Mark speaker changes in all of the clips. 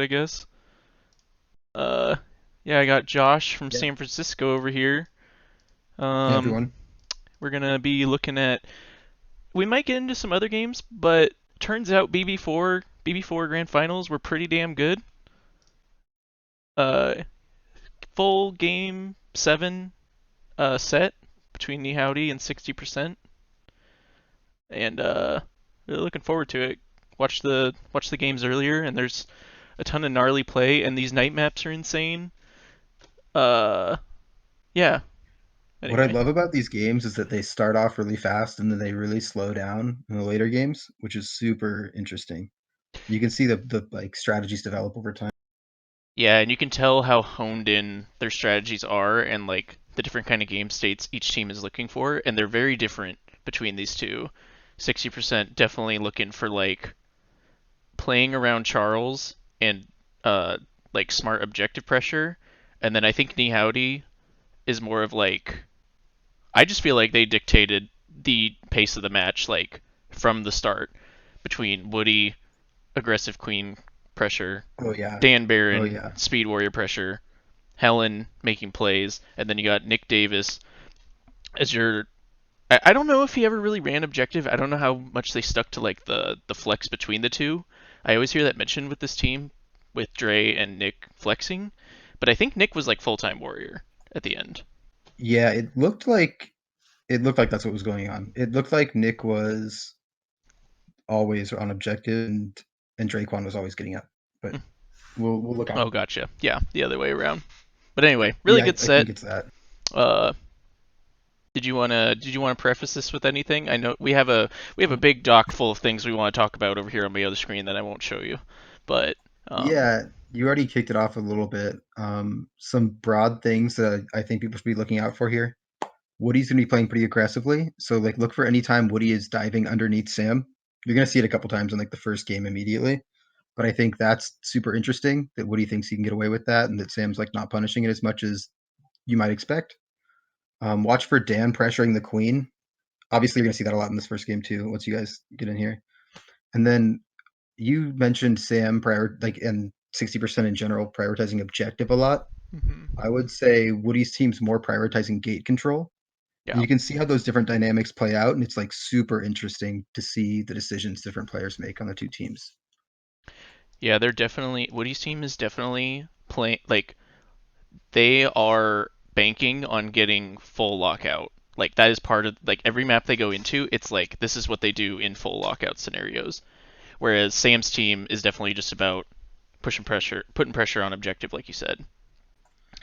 Speaker 1: I guess. Uh, yeah, I got Josh from
Speaker 2: Yeah.
Speaker 1: San Francisco over here.
Speaker 2: Hey,
Speaker 1: Um,
Speaker 2: everyone.
Speaker 1: we're gonna be looking at. We might get into some other games, but turns out BB4 Grand Finals were pretty damn good. Uh, full game 7 set between Ni Howdy and 60%, and really looking forward to it. Watch the games earlier, and there's a ton of gnarly play, and these night maps are insane. Uh, yeah.
Speaker 2: What I
Speaker 1: Anyway,
Speaker 2: love about these games is that they start off really fast and then they really slow down in the later games, which is super interesting. You can see the like strategies develop over time.
Speaker 1: yeah, and you can tell how honed in their strategies are, and like the different kind of game states each team is looking for, and they're very different between these two. 60% definitely looking for like playing around Charles and uh like smart objective pressure, and then I think Ni Howdy is more of like I just feel like they dictated the pace of the match like from the start between Woody aggressive queen pressure,
Speaker 2: Oh yeah.
Speaker 1: Dan
Speaker 2: Oh
Speaker 1: Barron
Speaker 2: yeah.
Speaker 1: speed warrior pressure, Helen making plays, and then you got Nick Davis as your. I don't know if he ever really ran objective. I don't know how much they stuck to like the flex between the two. I always hear that mentioned with this team, with Dre and Nick flexing, but I think Nick was like full time warrior at the end.
Speaker 2: Yeah, it looked like that's what was going on. It looked like Nick was always on objective and Draquan was always getting up. But
Speaker 1: Mm.
Speaker 2: we'll look out.
Speaker 1: Oh, gotcha. Yeah, the other way around. But anyway, really
Speaker 2: Yeah,
Speaker 1: good
Speaker 2: I
Speaker 1: set.
Speaker 2: think it's that.
Speaker 1: Uh, did you wanna preface this with anything? I know we have a big doc full of things we want to talk about over here on my other screen that I won't show you, but um,
Speaker 2: Yeah, you already kicked it off a little bit. Some broad things that I think people should be looking out for here. Woody's gonna be playing pretty aggressively, so like look for any time Woody is diving underneath Sam. You're gonna see it a couple times in like the first game immediately. But I think that's super interesting that Woody thinks he can get away with that, and that Sam's like not punishing it as much as you might expect. Watch for Dan pressuring the queen. Obviously, you're gonna see that a lot in this first game too. Once you guys get in here, and then you mentioned Sam like and 60% in general prioritizing objective a lot.
Speaker 1: mhm.
Speaker 2: I would say Woody's team's more prioritizing gate control. And
Speaker 1: Yeah,
Speaker 2: you can see how those different dynamics play out, and it's like super interesting to see the decisions different players make on the two teams.
Speaker 1: yeah, they're definitely Woody's team is definitely playing like they are banking on getting full lockout. Like that is part of like every map they go into, it's like this is what they do in full lockout scenarios. Whereas Sam's team is definitely just about putting pressure on objective, like you said.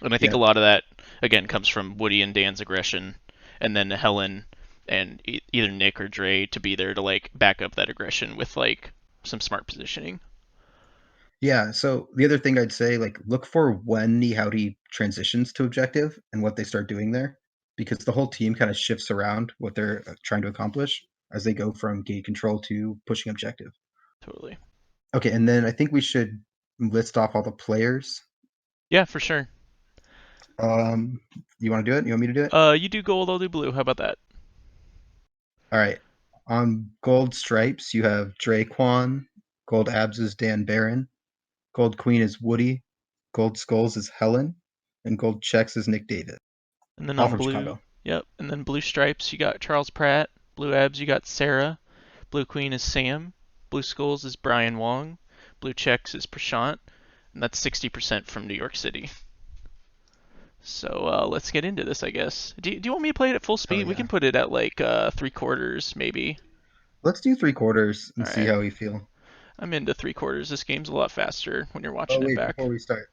Speaker 1: And I think a
Speaker 2: Yeah,
Speaker 1: lot of that again comes from Woody and Dan's aggression, and then Helen and either Nick or Dre to be there to like back up that aggression with like some smart positioning.
Speaker 2: yeah. So the other thing I'd say, like, look for when Ni Howdy transitions to objective and what they start doing there, because the whole team kind of shifts around what they're trying to accomplish as they go from gate control to pushing objective.
Speaker 1: Totally.
Speaker 2: Okay, and then I think we should list off all the players.
Speaker 1: Yeah, for sure.
Speaker 2: Um, you want to do it? You want me to do it?
Speaker 1: You do gold, I'll do blue. How about that?
Speaker 2: All right. On gold stripes, you have Draquan. Gold abs is Dan Barron. Gold queen is Woody. Gold skulls is Helen. And gold checks is Nick Davis,
Speaker 1: And then
Speaker 2: all
Speaker 1: on
Speaker 2: from
Speaker 1: blue,
Speaker 2: Chicago.
Speaker 1: yep. And then blue stripes, you got Charles Pratt. Blue abs, you got Sarah. Blue queen is Sam. Blue skulls is Brian Wong. Blue checks is Prashant. And that's 60% from New York City. So let's get into this, I guess. Do you want me to play it at full
Speaker 2: Oh
Speaker 1: speed? We
Speaker 2: yeah.
Speaker 1: can put it at like 3/4, maybe.
Speaker 2: Let's do three quarters
Speaker 1: All
Speaker 2: and see
Speaker 1: right.
Speaker 2: how we feel.
Speaker 1: I'm into 3/4. This game's a lot faster when you're
Speaker 2: Oh
Speaker 1: watching it
Speaker 2: wait,
Speaker 1: back.
Speaker 2: before we start,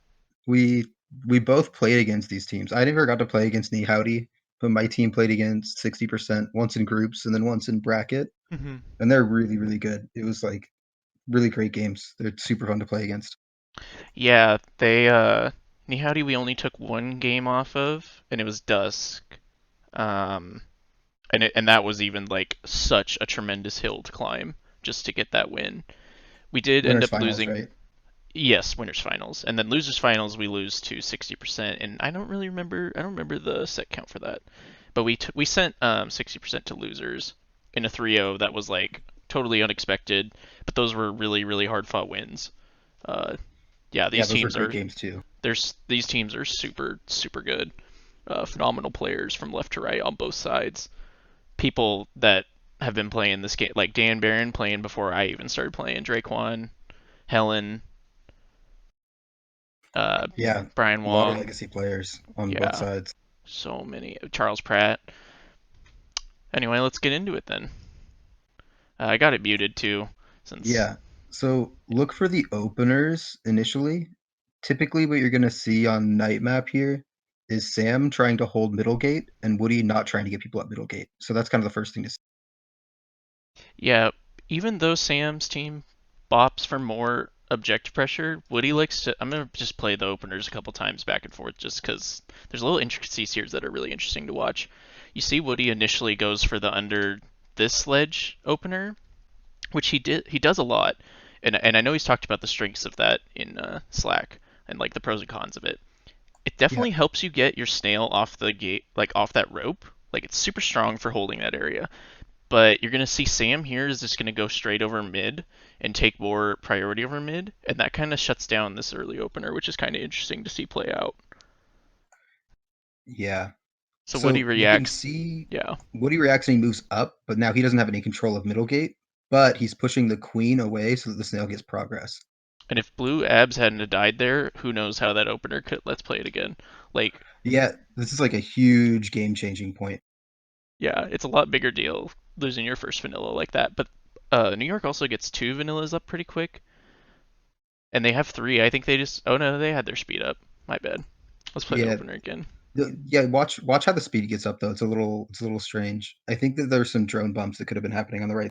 Speaker 2: we we both played against these teams. I never got to play against Ni Howdy, but my team played against 60% once in groups and then once in bracket,
Speaker 1: Hmm.
Speaker 2: and they're really really good. It was like really great games. They're super fun to play against.
Speaker 1: Yeah, Ni Howdy we only took one game off of, and it was Dusk. Um, and that was even like such a tremendous hill to climb just to get that win. We did end
Speaker 2: Winners
Speaker 1: up
Speaker 2: finals,
Speaker 1: losing.
Speaker 2: right?
Speaker 1: Yes, winners finals, and then losers finals we lose to 60%, and I don't really remember. I don't remember the set count for that, but we sent 60% to losers in a 3-0 that was like totally unexpected, but those were really really hard fought wins. Uh, Yeah,
Speaker 2: Yeah,
Speaker 1: these
Speaker 2: those are
Speaker 1: teams
Speaker 2: great
Speaker 1: are
Speaker 2: games too.
Speaker 1: there's these teams are super good. Phenomenal players from left to right on both sides. People that have been playing this game, like Dan Barron playing before I even started playing. Draquan, Helen, uh,
Speaker 2: Yeah,
Speaker 1: Brian
Speaker 2: a lot of
Speaker 1: Wong.
Speaker 2: legacy players on both
Speaker 1: Yeah,
Speaker 2: sides.
Speaker 1: so many. Charles Pratt. Anyway, let's get into it then. I got it muted too, since
Speaker 2: Yeah. So look for the openers initially. Typically, what you're going to see on night map here is Sam trying to hold middle gate and Woody not trying to get people at middle gate. So that's kind of the first thing to see.
Speaker 1: yeah, even though Sam's team bops for more objective pressure, Woody likes to. I'm gonna just play the openers a couple times back and forth just because there's little intricacies here that are really interesting to watch. You see, Woody initially goes for the under this ledge opener, which he does a lot, and I know he's talked about the strengths of that in Slack and like the pros and cons of it. It
Speaker 2: Yeah.
Speaker 1: definitely helps you get your snail off the gate, like off that rope. Like it's super strong for holding that area. But you're going to see Sam here is just going to go straight over mid and take more priority over mid, and that kind of shuts down this early opener, which is kind of interesting to see play out.
Speaker 2: Yeah.
Speaker 1: So Woody
Speaker 2: So you can
Speaker 1: reacts,
Speaker 2: see
Speaker 1: yeah.
Speaker 2: Woody reacts and he moves up, but now he doesn't have any control of middle gate, but he's pushing the queen away so that the snail gets progress.
Speaker 1: And if blue abs hadn't died there, who knows how that opener could. Let's play it again. Like,
Speaker 2: Yeah, this is like a huge game-changing point.
Speaker 1: yeah, it's a lot bigger deal losing your first vanilla like that. But New York also gets two vanillas up pretty quick, and they have three. I think they just. Oh no, they had their speed up. My bad. Let's play the
Speaker 2: Yeah,
Speaker 1: opener again.
Speaker 2: yeah. Watch how the speed gets up though. It's a little strange. I think that there's some drone bumps that could have been happening on the right.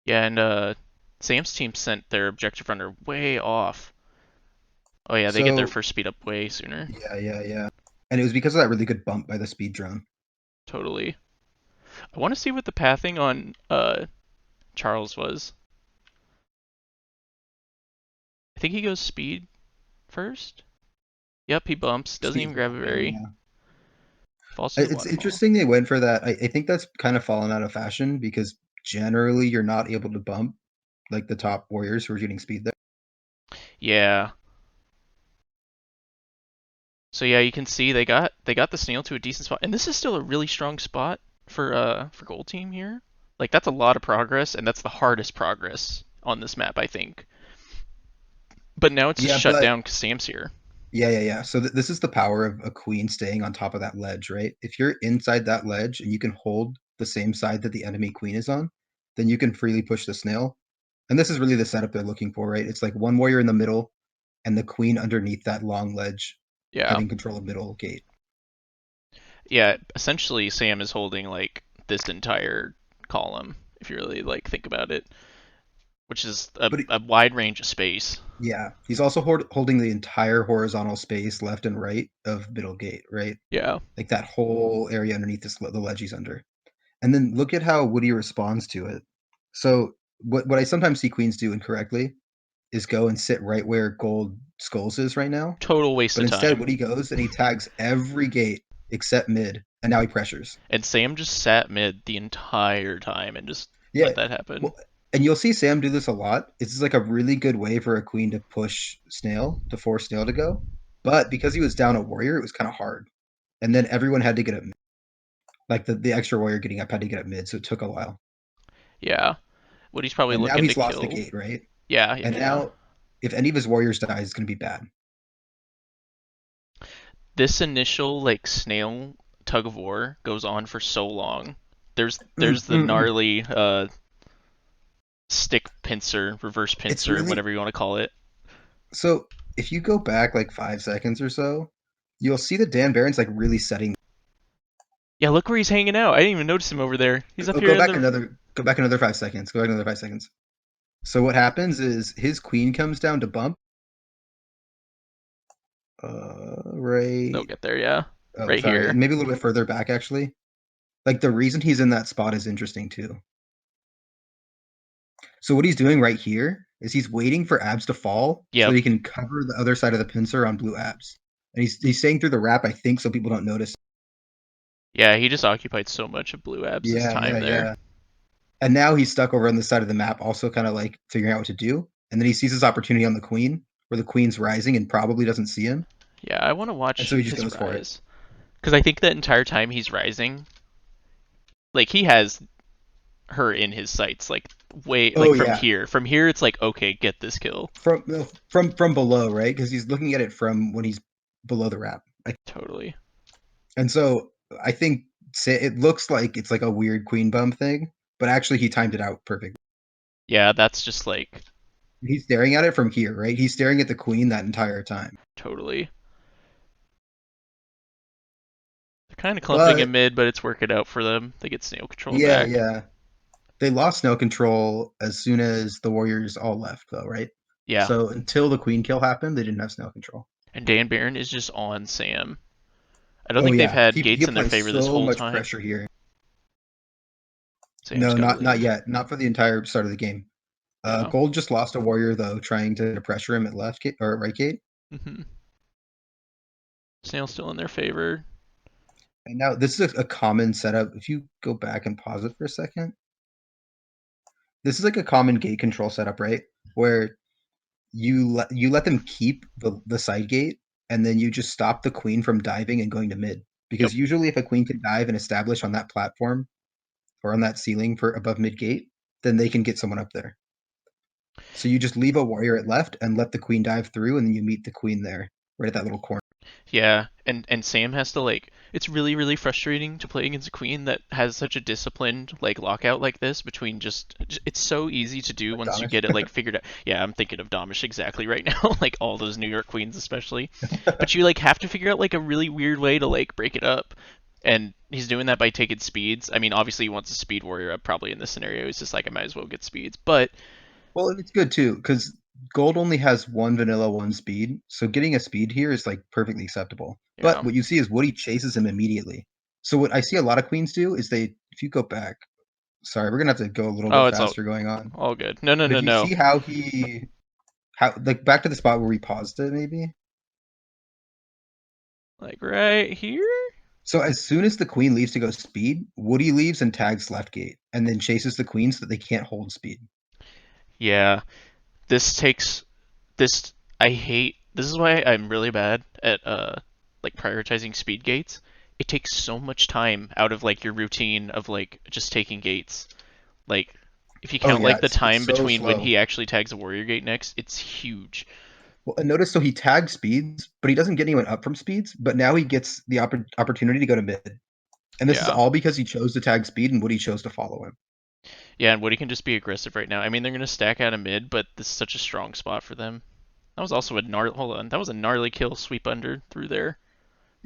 Speaker 1: Yeah, and Sam's team sent their objective runner way off. Oh yeah, they get their
Speaker 2: So
Speaker 1: first speed up way sooner.
Speaker 2: yeah. And it was because of that really good bump by the speed drone.
Speaker 1: Totally. I want to see what the pathing on Charles was. I think he goes speed first. Yep, he bumps. Doesn't
Speaker 2: Speed's
Speaker 1: even
Speaker 2: the
Speaker 1: grab a
Speaker 2: wrong thing.
Speaker 1: berry.
Speaker 2: Yeah,
Speaker 1: Falls to the
Speaker 2: it's
Speaker 1: waterfall.
Speaker 2: interesting they went for that. I think that's kind of fallen out of fashion because generally you're not able to bump like the top warriors who are shooting speed there.
Speaker 1: Yeah. So yeah, you can see they got the snail to a decent spot, and this is still a really strong spot for gold team here. Like that's a lot of progress, and that's the hardest progress on this map, I think. But now it's just
Speaker 2: Yeah,
Speaker 1: shut
Speaker 2: but
Speaker 1: down because Sam's here.
Speaker 2: yeah. So this is the power of a queen staying on top of that ledge, right? If you're inside that ledge and you can hold the same side that the enemy queen is on, then you can freely push the snail. And this is really the setup they're looking for, right? It's like one warrior in the middle and the queen underneath that long ledge
Speaker 1: Yeah.
Speaker 2: having control of middle gate.
Speaker 1: Yeah, essentially Sam is holding like this entire column, if you really like think about it, which is
Speaker 2: But
Speaker 1: a wide range of space.
Speaker 2: yeah, he's also holding the entire horizontal space left and right of middle gate, right?
Speaker 1: Yeah,
Speaker 2: Like that whole area underneath the ledge he's under. And then look at how Woody responds to it. So what I sometimes see queens do incorrectly is go and sit right where gold skulls is right now.
Speaker 1: total waste
Speaker 2: But
Speaker 1: of
Speaker 2: instead,
Speaker 1: time.
Speaker 2: Woody goes and he tags every gate except mid, and now he pressures.
Speaker 1: And Sam just sat mid the entire time and just
Speaker 2: Yeah,
Speaker 1: let that happen.
Speaker 2: well, and you'll see Sam do this a lot. It's just like a really good way for a queen to push Snail to force Snail to go. But because he was down a warrior, it was kind of hard. And then everyone had to get up. Like the extra warrior getting up had to get up mid, so it took a while.
Speaker 1: Yeah, what he's probably
Speaker 2: And now
Speaker 1: looking to
Speaker 2: he's lost the
Speaker 1: kill.
Speaker 2: gate, right? And
Speaker 1: Yeah.
Speaker 2: now, if any of his warriors dies, it's going to be bad.
Speaker 1: This initial like snail tug of war goes on for so long. There's the
Speaker 2: Mm.
Speaker 1: gnarly stick pincer, reverse
Speaker 2: It's
Speaker 1: pincer,
Speaker 2: really
Speaker 1: whatever you want to call it.
Speaker 2: so. If you go back like 5 seconds or so, you'll see that Dan Barron's like really setting.
Speaker 1: Yeah, look where he's hanging out. I didn't even notice him over there. He's up
Speaker 2: Oh,
Speaker 1: here in the.
Speaker 2: go back another 5 seconds. Go back another 5 seconds. So what happens is his queen comes down to bump.
Speaker 1: They'll
Speaker 2: Right.
Speaker 1: get there, yeah.
Speaker 2: Oh,
Speaker 1: Right
Speaker 2: sorry.
Speaker 1: here.
Speaker 2: Maybe a little bit further back actually. Like the reason he's in that spot is interesting too. So what he's doing right here is he's waiting for abs to fall so
Speaker 1: Yep.
Speaker 2: he can cover the other side of the pincer on blue abs. And he's staying through the wrap, I think, so people don't notice.
Speaker 1: Yeah, he just occupied so much of Blue Abs' time there.
Speaker 2: Yeah. And now he's stuck over on the side of the map, also kind of like figuring out what to do. And then he sees his opportunity on the queen, where the queen's rising and probably doesn't see him.
Speaker 1: Yeah, I want to
Speaker 2: And
Speaker 1: watch
Speaker 2: so he just
Speaker 1: his
Speaker 2: goes for it.
Speaker 1: rise because I think that entire time he's rising, like he has her in his sights, like way
Speaker 2: Oh
Speaker 1: like from
Speaker 2: yeah,
Speaker 1: here. From here, it's like okay, get this kill.
Speaker 2: from below, right? Because he's looking at it from when he's below the wrap. Like,
Speaker 1: Totally.
Speaker 2: and so I think it looks like it's like a weird queen bump thing, but actually he timed it out perfect.
Speaker 1: Yeah, that's just like
Speaker 2: He's staring at it from here, right? He's staring at the queen that entire time.
Speaker 1: totally. They're kind of clumping in
Speaker 2: But
Speaker 1: mid, but it's working out for them. They get snail control
Speaker 2: yeah,
Speaker 1: back.
Speaker 2: yeah. They lost no control as soon as the Warriors all left, though, right?
Speaker 1: Yeah,
Speaker 2: So until the queen kill happened, they didn't have snow control.
Speaker 1: and Dan Barron is just on Sam. I don't
Speaker 2: Oh
Speaker 1: think they've
Speaker 2: yeah,
Speaker 1: had
Speaker 2: he
Speaker 1: gates in their
Speaker 2: applies
Speaker 1: favor this
Speaker 2: so
Speaker 1: whole
Speaker 2: much
Speaker 1: time.
Speaker 2: pressure here.
Speaker 1: Sam's
Speaker 2: No,
Speaker 1: got to
Speaker 2: not
Speaker 1: leave.
Speaker 2: yet. Not for the entire start of the game.
Speaker 1: Yeah.
Speaker 2: Gold just lost a warrior though, trying to pressure him at left gate or right gate.
Speaker 1: hmm Snail's still in their favor.
Speaker 2: And now this is a common setup. If you go back and pause it for a second, this is like a common gate control setup, right? Where you let them keep the side gate, and then you just stop the queen from diving and going to mid.
Speaker 1: Yep.
Speaker 2: Because usually, if a queen can dive and establish on that platform or on that ceiling for above mid gate, then they can get someone up there. So you just leave a warrior at left and let the queen dive through, and then you meet the queen there, right at that little corner.
Speaker 1: Yeah, and Sam has to like. It's really frustrating to play against a queen that has such a disciplined like lockout like this between just. It's so easy to do
Speaker 2: Like
Speaker 1: once you
Speaker 2: Donish.
Speaker 1: get it like figured out. Yeah, I'm thinking of Domish exactly right now, like all those New York queens especially. But you like have to figure out like a really weird way to like break it up. And he's doing that by taking speeds. I mean, obviously he wants a speed warrior up probably in this scenario. He's just like I might as well get speeds. But
Speaker 2: Well, and it's good too because gold only has one vanilla, one speed. So getting a speed here is like perfectly acceptable. But
Speaker 1: yeah.
Speaker 2: what you see is Woody chases him immediately. So what I see a lot of queens do is if you go back, sorry, we're gonna have to go a little
Speaker 1: Oh,
Speaker 2: bit
Speaker 1: it's all
Speaker 2: faster going on.
Speaker 1: all good. No, no,
Speaker 2: But
Speaker 1: no,
Speaker 2: if you
Speaker 1: no.
Speaker 2: see how like back to the spot where we paused it, maybe.
Speaker 1: Like right here?
Speaker 2: So as soon as the queen leaves to go speed, Woody leaves and tags left gate, and then chases the queen so that they can't hold speed.
Speaker 1: Yeah. This takes this I hate this is why I'm really bad at like prioritizing speed gates. It takes so much time out of like your routine of like just taking gates. Like if you
Speaker 2: Oh
Speaker 1: count
Speaker 2: yeah,
Speaker 1: like the
Speaker 2: it's
Speaker 1: time
Speaker 2: so
Speaker 1: between when
Speaker 2: slow.
Speaker 1: he actually tags a warrior gate next, it's huge.
Speaker 2: Well, and notice so he tags speeds, but he doesn't get anyone up from speeds. But now he gets the opportunity to go to mid, and this is
Speaker 1: Yeah.
Speaker 2: all because he chose to tag speed and Woody chose to follow him.
Speaker 1: Yeah, and Woody can just be aggressive right now. I mean, they're gonna stack out a mid, but this is such a strong spot for them. That was also a gnarly. Hold on, that was a gnarly kill sweep under through there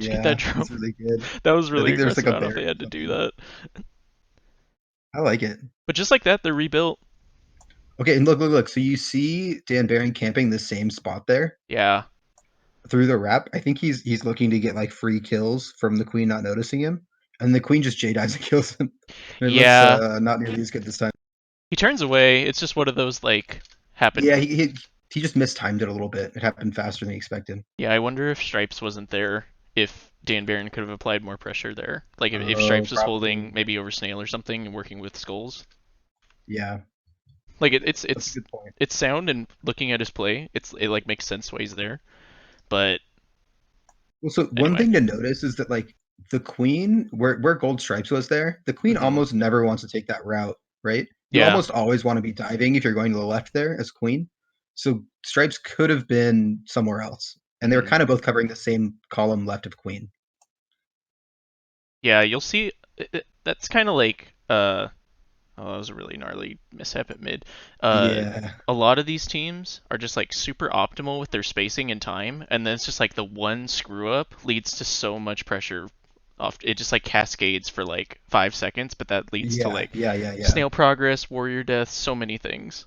Speaker 1: to get that
Speaker 2: Yeah,
Speaker 1: drone.
Speaker 2: it's really good.
Speaker 1: That was
Speaker 2: I
Speaker 1: really
Speaker 2: think there's like
Speaker 1: aggressive.
Speaker 2: a
Speaker 1: I don't know if
Speaker 2: bear
Speaker 1: they
Speaker 2: or
Speaker 1: had to do
Speaker 2: something.
Speaker 1: that,
Speaker 2: I like it.
Speaker 1: but just like that, they're rebuilt.
Speaker 2: Okay, and look. So you see Dan Barron camping the same spot there
Speaker 1: Yeah.
Speaker 2: through the wrap. I think he's looking to get like free kills from the queen not noticing him, and the queen just J dives and kills him. And it looks
Speaker 1: Yeah.
Speaker 2: not nearly as good this time.
Speaker 1: He turns away. It's just one of those like
Speaker 2: Yeah,
Speaker 1: happen.
Speaker 2: he just mistimed it a little bit. It happened faster than he expected.
Speaker 1: Yeah, I wonder if Stripes wasn't there. If Dan Barron could have applied more pressure there. Like if
Speaker 2: Oh,
Speaker 1: Stripes was
Speaker 2: probably.
Speaker 1: holding maybe over Snail or something and working with Skulls.
Speaker 2: Yeah,
Speaker 1: Like
Speaker 2: that's a good point.
Speaker 1: it's sound and looking at his play, it like makes sense why he's there. But
Speaker 2: Well, so one
Speaker 1: anyway.
Speaker 2: thing to notice is that like the queen, where Gold Stripes was there, the queen
Speaker 1: hmm
Speaker 2: almost never wants to take that route, right? You
Speaker 1: Yeah.
Speaker 2: almost always want to be diving if you're going to the left there as queen. So Stripes could have been somewhere else, and they were
Speaker 1: hmm
Speaker 2: kind of both covering the same column left of queen.
Speaker 1: Yeah, you'll see. That's kind of like oh, that was a really gnarly mishap at mid. Uh,
Speaker 2: Yeah,
Speaker 1: a lot of these teams are just like super optimal with their spacing and time, and then it's just like the one screw up leads to so much pressure. Off, it just like cascades for like 5 seconds, but that leads to like
Speaker 2: yeah.
Speaker 1: snail progress, warrior death, so many things.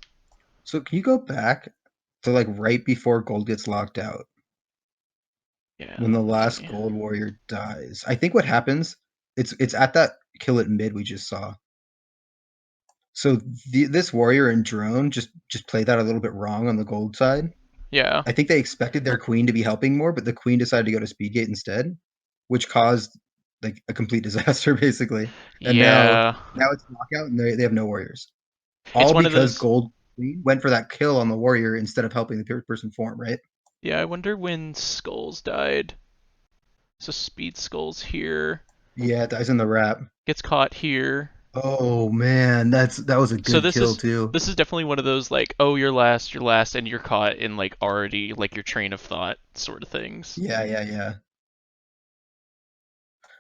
Speaker 2: So can you go back to like right before Gold gets locked out
Speaker 1: Yeah,
Speaker 2: when the
Speaker 1: let
Speaker 2: last
Speaker 1: me.
Speaker 2: Gold warrior dies? I think what happens, it's at that kill at mid we just saw. So this warrior and drone just played that a little bit wrong on the gold side.
Speaker 1: Yeah,
Speaker 2: I think they expected their queen to be helping more, but the queen decided to go to speedgate instead, which caused like a complete disaster basically. And
Speaker 1: Yeah.
Speaker 2: now it's knockout and they have no warriors.
Speaker 1: It's
Speaker 2: All
Speaker 1: one of
Speaker 2: because
Speaker 1: those.
Speaker 2: Gold Queen went for that kill on the warrior instead of helping the person form, right?
Speaker 1: Yeah, I wonder when Skulls died. So Speed Skulls here.
Speaker 2: Yeah, it dies in the wrap.
Speaker 1: Gets caught here.
Speaker 2: Oh man, that was a
Speaker 1: So
Speaker 2: good
Speaker 1: this
Speaker 2: kill
Speaker 1: is
Speaker 2: too.
Speaker 1: this is definitely one of those like, oh, you're last, and you're caught in like already like your train of thought sort of things.
Speaker 2: Yeah, yeah, yeah.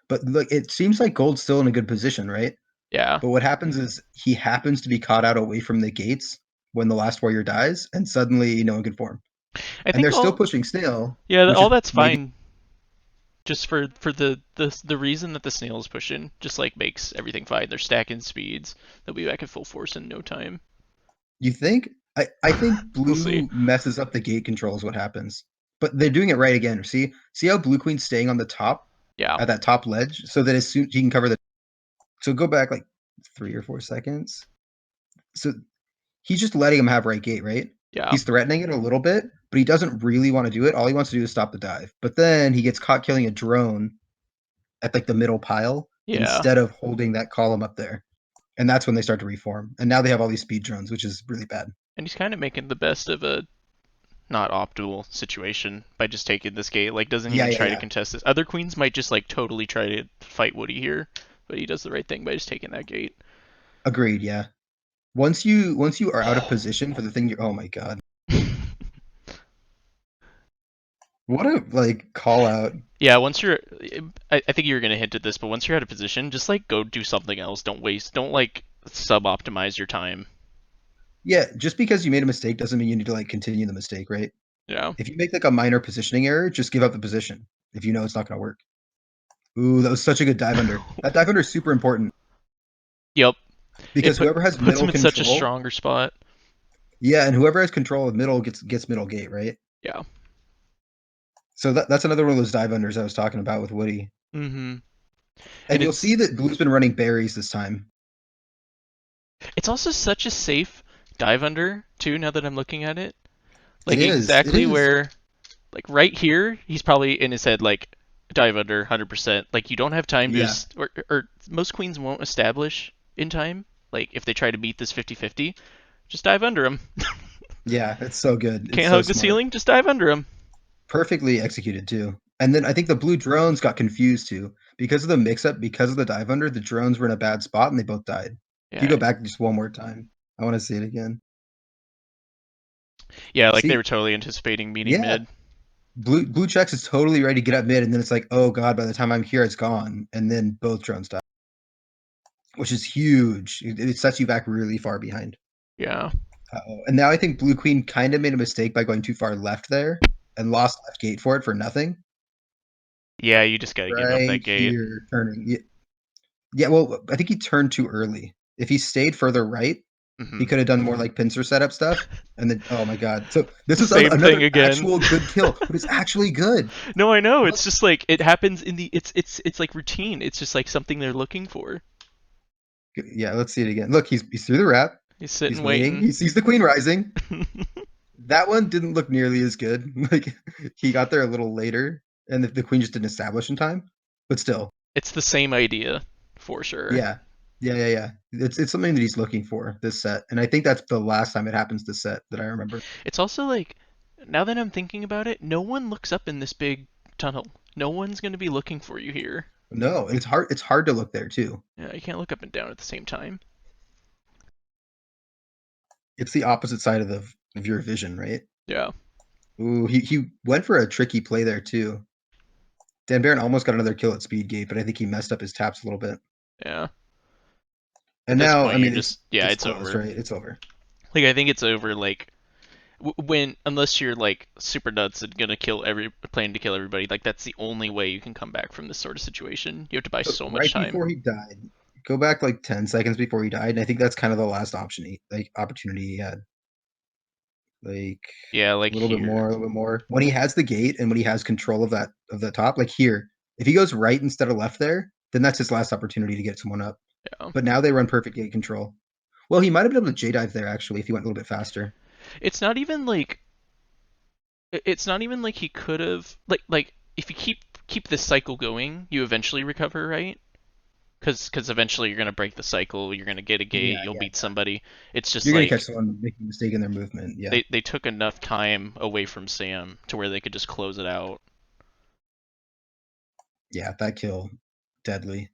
Speaker 2: But look, it seems like Gold's still in a good position, right?
Speaker 1: Yeah.
Speaker 2: But what happens is he happens to be caught out away from the gates when the last warrior dies, and suddenly no one can form.
Speaker 1: I
Speaker 2: And they're
Speaker 1: think
Speaker 2: still
Speaker 1: all
Speaker 2: pushing Snail,
Speaker 1: yeah,
Speaker 2: which
Speaker 1: all
Speaker 2: is
Speaker 1: that's
Speaker 2: maybe
Speaker 1: fine. Just for the reason that the snail is pushing, just like makes everything fine. They're stacking speeds. They'll be back at full force in no time.
Speaker 2: you think. I think
Speaker 1: We'll see.
Speaker 2: blue messes up the gate control is what happens. But they're doing it right again. See how blue queen's staying on the top
Speaker 1: Yeah.
Speaker 2: at that top ledge so that as soon he can cover the so go back like 3 or 4 seconds. So he's just letting him have right gate, right?
Speaker 1: Yeah.
Speaker 2: He's threatening it a little bit, but he doesn't really want to do it. All he wants to do is stop the dive. But then he gets caught killing a drone at like the middle pile
Speaker 1: Yeah.
Speaker 2: instead of holding that column up there. And that's when they start to reform. And now they have all these speed drones, which is really bad.
Speaker 1: And he's kind of making the best of a not optimal situation by just taking this gate. Like, doesn't
Speaker 2: Yeah,
Speaker 1: even
Speaker 2: yeah,
Speaker 1: try to
Speaker 2: yeah.
Speaker 1: contest this. Other queens might just like totally try to fight Woody here, but he does the right thing by just taking that gate.
Speaker 2: Agreed, yeah. Once you are out of position for the thing you're oh my god. What a like call out.
Speaker 1: Yeah, once you're, I think you were gonna hint at this, but once you're out of position, just like go do something else. Don't like sub optimize your time.
Speaker 2: Yeah, just because you made a mistake doesn't mean you need to like continue the mistake, right?
Speaker 1: Yeah.
Speaker 2: If you make like a minor positioning error, just give up the position if you know it's not gonna work. Ooh, that was such a good dive under. That dive under is super important
Speaker 1: Yep. It
Speaker 2: because whoever has
Speaker 1: puts
Speaker 2: middle
Speaker 1: him in such a
Speaker 2: control,
Speaker 1: stronger spot.
Speaker 2: yeah, and whoever has control of middle gets middle gate, right?
Speaker 1: Yeah.
Speaker 2: So that's another one of those dive unders I was talking about with Woody.
Speaker 1: Mm-hmm.
Speaker 2: And
Speaker 1: And
Speaker 2: you'll see that Blue's been running berries this time.
Speaker 1: it's also such a safe dive under too. Now that I'm looking at it,
Speaker 2: It
Speaker 1: like
Speaker 2: is. It
Speaker 1: exactly
Speaker 2: is.
Speaker 1: where, like right here, he's probably in his head like dive under 100%. Like you don't have time to,
Speaker 2: Yeah.
Speaker 1: or most queens won't establish in time. Like if they try to beat this 50-50, just dive under him.
Speaker 2: Yeah, it's so good. It's
Speaker 1: Can't
Speaker 2: so
Speaker 1: hug the
Speaker 2: smart.
Speaker 1: ceiling, just dive under him.
Speaker 2: Perfectly executed too. And then I think the blue drones got confused too. Because of the mix up, because of the dive under, the drones were in a bad spot and they both died. If you
Speaker 1: Yeah,
Speaker 2: go back just one more time, I want to see it again.
Speaker 1: yeah, like they were
Speaker 2: See,
Speaker 1: totally anticipating meeting
Speaker 2: yeah,
Speaker 1: mid.
Speaker 2: blue checks is totally ready to get up mid, and then it's like, oh god, by the time I'm here, it's gone, and then both drones die, which is huge. It sets you back really far behind.
Speaker 1: Yeah,
Speaker 2: And now I think blue queen kind of made a mistake by going too far left there and lost left gate for it for nothing.
Speaker 1: yeah, you just gotta give up that
Speaker 2: Right
Speaker 1: gate.
Speaker 2: here, turning. Yeah, yeah, well, I think he turned too early. If he stayed further right, he
Speaker 1: Hmm.
Speaker 2: could have done more like pincer setup stuff. And then, oh my god! So this is
Speaker 1: Same thing
Speaker 2: another
Speaker 1: again.
Speaker 2: actual good kill, but it's actually good.
Speaker 1: No, I know. It's
Speaker 2: Look,
Speaker 1: just like it happens in the. It's like routine. It's just like something they're looking for.
Speaker 2: yeah, let's see it again. Look, he's through the wrap.
Speaker 1: He's
Speaker 2: He's
Speaker 1: sitting
Speaker 2: waiting.
Speaker 1: waiting.
Speaker 2: He sees the queen rising. That one didn't look nearly as good. Like he got there a little later, and the queen just didn't establish in time. But still,
Speaker 1: It's the same idea, for sure.
Speaker 2: yeah, yeah, yeah, yeah. It's something that he's looking for this set, and I think that's the last time it happens this set that I remember.
Speaker 1: It's also like, now that I'm thinking about it, no one looks up in this big tunnel. No one's gonna be looking for you here.
Speaker 2: No, it's hard. It's hard to look there too.
Speaker 1: Yeah, you can't look up and down at the same time.
Speaker 2: It's the opposite side of your vision, right?
Speaker 1: Yeah,
Speaker 2: Ooh, he went for a tricky play there too. Dan Barron almost got another kill at speed gate, but I think he messed up his taps a little bit.
Speaker 1: yeah. At
Speaker 2: And
Speaker 1: this
Speaker 2: now, I
Speaker 1: point, you're
Speaker 2: mean,
Speaker 1: just yeah,
Speaker 2: it's
Speaker 1: it's
Speaker 2: closed,
Speaker 1: over.
Speaker 2: right? It's over.
Speaker 1: Like I think it's over. Like when unless you're like super nuts and gonna kill every plan to kill everybody, like that's the only way you can come back from this sort of situation. You have to buy
Speaker 2: So
Speaker 1: so much
Speaker 2: right
Speaker 1: time.
Speaker 2: before he died, go back like 10 seconds before he died, and I think that's kind of the last option, like opportunity he had. Like
Speaker 1: Yeah, like
Speaker 2: a little bit more,
Speaker 1: here.
Speaker 2: a little bit more. When he has the gate and when he has control of the top, like here, if he goes right instead of left there, then that's his last opportunity to get someone up.
Speaker 1: Yeah.
Speaker 2: But now they run perfect gate control. Well, he might have been able to J dive there actually if he went a little bit faster.
Speaker 1: It's not even like it's not even like he could have like if you keep keep this cycle going, you eventually recover, right? Because eventually you're gonna break the cycle. You're gonna get a
Speaker 2: Yeah,
Speaker 1: gate. You'll
Speaker 2: yeah,
Speaker 1: beat
Speaker 2: yeah.
Speaker 1: somebody. It's just
Speaker 2: You're gonna catch
Speaker 1: like
Speaker 2: someone making a mistake in their movement. Yeah,
Speaker 1: they took enough time away from Sam to where they could just close it out.
Speaker 2: yeah, that kill, deadly.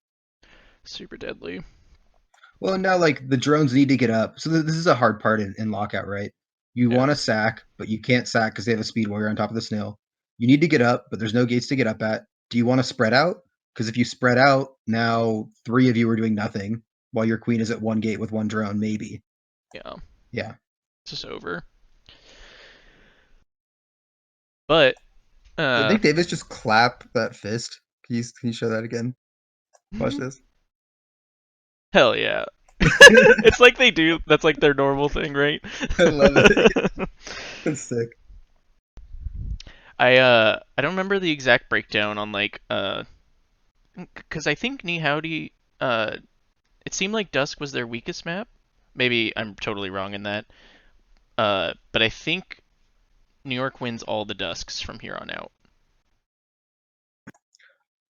Speaker 1: Super deadly.
Speaker 2: Well, now like the drones need to get up. So this is a hard part in lockout, right? You
Speaker 1: Yeah.
Speaker 2: want to sack, but you can't sack because they have a speed warrior on top of the snail. You need to get up, but there's no gates to get up at. Do you want to spread out? Because if you spread out, now three of you are doing nothing while your queen is at one gate with one drone, maybe.
Speaker 1: Yeah.
Speaker 2: Yeah.
Speaker 1: It's just over. But
Speaker 2: Did
Speaker 1: uh
Speaker 2: Nick Davis just clap that fist? Can you show that again? Watch this.
Speaker 1: hell yeah. It's like they do. That's like their normal thing, right?
Speaker 2: I love it. That's sick.
Speaker 1: I don't remember the exact breakdown on like because I think Ni Howdy it seemed like Dusk was their weakest map. Maybe I'm totally wrong in that. But I think New York wins all the Dusks from here on out.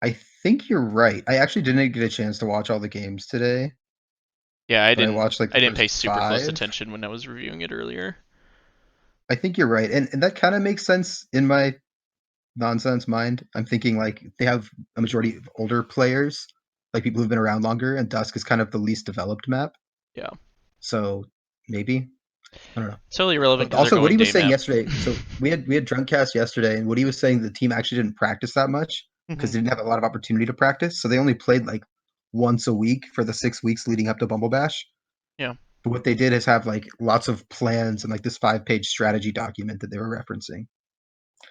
Speaker 2: I think you're right. I actually didn't get a chance to watch all the games today,
Speaker 1: Yeah, I
Speaker 2: but I
Speaker 1: didn't
Speaker 2: watched like the
Speaker 1: I didn't pay
Speaker 2: first
Speaker 1: super close
Speaker 2: five.
Speaker 1: attention when I was reviewing it earlier.
Speaker 2: I think you're right, and that kind of makes sense in my nonsense mind. I'm thinking like they have a majority of older players, like people who've been around longer, and Dusk is kind of the least developed map.
Speaker 1: Yeah,
Speaker 2: So maybe I don't know.
Speaker 1: it's totally irrelevant
Speaker 2: But
Speaker 1: because they're
Speaker 2: also,
Speaker 1: going
Speaker 2: Woody was
Speaker 1: day
Speaker 2: saying
Speaker 1: map.
Speaker 2: yesterday. So we had Drunkcast yesterday, and Woody was saying the team actually didn't practice that much because
Speaker 1: Hmm.
Speaker 2: they didn't have a lot of opportunity to practice. So they only played like once a week for the 6 weeks leading up to Bumble Bash.
Speaker 1: Yeah,
Speaker 2: But what they did is have like lots of plans and like this 5-page strategy document that they were referencing.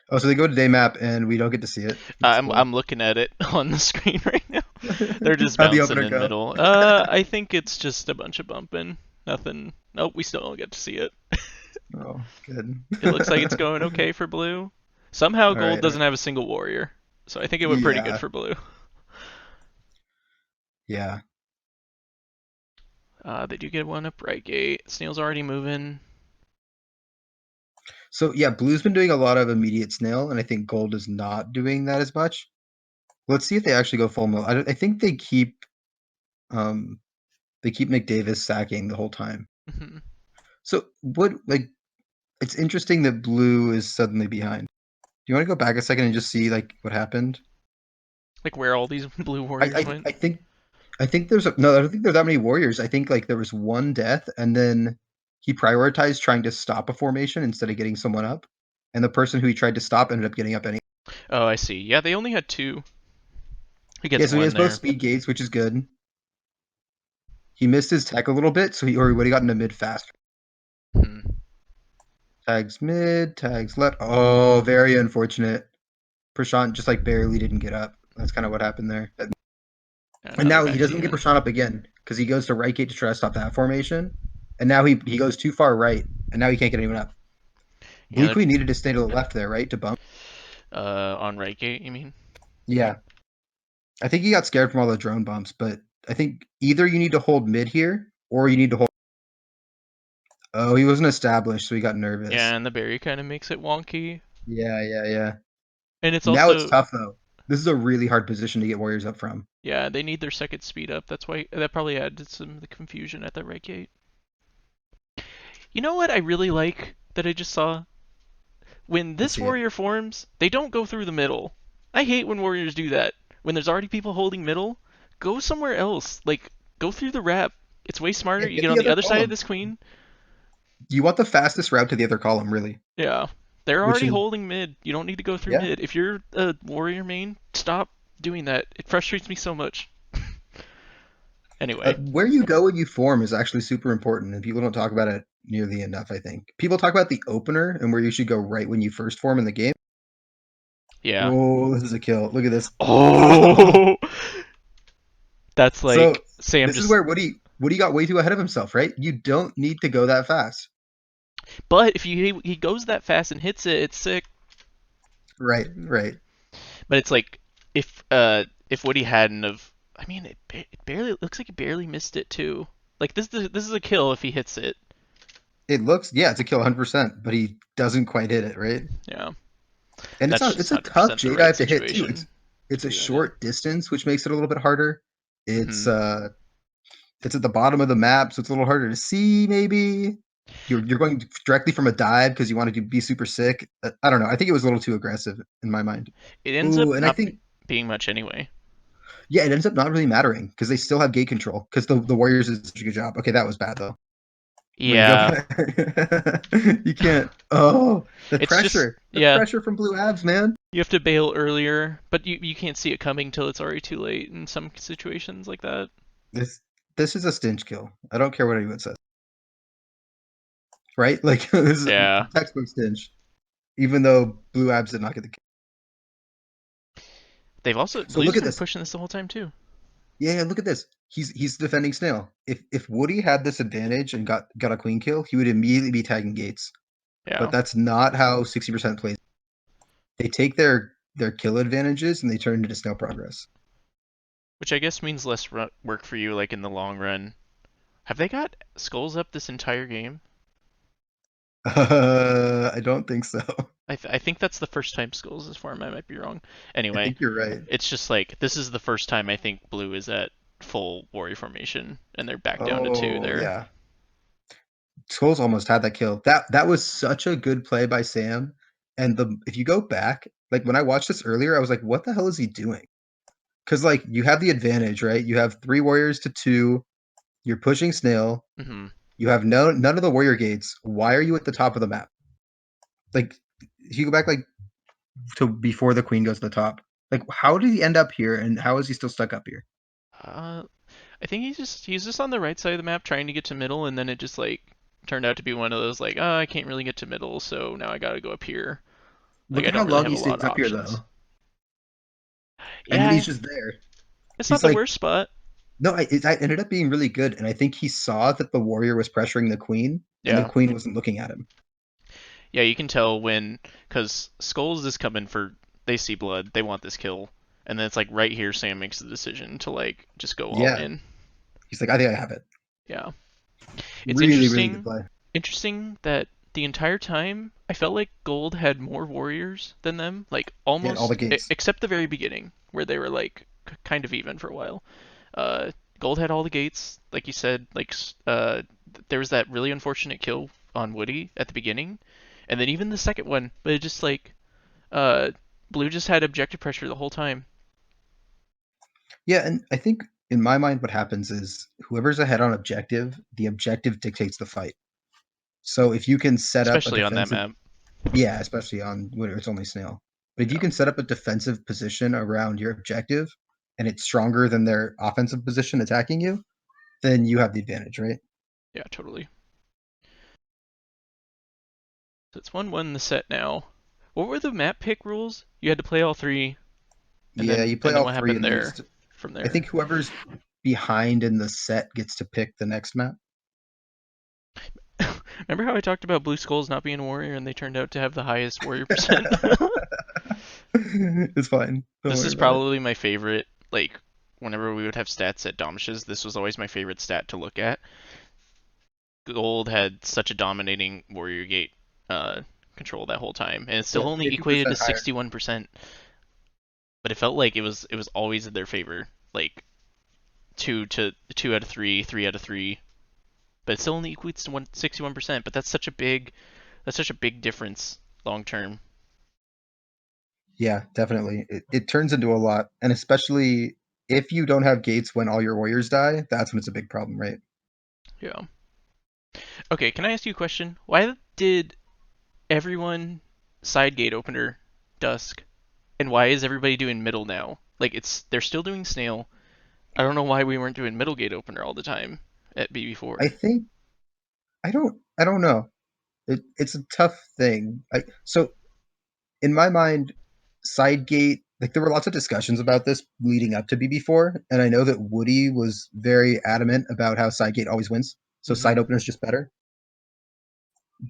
Speaker 2: Oh, so they go to day map and we don't get to see it. That's cool.
Speaker 1: I'm looking at it on the screen right now. They're just
Speaker 2: How'd the
Speaker 1: bouncing
Speaker 2: opener
Speaker 1: in
Speaker 2: go?
Speaker 1: middle. I think it's just a bunch of bumping. Nothing. Nope, we still don't get to see it.
Speaker 2: Oh, good.
Speaker 1: It looks like it's going okay for blue. Somehow
Speaker 2: All
Speaker 1: gold
Speaker 2: right. All
Speaker 1: doesn't
Speaker 2: right.
Speaker 1: have a single warrior, so I think it went pretty good
Speaker 2: Yeah.
Speaker 1: for blue.
Speaker 2: Yeah.
Speaker 1: They do get one up right gate. Snail's already moving.
Speaker 2: So yeah, blue's been doing a lot of immediate snail, and I think gold is not doing that as much. Let's see if they actually go full mill. I think um they keep McDavis sacking the whole time.
Speaker 1: Hmm.
Speaker 2: So what like it's interesting that blue is suddenly behind. Do you want to go back a second and just see like what happened?
Speaker 1: Like where all these blue
Speaker 2: I
Speaker 1: warriors
Speaker 2: I,
Speaker 1: went.
Speaker 2: I think I think there's no, I don't think there are that many warriors. I think like there was one death, and then he prioritized trying to stop a formation instead of getting someone up, and the person who he tried to stop ended up getting up anyway.
Speaker 1: Oh, I see. Yeah, they only had two. He
Speaker 2: Yeah,
Speaker 1: gets
Speaker 2: so he
Speaker 1: one
Speaker 2: has both
Speaker 1: there.
Speaker 2: speed gates, which is good. He missed his tech a little bit, so he would have gotten to mid faster.
Speaker 1: Hmm.
Speaker 2: Tags mid, tags left. Oh, very unfortunate. Prashant just like barely didn't get up. That's kind of what happened there. And
Speaker 1: Another
Speaker 2: now he
Speaker 1: back
Speaker 2: doesn't get
Speaker 1: unit.
Speaker 2: Prashant up again because he goes to right gate to try to stop that formation. And now he goes too far right, and now he can't get anyone up. Blue
Speaker 1: Yeah,
Speaker 2: Queen needed to stay to the left there, right, to bump.
Speaker 1: on right gate, you mean?
Speaker 2: Yeah, I think he got scared from all the drone bumps, but I think either you need to hold mid here or you need to hold. Oh, he wasn't established, so he got
Speaker 1: Yeah,
Speaker 2: nervous.
Speaker 1: and the berry kind of makes it wonky.
Speaker 2: Yeah, yeah, yeah.
Speaker 1: And it's
Speaker 2: Now it's
Speaker 1: also,
Speaker 2: tough though. This is a really hard position to get warriors up from.
Speaker 1: yeah, they need their second speed up. That's why that probably added some of the confusion at the right gate. You know what I really like that I just saw? When
Speaker 2: Let's
Speaker 1: this
Speaker 2: see it.
Speaker 1: warrior forms, they don't go through the middle. I hate when warriors do that. When there's already people holding middle, go somewhere else. Like, go through the wrap. It's way smarter.
Speaker 2: Yeah,
Speaker 1: You
Speaker 2: get
Speaker 1: get on
Speaker 2: the
Speaker 1: the
Speaker 2: other
Speaker 1: other side of
Speaker 2: column.
Speaker 1: this queen.
Speaker 2: You want the fastest route to the other column, really,
Speaker 1: Yeah. They're
Speaker 2: which
Speaker 1: already
Speaker 2: is
Speaker 1: holding mid. You don't need to go through
Speaker 2: yeah.
Speaker 1: mid. If you're a warrior main, stop doing that. It frustrates me so much. Anyway,
Speaker 2: Where you go when you form is actually super important, and people don't talk about it nearly enough. I think people talk about the opener and where you should go right when you first form in the game.
Speaker 1: yeah.
Speaker 2: Oh, this is a kill. Look at this. Oh,
Speaker 1: Oh, that's
Speaker 2: so
Speaker 1: like Sam
Speaker 2: this is
Speaker 1: just.
Speaker 2: where Woody got way too ahead of himself, right? You don't need to go that fast.
Speaker 1: But if he goes that fast and hits it, it's sick.
Speaker 2: Right, right.
Speaker 1: But it's like if Woody hadn't of, I mean, it barely it looks like he barely missed it too. Like this is a kill if he hits it.
Speaker 2: It looks yeah, it's a kill 100%, but he doesn't quite hit it, right?
Speaker 1: Yeah,
Speaker 2: And
Speaker 1: that's
Speaker 2: it's
Speaker 1: just
Speaker 2: a tough
Speaker 1: 100% the
Speaker 2: J
Speaker 1: right
Speaker 2: dive to hit too. It's
Speaker 1: situation.
Speaker 2: It's a
Speaker 1: figure that out.
Speaker 2: short distance, which makes it a little bit harder. It's
Speaker 1: Hmm.
Speaker 2: uh it's at the bottom of the map, so it's a little harder to see. Maybe you're going directly from a dive because you wanted to be super sick. I don't know. I think it was a little too aggressive in my mind.
Speaker 1: It ends up
Speaker 2: Ooh, and I
Speaker 1: not
Speaker 2: think
Speaker 1: being much anyway.
Speaker 2: yeah, it ends up not really mattering because they still have gate control because the Warriors did such a good job. Okay, that was bad though. When you go
Speaker 1: Yeah,
Speaker 2: back, you can't. Oh,
Speaker 1: it's just
Speaker 2: the
Speaker 1: yeah.
Speaker 2: pressure from Blue Abs, man.
Speaker 1: You have to bail earlier, but you can't see it coming till it's already too late in some situations like that.
Speaker 2: This this is a stinch kill. I don't care what anyone says, right? Like this is
Speaker 1: Yeah,
Speaker 2: textbook stinch. Even though Blue Abs did not get the kill.
Speaker 1: they've also
Speaker 2: So
Speaker 1: Blue's
Speaker 2: look at
Speaker 1: been
Speaker 2: this.
Speaker 1: pushing this the whole time too.
Speaker 2: Yeah, look at this. He's defending Snail. If Woody had this advantage and got a queen kill, he would immediately be tagging gates. But
Speaker 1: Yeah,
Speaker 2: that's not how 60% plays. They take their kill advantages and they turn it into Snail progress.
Speaker 1: which I guess means less work for you, like in the long run. Have they got skulls up this entire game?
Speaker 2: I don't think so.
Speaker 1: I think that's the first time skulls is formed. I might be wrong.
Speaker 2: I
Speaker 1: Anyway,
Speaker 2: think you're right.
Speaker 1: it's just like this is the first time I think blue is at full warrior formation, and they're back down to two
Speaker 2: Oh
Speaker 1: there.
Speaker 2: yeah, Skulls almost had that kill. That was such a good play by Sam. And the if you go back, like when I watched this earlier, I was like, what the hell is he doing? Because like you have the advantage, right? You have 3 warriors to 2. You're pushing Snail.
Speaker 1: Hmm.
Speaker 2: You have none of the warrior gates. Why are you at the top of the map? Like if you go back like to before the queen goes to the top. Like how did he end up here and how is he still stuck up here?
Speaker 1: Uh, I think he's just on the right side of the map trying to get to middle, and then it just like turned out to be one of those like, oh, I can't really get to middle, so now I gotta go up here. Like
Speaker 2: Look
Speaker 1: I
Speaker 2: at how
Speaker 1: don't really
Speaker 2: long
Speaker 1: have
Speaker 2: he
Speaker 1: a lot
Speaker 2: stays
Speaker 1: of
Speaker 2: up here
Speaker 1: options.
Speaker 2: though. And then
Speaker 1: Yeah,
Speaker 2: he's just there.
Speaker 1: it's not
Speaker 2: He's
Speaker 1: the
Speaker 2: like
Speaker 1: worst spot.
Speaker 2: no, I ended up being really good, and I think he saw that the warrior was pressuring the queen, and the
Speaker 1: Yeah,
Speaker 2: queen wasn't looking at him.
Speaker 1: yeah, you can tell when because Skulls is coming for they see blood, they want this kill, and then it's like right here Sam makes the decision to like just go all
Speaker 2: Yeah,
Speaker 1: in.
Speaker 2: he's like, I think I have it.
Speaker 1: Yeah. It's
Speaker 2: Really, really good play.
Speaker 1: interesting that the entire time I felt like Gold had more warriors than them, like
Speaker 2: Get all the
Speaker 1: almost
Speaker 2: gates.
Speaker 1: except the very beginning where they were like kind of even for a while. Uh, Gold had all the gates, like you said. Like there was that really unfortunate kill on Woody at the beginning, and then even the second one, but it just like uh, Blue just had objective pressure the whole time,
Speaker 2: Yeah, and I think in my mind, what happens is whoever's ahead on objective, the objective dictates the fight. So if you can set up a
Speaker 1: especially on that
Speaker 2: defensive,
Speaker 1: map.
Speaker 2: yeah, especially on where it's only Snail, but if you
Speaker 1: Yeah,
Speaker 2: can set up a defensive position around your objective, and it's stronger than their offensive position attacking you, then you have the advantage, right?
Speaker 1: yeah, totally. So it's 1-1 the set now. What were the map pick rules? You had to play all three, and
Speaker 2: Yeah, you play
Speaker 1: then
Speaker 2: all
Speaker 1: what
Speaker 2: three,
Speaker 1: happened
Speaker 2: and then
Speaker 1: there from
Speaker 2: I
Speaker 1: there?
Speaker 2: think whoever's behind in the set gets to pick the next map.
Speaker 1: Remember how I talked about Blue Skulls not being a warrior, and they turned out to have the highest warrior percent?
Speaker 2: It's fine. Don't
Speaker 1: This
Speaker 2: worry
Speaker 1: is
Speaker 2: about it.
Speaker 1: probably my favorite. Like, whenever we would have stats at Domish's, this was always my favorite stat to look at. Gold had such a dominating warrior gate uh, control that whole time, and it still
Speaker 2: Yeah,
Speaker 1: only equated to
Speaker 2: 50% higher.
Speaker 1: 61%. But it felt like it was always in their favor, like two out of three, 3 out of 3. But it still only equates to 61%. But that's such a big difference long term.
Speaker 2: Yeah, definitely. It turns into a lot, and especially if you don't have gates when all your warriors die, that's when it's a big problem, right?
Speaker 1: Yeah. Okay, can I ask you a question? Why did everyone side gate opener dusk, and why is everybody doing middle now? Like they're still doing snail. I don't know why we weren't doing middle gate opener all the time at
Speaker 2: I
Speaker 1: BB4.
Speaker 2: think I don't know. It's a tough thing. So in my mind, side gate like there were lots of discussions about this leading up to BB4, and I know that Woody was very adamant about how side gate always wins, so
Speaker 1: Hmm.
Speaker 2: side opener is just better.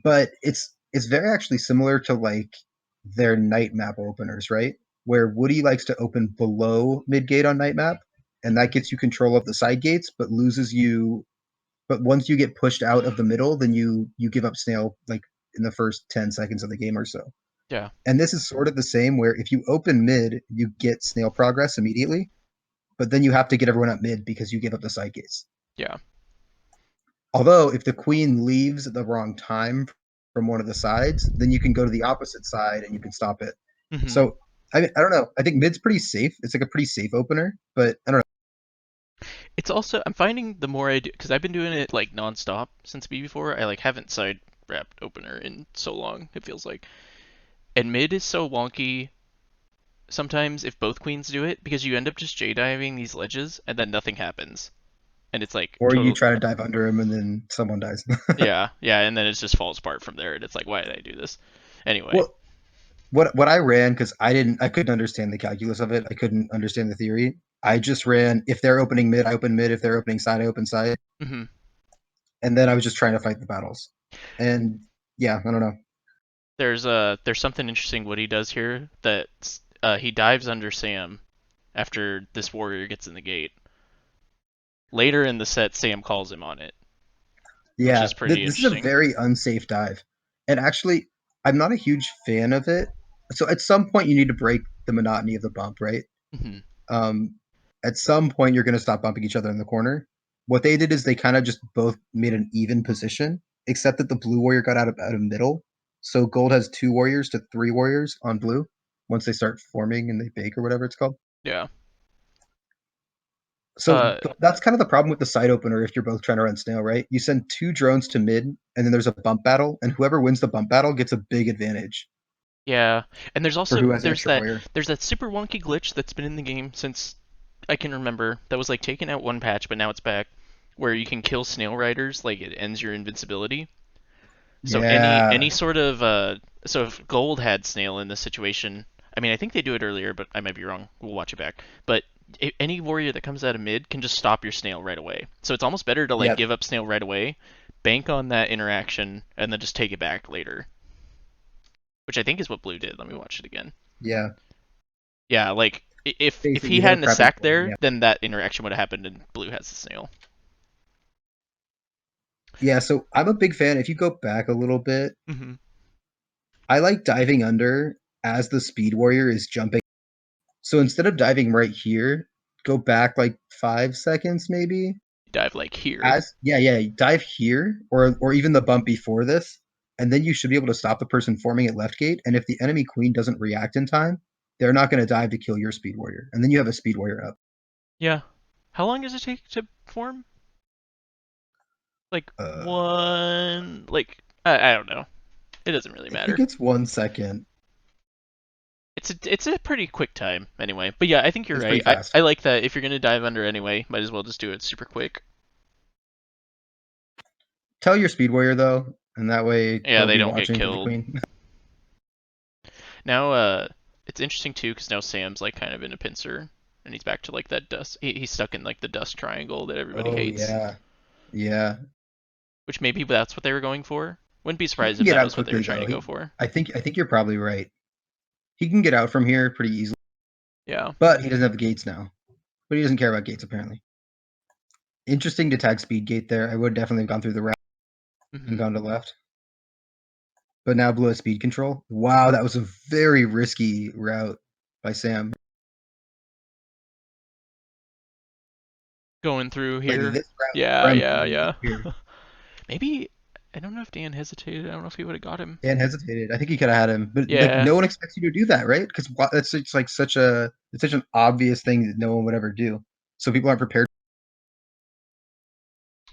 Speaker 2: But it's very actually similar to like their night map openers, right? Where Woody likes to open below mid gate on night map, and that
Speaker 1: Hmm.
Speaker 2: gets you control of the side gates, but loses you. But once you get pushed out of the middle, then you give up snail like in the first 10 seconds of the game or so.
Speaker 1: Yeah.
Speaker 2: And this is sort of the same where if you open mid, you get snail progress immediately, but then you have to get everyone up mid because you give up the side gates.
Speaker 1: Yeah.
Speaker 2: Although if the queen leaves at the wrong time from one of the sides, then you can go to the opposite side and you can stop it.
Speaker 1: Hmm.
Speaker 2: So I don't know. I think mid's pretty safe. It's like a pretty safe opener, but I don't know.
Speaker 1: It's also I'm finding the more I do because I've been doing it like nonstop since BB4. I like haven't side wrapped opener in so long. It feels like, and mid is so wonky sometimes if both queens do it because you end up just J diving these ledges and then nothing happens and it's like
Speaker 2: Or you
Speaker 1: total.
Speaker 2: try to dive under him and then someone dies.
Speaker 1: Yeah, yeah, and then it just falls apart from there and it's like why did I do this? Anyway.
Speaker 2: Well, what I ran because I couldn't understand the calculus of it. I couldn't understand the theory. I just ran if they're opening mid, I open mid. If they're opening side, I open side.
Speaker 1: Hmm.
Speaker 2: And then I was just trying to fight the battles. And yeah, I don't know.
Speaker 1: There's something interesting what he does here that he dives under Sam after this warrior gets in the gate. Later in the set, Sam calls him on it, which
Speaker 2: Yeah,
Speaker 1: is pretty
Speaker 2: this is a
Speaker 1: interesting.
Speaker 2: very unsafe dive. And actually, I'm not a huge fan of it. So at some point, you need to break the monotony of the bump, right?
Speaker 1: Hmm.
Speaker 2: Um, at some point, you're going to stop bumping each other in the corner. What they did is they kind of just both made an even position, except that the blue warrior got out of middle. So gold has 2 warriors to 3 warriors on blue once they start forming and they bake or whatever it's called.
Speaker 1: Yeah.
Speaker 2: So
Speaker 1: Uh,
Speaker 2: that's kind of the problem with the side opener if you're both trying to run snail, right? You send 2 drones to mid, and then there's a bump battle, and whoever wins the bump battle gets a big advantage
Speaker 1: yeah, and there's
Speaker 2: for
Speaker 1: also
Speaker 2: who has the extra warrior.
Speaker 1: there's that super wonky glitch that's been in the game since I can remember that was like taken out one patch, but now it's back, where you can kill snail riders, like it ends your invincibility. So any
Speaker 2: Yeah,
Speaker 1: sort of so if gold had snail in this situation, I mean I think they do it earlier, but I might be wrong. We'll watch it back. But any warrior that comes out of mid can just stop your snail right away. So it's almost better to like
Speaker 2: yeah,
Speaker 1: give up snail right away, bank on that interaction, and then just take it back later. Which I think is what blue did. Let me watch it again.
Speaker 2: yeah.
Speaker 1: Yeah, like if he
Speaker 2: Basically, they were
Speaker 1: hadn't a
Speaker 2: prepping
Speaker 1: sack
Speaker 2: for it.
Speaker 1: there,
Speaker 2: Yeah,
Speaker 1: then that interaction would have happened, and blue has the snail.
Speaker 2: yeah. So I'm a big fan. If you go back a little bit,
Speaker 1: Mm-hmm.
Speaker 2: I like diving under as the speed warrior is jumping. So instead of diving right here, go back like 5 seconds maybe.
Speaker 1: Dive like here.
Speaker 2: As yeah, dive here or even the bump before this, and then you should be able to stop the person forming at left gate. And if the enemy queen doesn't react in time, they're not going to dive to kill your speed warrior, and then you have a speed warrior up.
Speaker 1: Yeah. How long does it take to form? Like
Speaker 2: Uh,
Speaker 1: one, like I don't know. It doesn't really
Speaker 2: I think
Speaker 1: matter.
Speaker 2: it's 1 second.
Speaker 1: It's a pretty quick time anyway. But yeah, I think you're
Speaker 2: It's
Speaker 1: right.
Speaker 2: pretty
Speaker 1: I
Speaker 2: fast.
Speaker 1: like that if you're gonna dive under anyway, might as well just do it super quick.
Speaker 2: Tell your speed warrior though, and that way
Speaker 1: Yeah,
Speaker 2: they'll
Speaker 1: they
Speaker 2: be
Speaker 1: don't get
Speaker 2: watching for the
Speaker 1: killed.
Speaker 2: queen.
Speaker 1: Now it's interesting too because now Sam's like kind of in a pincer and he's back to like that dust. He's stuck in like the dust triangle that everybody
Speaker 2: Oh
Speaker 1: hates.
Speaker 2: yeah, yeah.
Speaker 1: Which maybe that's what they were going for. Wouldn't be
Speaker 2: He
Speaker 1: surprised
Speaker 2: can
Speaker 1: if
Speaker 2: get
Speaker 1: that
Speaker 2: out
Speaker 1: was what they were
Speaker 2: quickly
Speaker 1: trying
Speaker 2: though.
Speaker 1: to go for.
Speaker 2: I think you're probably right. He can get out from here pretty easily,
Speaker 1: Yeah.
Speaker 2: but he doesn't have the gates now. But he doesn't care about gates apparently. Interesting to tag speed gate there. I would definitely have gone through the route and
Speaker 1: Hmm.
Speaker 2: gone to left. But now blue has speed control. Wow, that was a very risky route by Sam.
Speaker 1: Going through
Speaker 2: Like
Speaker 1: here.
Speaker 2: this route
Speaker 1: Yeah,
Speaker 2: from
Speaker 1: yeah,
Speaker 2: here to
Speaker 1: yeah.
Speaker 2: here.
Speaker 1: Maybe I don't know if Dan hesitated. I don't know if he would have got him.
Speaker 2: Dan hesitated. I think he could have had him, but like
Speaker 1: Yeah.
Speaker 2: no one expects you to do that, right? Because that's it's like such an obvious thing that no one would ever do. So people aren't prepared.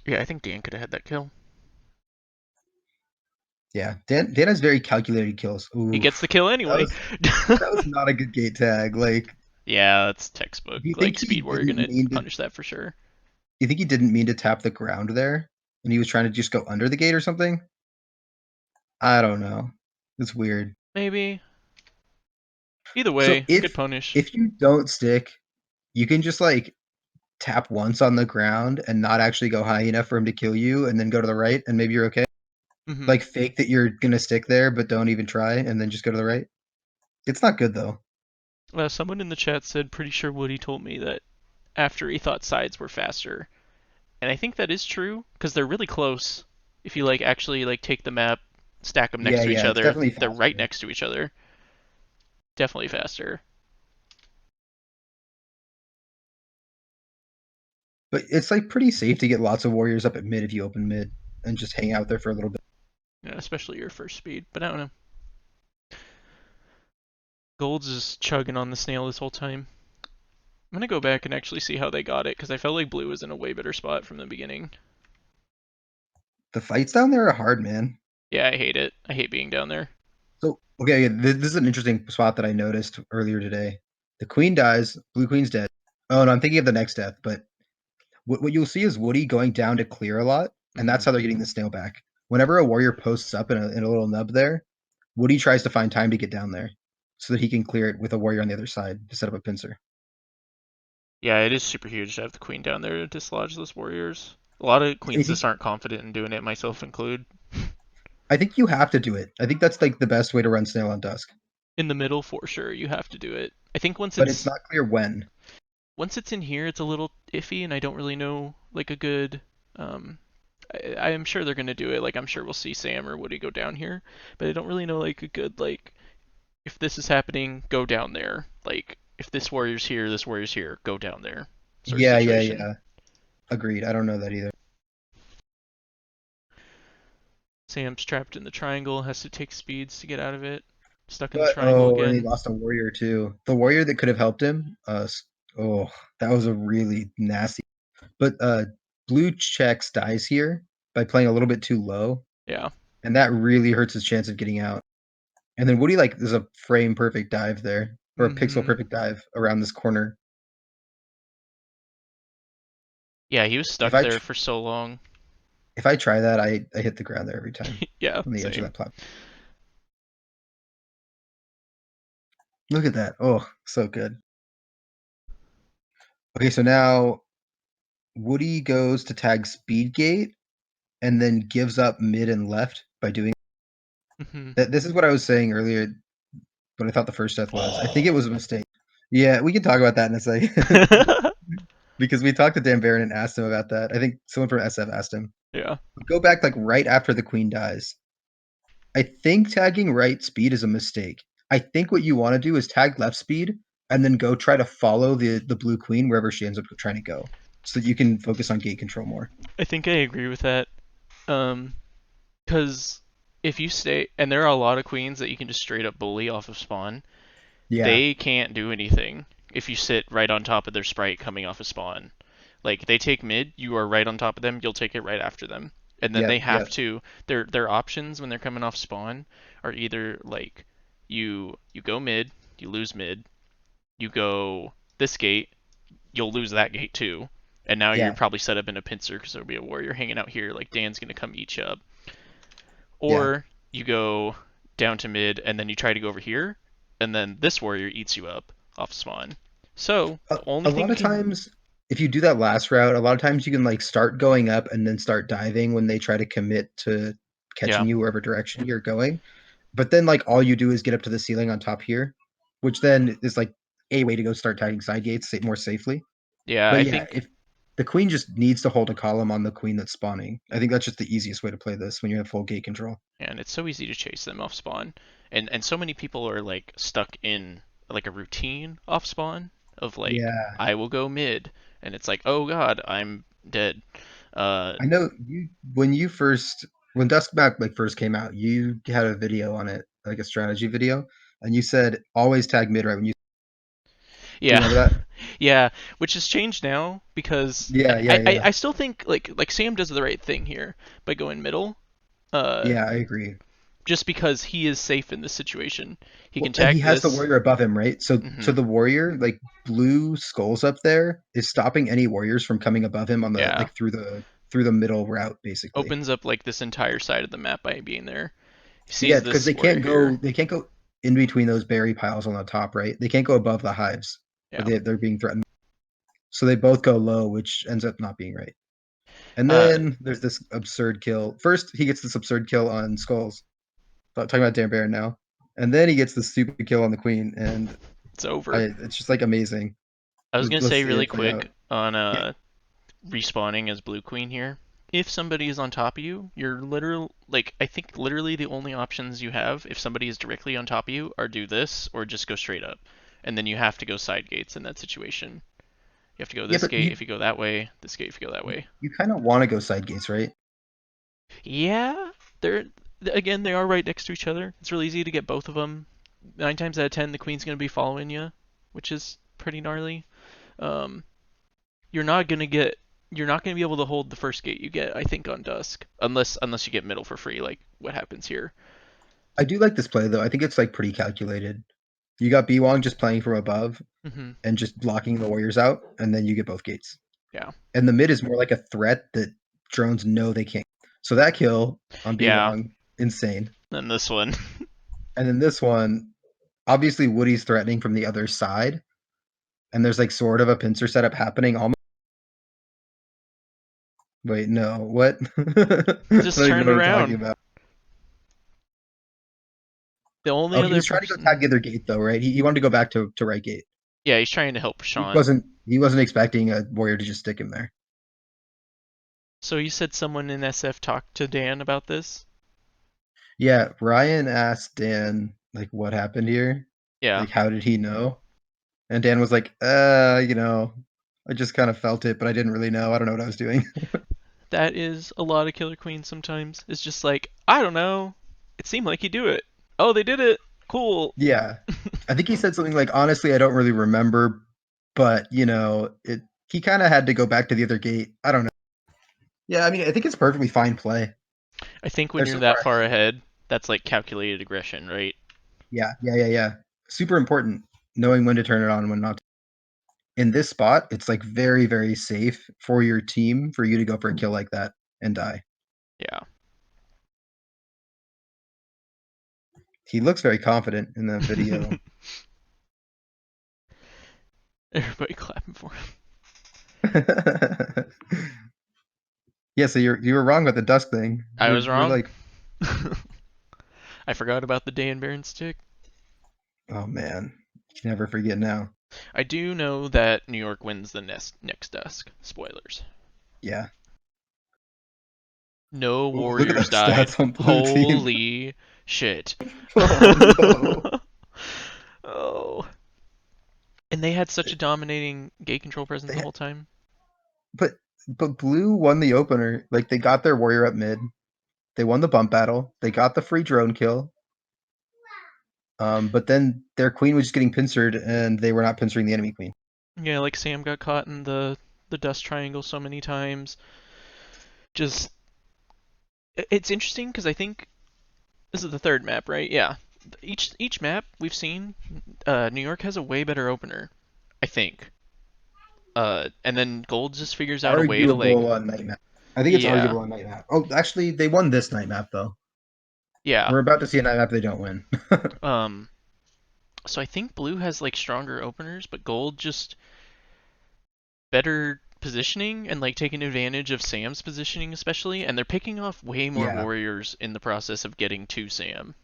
Speaker 1: Yeah, I think Dan could have had that kill.
Speaker 2: Yeah, Dan has very calculated kills.
Speaker 1: He gets the
Speaker 2: Oof,
Speaker 1: kill
Speaker 2: that
Speaker 1: anyway.
Speaker 2: was that was not a good gate tag. Like,
Speaker 1: Yeah, that's textbook.
Speaker 2: do you think
Speaker 1: Like
Speaker 2: he
Speaker 1: Speed Warrior
Speaker 2: didn't
Speaker 1: gonna
Speaker 2: mean to? Do
Speaker 1: punish that for sure.
Speaker 2: you think he didn't mean to tap the ground there, and he was trying to just go under the gate or something? I don't know. It's weird.
Speaker 1: Maybe. Either
Speaker 2: So
Speaker 1: way, good punish.
Speaker 2: if you don't stick, you can just like tap once on the ground and not actually go high enough for him to kill you, and then go to the right, and maybe you're okay.
Speaker 1: Hmm.
Speaker 2: Like fake that you're gonna stick there, but don't even try, and then just go to the right. It's not good though.
Speaker 1: Someone in the chat said, pretty sure Woody told me that after he thought sides were faster. And I think that is true because they're really close. If you like actually like take the map, stack them next
Speaker 2: Yeah,
Speaker 1: to each
Speaker 2: yeah, it's
Speaker 1: other,
Speaker 2: definitely
Speaker 1: they're right
Speaker 2: faster.
Speaker 1: next to each other. Definitely faster.
Speaker 2: But it's like pretty safe to get lots of warriors up at mid if you open mid and just hang out there for a little bit.
Speaker 1: Yeah, especially your first speed. But I don't know. Gold's just chugging on the snail this whole time. I'm gonna go back and actually see how they got it because I felt like blue was in a way better spot from the beginning.
Speaker 2: The fights down there are hard, man.
Speaker 1: Yeah, I hate it. I hate being down there.
Speaker 2: So okay, yeah, this is an interesting spot that I noticed earlier today. The queen dies, blue queen's dead. Oh no, I'm thinking of the next death, but what you'll see is Woody going down to clear a lot, and
Speaker 1: Hmm.
Speaker 2: that's how they're getting the snail back. Whenever a warrior posts up in a little nub there, Woody tries to find time to get down there so that he can clear it with a warrior on the other side to set up a pincer.
Speaker 1: Yeah, it is super huge to have the queen down there to dislodge those warriors. A lot of
Speaker 2: I
Speaker 1: queens
Speaker 2: think
Speaker 1: just aren't confident in doing it, myself included.
Speaker 2: I think you have to do it. I think that's like the best way to run snail on dusk,
Speaker 1: In the middle, for sure, you have to do it. I think
Speaker 2: but it's not clear when.
Speaker 1: once it's in here, it's a little iffy, and I don't really know like a good. Um, I am sure they're gonna do it. Like I'm sure we'll see Sam or Woody go down here, but I don't really know like a good like if this is happening, go down there. Like if this warrior's here, go down there, sort of
Speaker 2: Yeah, yeah,
Speaker 1: situation.
Speaker 2: yeah. Agreed. I don't know that either.
Speaker 1: Sam's trapped in the triangle, has to take speeds to get out of it. Stuck in the
Speaker 2: But
Speaker 1: triangle
Speaker 2: oh, and he
Speaker 1: again.
Speaker 2: lost a warrior too. The warrior that could have helped him. Oh, that was a really nasty. But blue checks dies here by playing a little bit too low,
Speaker 1: Yeah.
Speaker 2: and that really hurts his chance of getting out. And then Woody like there's a frame perfect dive there, or a pixel
Speaker 1: Hmm.
Speaker 2: perfect dive around this corner.
Speaker 1: Yeah, he was
Speaker 2: If
Speaker 1: stuck
Speaker 2: I
Speaker 1: there
Speaker 2: tr-
Speaker 1: for so long.
Speaker 2: if I try that, I hit the ground there every time
Speaker 1: Yeah,
Speaker 2: on the edge of
Speaker 1: same.
Speaker 2: that platform. Look at that. Oh, so good. Okay, so now Woody goes to tag speed gate and then gives up mid and left by doing
Speaker 1: Hmm.
Speaker 2: that. This is what I was saying earlier, what I thought the first death was. I think it was a mistake. Yeah, we can talk about that in a second. Because we talked to Dan Barron and asked him about that. I think someone from SF asked him.
Speaker 1: Yeah.
Speaker 2: Go back like right after the queen dies. I think tagging right speed is a mistake. I think what you want to do is tag left speed and then go try to follow the blue queen wherever she ends up trying to go, so that you can focus on gate control more.
Speaker 1: I think I agree with that. Um, because if you stay, and there are a lot of queens that you can just straight up bully off of spawn,
Speaker 2: Yeah,
Speaker 1: they can't do anything if you sit right on top of their sprite coming off of spawn. Like they take mid, you are right on top of them, you'll take it right after them. And then
Speaker 2: yep,
Speaker 1: they have
Speaker 2: yep,
Speaker 1: to their options when they're coming off spawn are either like you go mid, you lose mid, you go this gate, you'll lose that gate too. And now you're
Speaker 2: yeah,
Speaker 1: probably set up in a pincer because there'll be a warrior hanging out here. Like Dan's gonna come eat you up,
Speaker 2: yeah.
Speaker 1: or you go down to mid and then you try to go over here, and then this warrior eats you up off spawn. So
Speaker 2: A,
Speaker 1: the only
Speaker 2: a
Speaker 1: thing
Speaker 2: lot
Speaker 1: you
Speaker 2: of
Speaker 1: can,
Speaker 2: times, if you do that last route, a lot of times you can like start going up and then start diving when they try to commit to
Speaker 1: yeah,
Speaker 2: catching you wherever direction you're going. But then like all you do is get up to the ceiling on top here, which then is like a way to go start tagging side gates more safely.
Speaker 1: yeah,
Speaker 2: But
Speaker 1: I
Speaker 2: yeah,
Speaker 1: think,
Speaker 2: if the queen just needs to hold a column on the queen that's spawning, I think that's just the easiest way to play this when you have full gate control.
Speaker 1: and it's so easy to chase them off spawn, and so many people are like stuck in like a routine off spawn of like
Speaker 2: Yeah,
Speaker 1: I will go mid, and it's like oh god I'm dead. Uh,
Speaker 2: I know you when Duskback like first came out, you had a video on it, like a strategy video, and you said always tag mid right when you do you
Speaker 1: yeah,
Speaker 2: remember that?
Speaker 1: yeah, which has changed now because
Speaker 2: Yeah, yeah, yeah.
Speaker 1: I still think like Sam does the right thing here by going middle. Uh,
Speaker 2: Yeah, I agree.
Speaker 1: just because he is safe in this situation, he can
Speaker 2: Well, and he
Speaker 1: tag
Speaker 2: has the
Speaker 1: this.
Speaker 2: warrior above him, right? So
Speaker 1: Hmm.
Speaker 2: the warrior, like blue skulls up there, is stopping any warriors from coming above him on the
Speaker 1: Yeah,
Speaker 2: like through the middle route, basically.
Speaker 1: opens up like this entire side of the map by being there. He
Speaker 2: Yeah,
Speaker 1: sees
Speaker 2: because
Speaker 1: this warrior here.
Speaker 2: they can't go in between those berry piles on the top, right? They can't go above the hives, or
Speaker 1: Yeah.
Speaker 2: they're being threatened. So they both go low, which ends up not being right. And
Speaker 1: Uh,
Speaker 2: then there's this absurd kill. First, he gets this absurd kill on skulls. Talking about Dan Baron now, and then he gets the stupid kill on the queen, and
Speaker 1: it's over.
Speaker 2: it's just like amazing.
Speaker 1: I was gonna
Speaker 2: Let's
Speaker 1: say
Speaker 2: see
Speaker 1: really
Speaker 2: it play out.
Speaker 1: quick on
Speaker 2: Yeah,
Speaker 1: respawning as blue queen here. if somebody is on top of you, you're literal like I think literally the only options you have if somebody is directly on top of you are do this or just go straight up. And then you have to go side gates in that situation. You have to go
Speaker 2: Yeah,
Speaker 1: this
Speaker 2: but
Speaker 1: gate if you go that way, this gate if you go that way.
Speaker 2: you kind of want to go side gates, right?
Speaker 1: Yeah, they're again they are right next to each other. It's really easy to get both of them. 9 times out of 10, the queen's gonna be following you, which is pretty gnarly. Um, you're not gonna get you're not gonna be able to hold the first gate you get, I think, on Dusk, unless you get middle for free, like what happens here.
Speaker 2: I do like this play though. I think it's like pretty calculated. You got B Wong just playing from above
Speaker 1: Hmm.
Speaker 2: and just blocking the warriors out, and then you get both gates.
Speaker 1: Yeah,
Speaker 2: And the mid is more like a threat that drones know they can't. So that kill on B
Speaker 1: yeah.
Speaker 2: Wong, insane.
Speaker 1: Then this one,
Speaker 2: And then this one, obviously Woody's threatening from the other side, and there's like sort of a pincer setup happening. Almost. Wait, no, what? I
Speaker 1: just
Speaker 2: don't even
Speaker 1: turned
Speaker 2: know what I'm talking
Speaker 1: around.
Speaker 2: about.
Speaker 1: The only
Speaker 2: Oh, he
Speaker 1: other
Speaker 2: was trying to go tag the
Speaker 1: person,
Speaker 2: other gate though, right? He wanted to go back to right gate.
Speaker 1: yeah, he's trying to help
Speaker 2: He
Speaker 1: Sean.
Speaker 2: wasn't he wasn't expecting a warrior to just stick him there.
Speaker 1: So you said someone in SF talked to Dan about this?
Speaker 2: Yeah, Ryan asked Dan like what happened here?
Speaker 1: Yeah,
Speaker 2: Like how did he know? And Dan was like, I just kind of felt it, but I didn't really know. I don't know what I was doing.
Speaker 1: that is a lot of Killer Queens sometimes. It's just like, I don't know. It seemed like you do it. Oh, they did it. Cool.
Speaker 2: Yeah. I think he said something like, honestly, I don't really remember, but it he kind of had to go back to the other gate. I don't know. Yeah, I mean, I think it's perfectly fine play.
Speaker 1: I think when
Speaker 2: They're
Speaker 1: you're
Speaker 2: so
Speaker 1: that
Speaker 2: far
Speaker 1: far
Speaker 2: ahead.
Speaker 1: ahead, that's like calculated aggression, right?
Speaker 2: Yeah. Super important knowing when to turn it on and when not to. In this spot, it's like very, very safe for your team for you to go for a kill like that and die.
Speaker 1: Yeah.
Speaker 2: He looks very confident in that video.
Speaker 1: Everybody clapping for him.
Speaker 2: Yeah, so you were wrong about the dusk thing.
Speaker 1: I was
Speaker 2: You're
Speaker 1: wrong.
Speaker 2: like,
Speaker 1: I forgot about the Dan Baron stick.
Speaker 2: oh man, you can never forget now.
Speaker 1: I do know that New York wins the next dusk. Spoilers.
Speaker 2: Yeah.
Speaker 1: No
Speaker 2: Ooh, look at
Speaker 1: warriors
Speaker 2: those
Speaker 1: died.
Speaker 2: stats on blue team.
Speaker 1: Holy shit.
Speaker 2: Oh no.
Speaker 1: Oh. And they had such a dominating gate control presence the
Speaker 2: They,
Speaker 1: whole time.
Speaker 2: but blue won the opener. Like they got their warrior up mid. They won the bump battle. They got the free drone kill. But then their queen was just getting pincered, and they were not pincering the enemy queen.
Speaker 1: Yeah, like Sam got caught in the dust triangle so many times. Just it's interesting because I think this is the third map, right? Yeah. Each map we've seen, New York has a way better opener, I think. And then Gold just figures out a way to like,
Speaker 2: Arguable on night map. I think it's
Speaker 1: yeah,
Speaker 2: arguable on night map. Oh, actually, they won this night map though.
Speaker 1: yeah.
Speaker 2: We're about to see a night map they don't win.
Speaker 1: Um, so I think Blue has like stronger openers, but Gold just better positioning and like taking advantage of Sam's positioning especially, and they're picking off way more
Speaker 2: Yeah.
Speaker 1: warriors in the process of getting to Sam.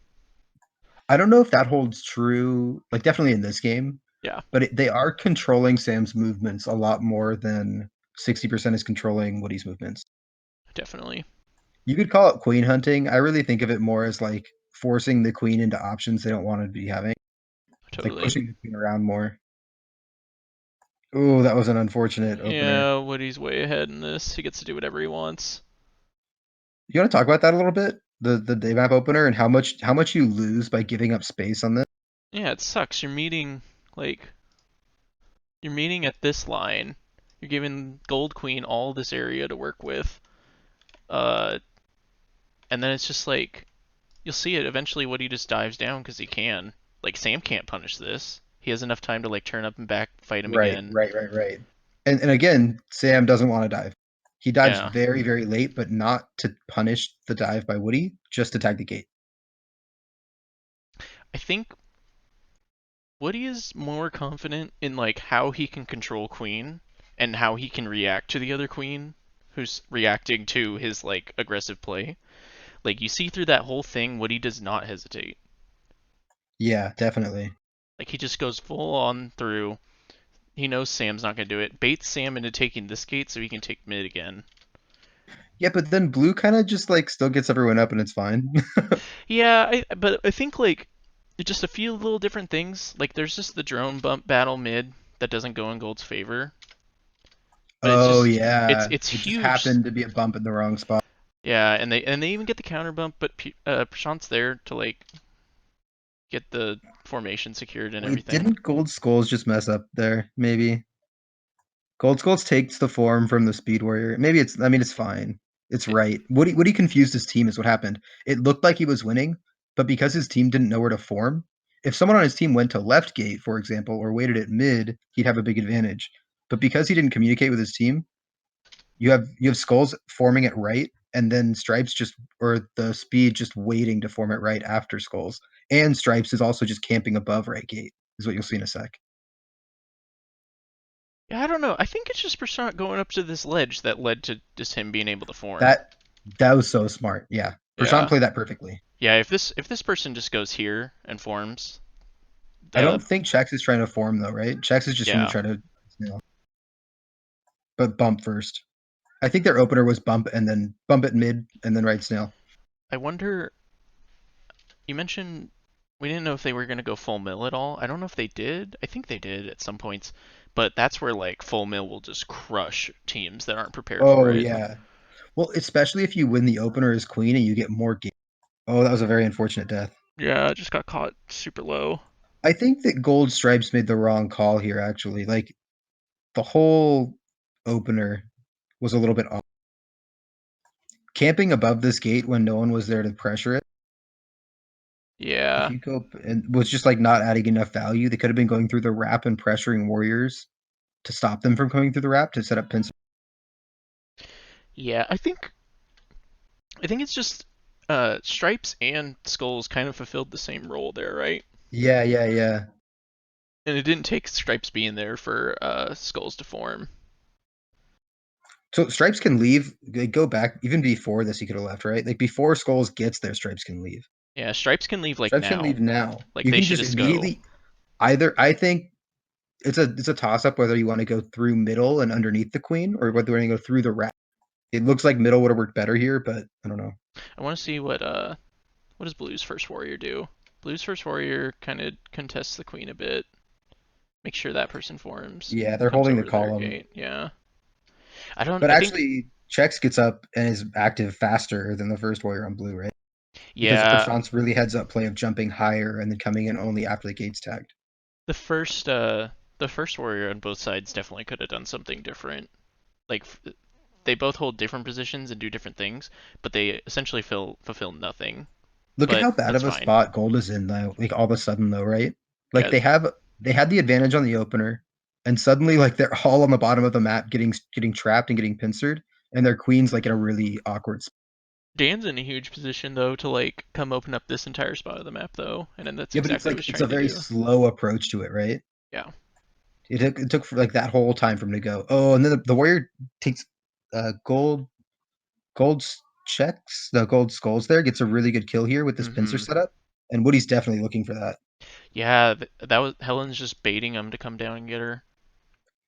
Speaker 2: I don't know if that holds true, like definitely in this game,
Speaker 1: Yeah,
Speaker 2: but they are controlling Sam's movements a lot more than 60% is controlling Woody's movements.
Speaker 1: definitely,
Speaker 2: You could call it queen hunting. I really think of it more as like forcing the queen into options they don't want to be having, like
Speaker 1: totally.
Speaker 2: pushing the queen around more. Oh, that was an unfortunate opener.
Speaker 1: Yeah, Woody's way ahead in this. He gets to do whatever he wants.
Speaker 2: You want to talk about that a little bit? The day map opener and how much you lose by giving up space on this?
Speaker 1: Yeah, it sucks. Like you're meeting at this line. You're giving Gold Queen all this area to work with. Uh, and then it's just like you'll see it eventually. Woody just dives down because he can. Like Sam can't punish this. He has enough time to like turn up and back, fight him
Speaker 2: Right,
Speaker 1: again.
Speaker 2: right, right, right. And again, Sam doesn't want to dive. He dives
Speaker 1: Yeah,
Speaker 2: very, very late, but not to punish the dive by Woody, just to tag the gate.
Speaker 1: I think Woody is more confident in like how he can control Queen and how he can react to the other Queen who's reacting to his like aggressive play. Like you see through that whole thing, Woody does not hesitate.
Speaker 2: Yeah, definitely.
Speaker 1: Like he just goes full on through. He knows Sam's not gonna do it. Baits Sam into taking this gate so he can take mid again.
Speaker 2: Yeah, but then blue kind of just like still gets everyone up and it's fine.
Speaker 1: Yeah, but I think like just a few little different things. Like there's just the drone bump battle mid that doesn't go in gold's favor, but it's
Speaker 2: Oh
Speaker 1: just it's
Speaker 2: yeah,
Speaker 1: it's
Speaker 2: it just
Speaker 1: huge.
Speaker 2: happened to be a bump in the wrong spot.
Speaker 1: Yeah, and they even get the counter bump, but Prashant's there to like get the formation secured and
Speaker 2: Wait,
Speaker 1: everything.
Speaker 2: didn't Gold Skulls just mess up there? Maybe Gold Skulls takes the form from the Speed Warrior. Maybe it's. I mean, it's fine. It's
Speaker 1: It,
Speaker 2: right. What he confused his team is what happened. It looked like he was winning, but because his team didn't know where to form, if someone on his team went to left gate, for example, or waited at mid, he'd have a big advantage. But because he didn't communicate with his team, you have Skulls forming it right, and then Stripes just or the Speed just waiting to form it right after Skulls, and Stripes is also just camping above right gate. Is what you'll see in a sec.
Speaker 1: yeah, I don't know. I think it's just Prashant going up to this ledge that led to just him being able to form.
Speaker 2: That that was so smart. Yeah, Prashant
Speaker 1: Yeah,
Speaker 2: played that perfectly.
Speaker 1: yeah. If this person just goes here and forms,
Speaker 2: I
Speaker 1: the
Speaker 2: don't think Chex is trying to form though, right? Chex is just going to
Speaker 1: yeah.
Speaker 2: try to, but bump first. I think their opener was bump and then bump at mid and then right snail.
Speaker 1: I wonder. You mentioned we didn't know if they were going to go full mill at all. I don't know if they did. I think they did at some points, but that's where like full mill will just crush teams that aren't prepared for
Speaker 2: Oh
Speaker 1: it.
Speaker 2: yeah. Well, especially if you win the opener as queen and you get more game. Oh, that was a very unfortunate death.
Speaker 1: Yeah, I just got caught super low.
Speaker 2: I think that Gold Stripes made the wrong call here. Actually, like the whole opener was a little bit off. Camping above this gate when no one was there to pressure it. If
Speaker 1: Yeah,
Speaker 2: you go and was just like not adding enough value, they could have been going through the wrap and pressuring warriors to stop them from coming through the wrap to set up pins.
Speaker 1: yeah. I think it's just Stripes and Skulls kind of fulfilled the same role there, right?
Speaker 2: Yeah, yeah, yeah.
Speaker 1: And it didn't take Stripes being there for Skulls to form.
Speaker 2: So Stripes can leave. They go back even before this. He could have left, right? Like before Skulls gets there, Stripes can leave.
Speaker 1: Yeah, Stripes can leave like
Speaker 2: Stripes can
Speaker 1: now.
Speaker 2: leave now.
Speaker 1: Like
Speaker 2: You
Speaker 1: they
Speaker 2: can
Speaker 1: should
Speaker 2: just
Speaker 1: just go.
Speaker 2: immediately either. I think it's a toss up whether you want to go through middle and underneath the queen or whether you want to go through the wrap. It looks like middle would have worked better here, but I don't know.
Speaker 1: I want to see what does Blue's first warrior do? Blue's first warrior kind of contests the queen a bit. Make sure that person forms.
Speaker 2: Yeah, they're
Speaker 1: Comes
Speaker 2: holding the
Speaker 1: over to their
Speaker 2: column,
Speaker 1: gate. Yeah. I don't.
Speaker 2: but
Speaker 1: I think.
Speaker 2: actually, Chex gets up and is active faster than the first warrior on blue, right? Because
Speaker 1: Yeah.
Speaker 2: Prashant's really heads up play of jumping higher and then coming in only after the gate's tagged.
Speaker 1: The first. The first warrior on both sides definitely could have done something different. Like they both hold different positions and do different things, but they essentially fulfill nothing.
Speaker 2: Look at
Speaker 1: But
Speaker 2: how bad
Speaker 1: that's
Speaker 2: of a
Speaker 1: fine.
Speaker 2: spot Gold is in though. Like all of a sudden though, right? Like
Speaker 1: Yeah.
Speaker 2: they had the advantage on the opener, and suddenly like they're all on the bottom of the map getting trapped and getting pincered, and their queen's like in a really awkward spot.
Speaker 1: Dan's in a huge position though to like come open up this entire spot of the map though, and then that's
Speaker 2: Yeah, but it's
Speaker 1: exactly what
Speaker 2: like
Speaker 1: he's
Speaker 2: it's a
Speaker 1: trying to
Speaker 2: very
Speaker 1: do.
Speaker 2: slow approach to it, right?
Speaker 1: Yeah.
Speaker 2: It took for like that whole time for him to go. Oh, and then the warrior takes gold checks the gold skulls there, gets a really good kill here with this pincer
Speaker 1: Mm-hmm.
Speaker 2: setup, and Woody's definitely looking for that.
Speaker 1: Yeah, that was Helen's just baiting him to come down and get her.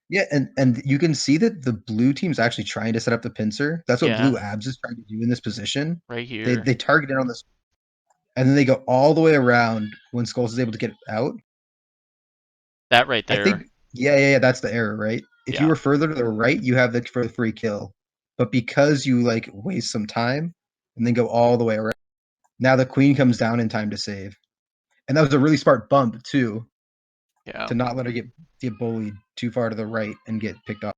Speaker 2: Yeah, and you can see that the blue team's actually trying to set up the pincer. That's what
Speaker 1: Yeah,
Speaker 2: blue abs is trying to do in this position.
Speaker 1: right
Speaker 2: They
Speaker 1: here.
Speaker 2: they target it on this, and then they go all the way around when Skulls is able to get out.
Speaker 1: That right
Speaker 2: I
Speaker 1: there.
Speaker 2: think yeah, that's the error, right? If you
Speaker 1: Yeah,
Speaker 2: were further to the right, you have the for the free kill, but because you like waste some time and then go all the way around, now the queen comes down in time to save, and that was a really smart bump too
Speaker 1: yeah.
Speaker 2: to not let her get bullied too far to the right and get picked off.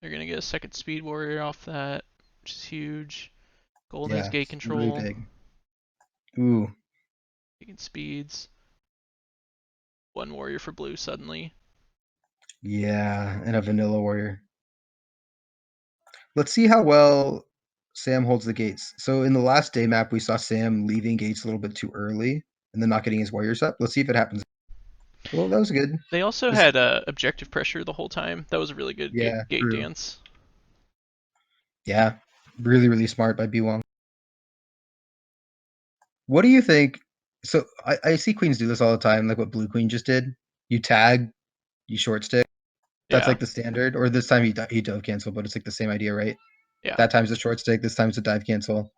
Speaker 1: They're gonna get a second speed warrior off that, which is huge. Gold has
Speaker 2: Yeah,
Speaker 1: gate
Speaker 2: it's really
Speaker 1: control,
Speaker 2: big. Ooh,
Speaker 1: taking speeds. One warrior for blue suddenly.
Speaker 2: yeah, and a vanilla warrior. Let's see how well Sam holds the gates. So in the last day map, we saw Sam leaving gates a little bit too early and then not getting his warriors up. Let's see if it happens. Well, that was good.
Speaker 1: They also
Speaker 2: This
Speaker 1: had objective pressure the whole time. That was a really good
Speaker 2: Yeah,
Speaker 1: gate
Speaker 2: true.
Speaker 1: dance.
Speaker 2: Yeah, really, really smart by B Wong. What do you think? So I see queens do this all the time, like what Blue Queen just did. You tag, you short stick. That's
Speaker 1: Yeah,
Speaker 2: like the standard. Or this time he dove cancel, but it's like the same idea, right?
Speaker 1: Yeah.
Speaker 2: That time's a short stick. This time's a dive cancel.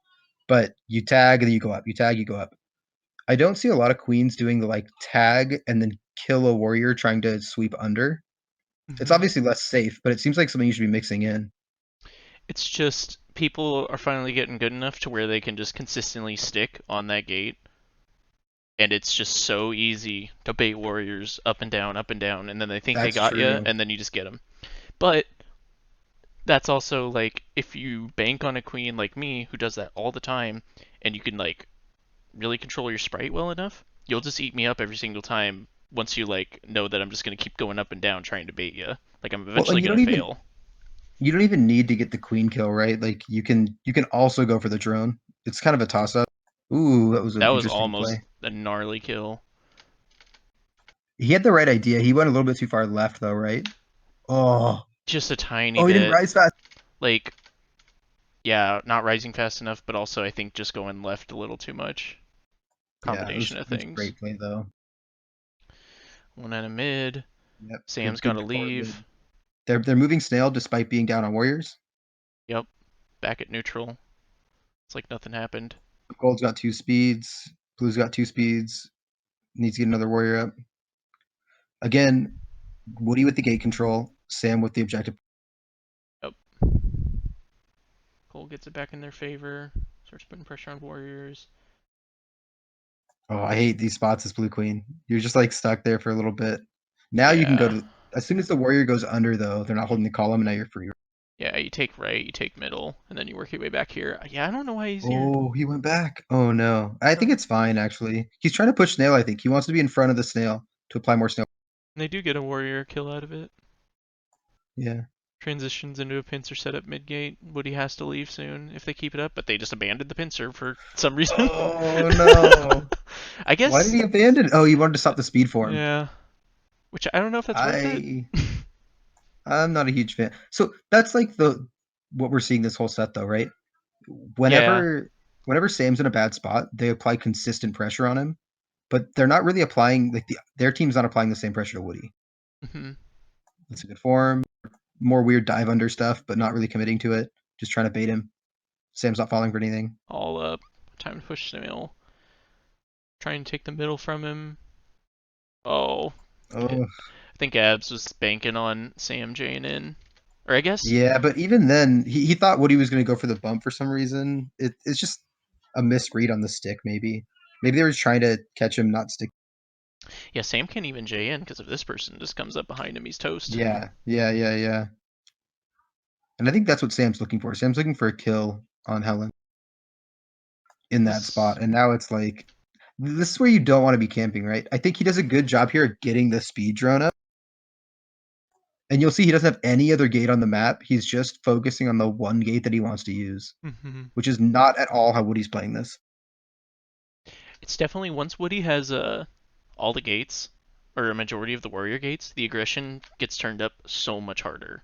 Speaker 2: But you tag and then you go up. You tag, you go up. I don't see a lot of queens doing the like tag and then kill a warrior trying to sweep under. It's
Speaker 1: Hmm.
Speaker 2: obviously less safe, but it seems like something you should be mixing in.
Speaker 1: It's just people are finally getting good enough to where they can just consistently stick on that gate, and it's just so easy to bait warriors up and down, and then they think they
Speaker 2: That's
Speaker 1: got you,
Speaker 2: true.
Speaker 1: and then you just get them. But that's also like if you bank on a queen like me who does that all the time, and you can like really control your sprite well enough, you'll just eat me up every single time. Once you like know that I'm just gonna keep going up and down trying to bait you, like I'm
Speaker 2: Well, and
Speaker 1: eventually gonna fail.
Speaker 2: you don't even need to get the queen kill, right? Like you can also go for the drone. It's kind of a toss up. Ooh, that was
Speaker 1: That
Speaker 2: an
Speaker 1: was
Speaker 2: interesting
Speaker 1: almost
Speaker 2: play.
Speaker 1: a gnarly kill.
Speaker 2: He had the right idea. He went a little bit too far left though, right? Oh,
Speaker 1: Just a tiny
Speaker 2: oh, he didn't
Speaker 1: bit.
Speaker 2: rise fast.
Speaker 1: Like, yeah, not rising fast enough, but also I think just going left a little too much.
Speaker 2: Yeah,
Speaker 1: Combination of
Speaker 2: it was
Speaker 1: things.
Speaker 2: great play though.
Speaker 1: One in a mid.
Speaker 2: Yep,
Speaker 1: Sam's
Speaker 2: good
Speaker 1: gotta
Speaker 2: forward mid.
Speaker 1: leave.
Speaker 2: They're moving snail despite being down on warriors.
Speaker 1: Yep, back at neutral. It's like nothing happened.
Speaker 2: Gold's got 2 speeds. Blue's got 2 speeds. Needs to get another warrior up. Again, Woody with the gate control. Sam with the objective.
Speaker 1: Yep. Cole gets it back in their favor. Starts putting pressure on Warriors.
Speaker 2: Oh, I hate these spots as blue queen. You're just like stuck there for a little bit. Now you can go
Speaker 1: Yeah.
Speaker 2: to as soon as the warrior goes under though, they're not holding the column and now you're free.
Speaker 1: Yeah, you take right, you take middle, and then you work your way back here. Yeah, I don't know why he's here.
Speaker 2: Oh, he went back. Oh no. I
Speaker 1: Huh.
Speaker 2: think it's fine actually. He's trying to push snail, I think. He wants to be in front of the snail to apply more snail.
Speaker 1: And they do get a Warrior kill out of it.
Speaker 2: Yeah.
Speaker 1: Transitions into a pincer setup mid gate. Woody has to leave soon if they keep it up, but they just abandoned the pincer for some reason.
Speaker 2: Oh no.
Speaker 1: I
Speaker 2: Why did
Speaker 1: guess,
Speaker 2: he abandon? Oh, he wanted to stop the speed form.
Speaker 1: yeah. Which I don't know if that's worth it.
Speaker 2: I I'm not a huge fan. So that's like the what we're seeing this whole set though, right?
Speaker 1: Yeah.
Speaker 2: Whenever Sam's in a bad spot, they apply consistent pressure on him, but they're not really applying their team's not applying the same pressure to Woody.
Speaker 1: Hmm.
Speaker 2: It's a good form, more weird dive under stuff, but not really committing to it. Just trying to bait him. Sam's not falling for anything.
Speaker 1: All up. Time to push the middle. Trying to take the middle from him. Oh. I
Speaker 2: Oh
Speaker 1: think Abs was banking on Sam Jane in. Or I guess,
Speaker 2: yeah, but even then, he thought Woody was going to go for the bump for some reason. It's just a misread on the stick, maybe. Maybe they were just trying to catch him not stick.
Speaker 1: yeah, Sam can't even J in because if this person just comes up behind him, he's toast.
Speaker 2: Yeah. And I think that's what Sam's looking for. Sam's looking for a kill on Helen in that
Speaker 1: This,
Speaker 2: spot. And now it's like, this is where you don't want to be camping, right? I think he does a good job here at getting the speed drone up. And you'll see he doesn't have any other gate on the map. He's just focusing on the one gate that he wants to use,
Speaker 1: mhm.
Speaker 2: which is not at all how Woody's playing this.
Speaker 1: It's definitely once Woody has all the gates or a majority of the warrior gates, the aggression gets turned up so much harder.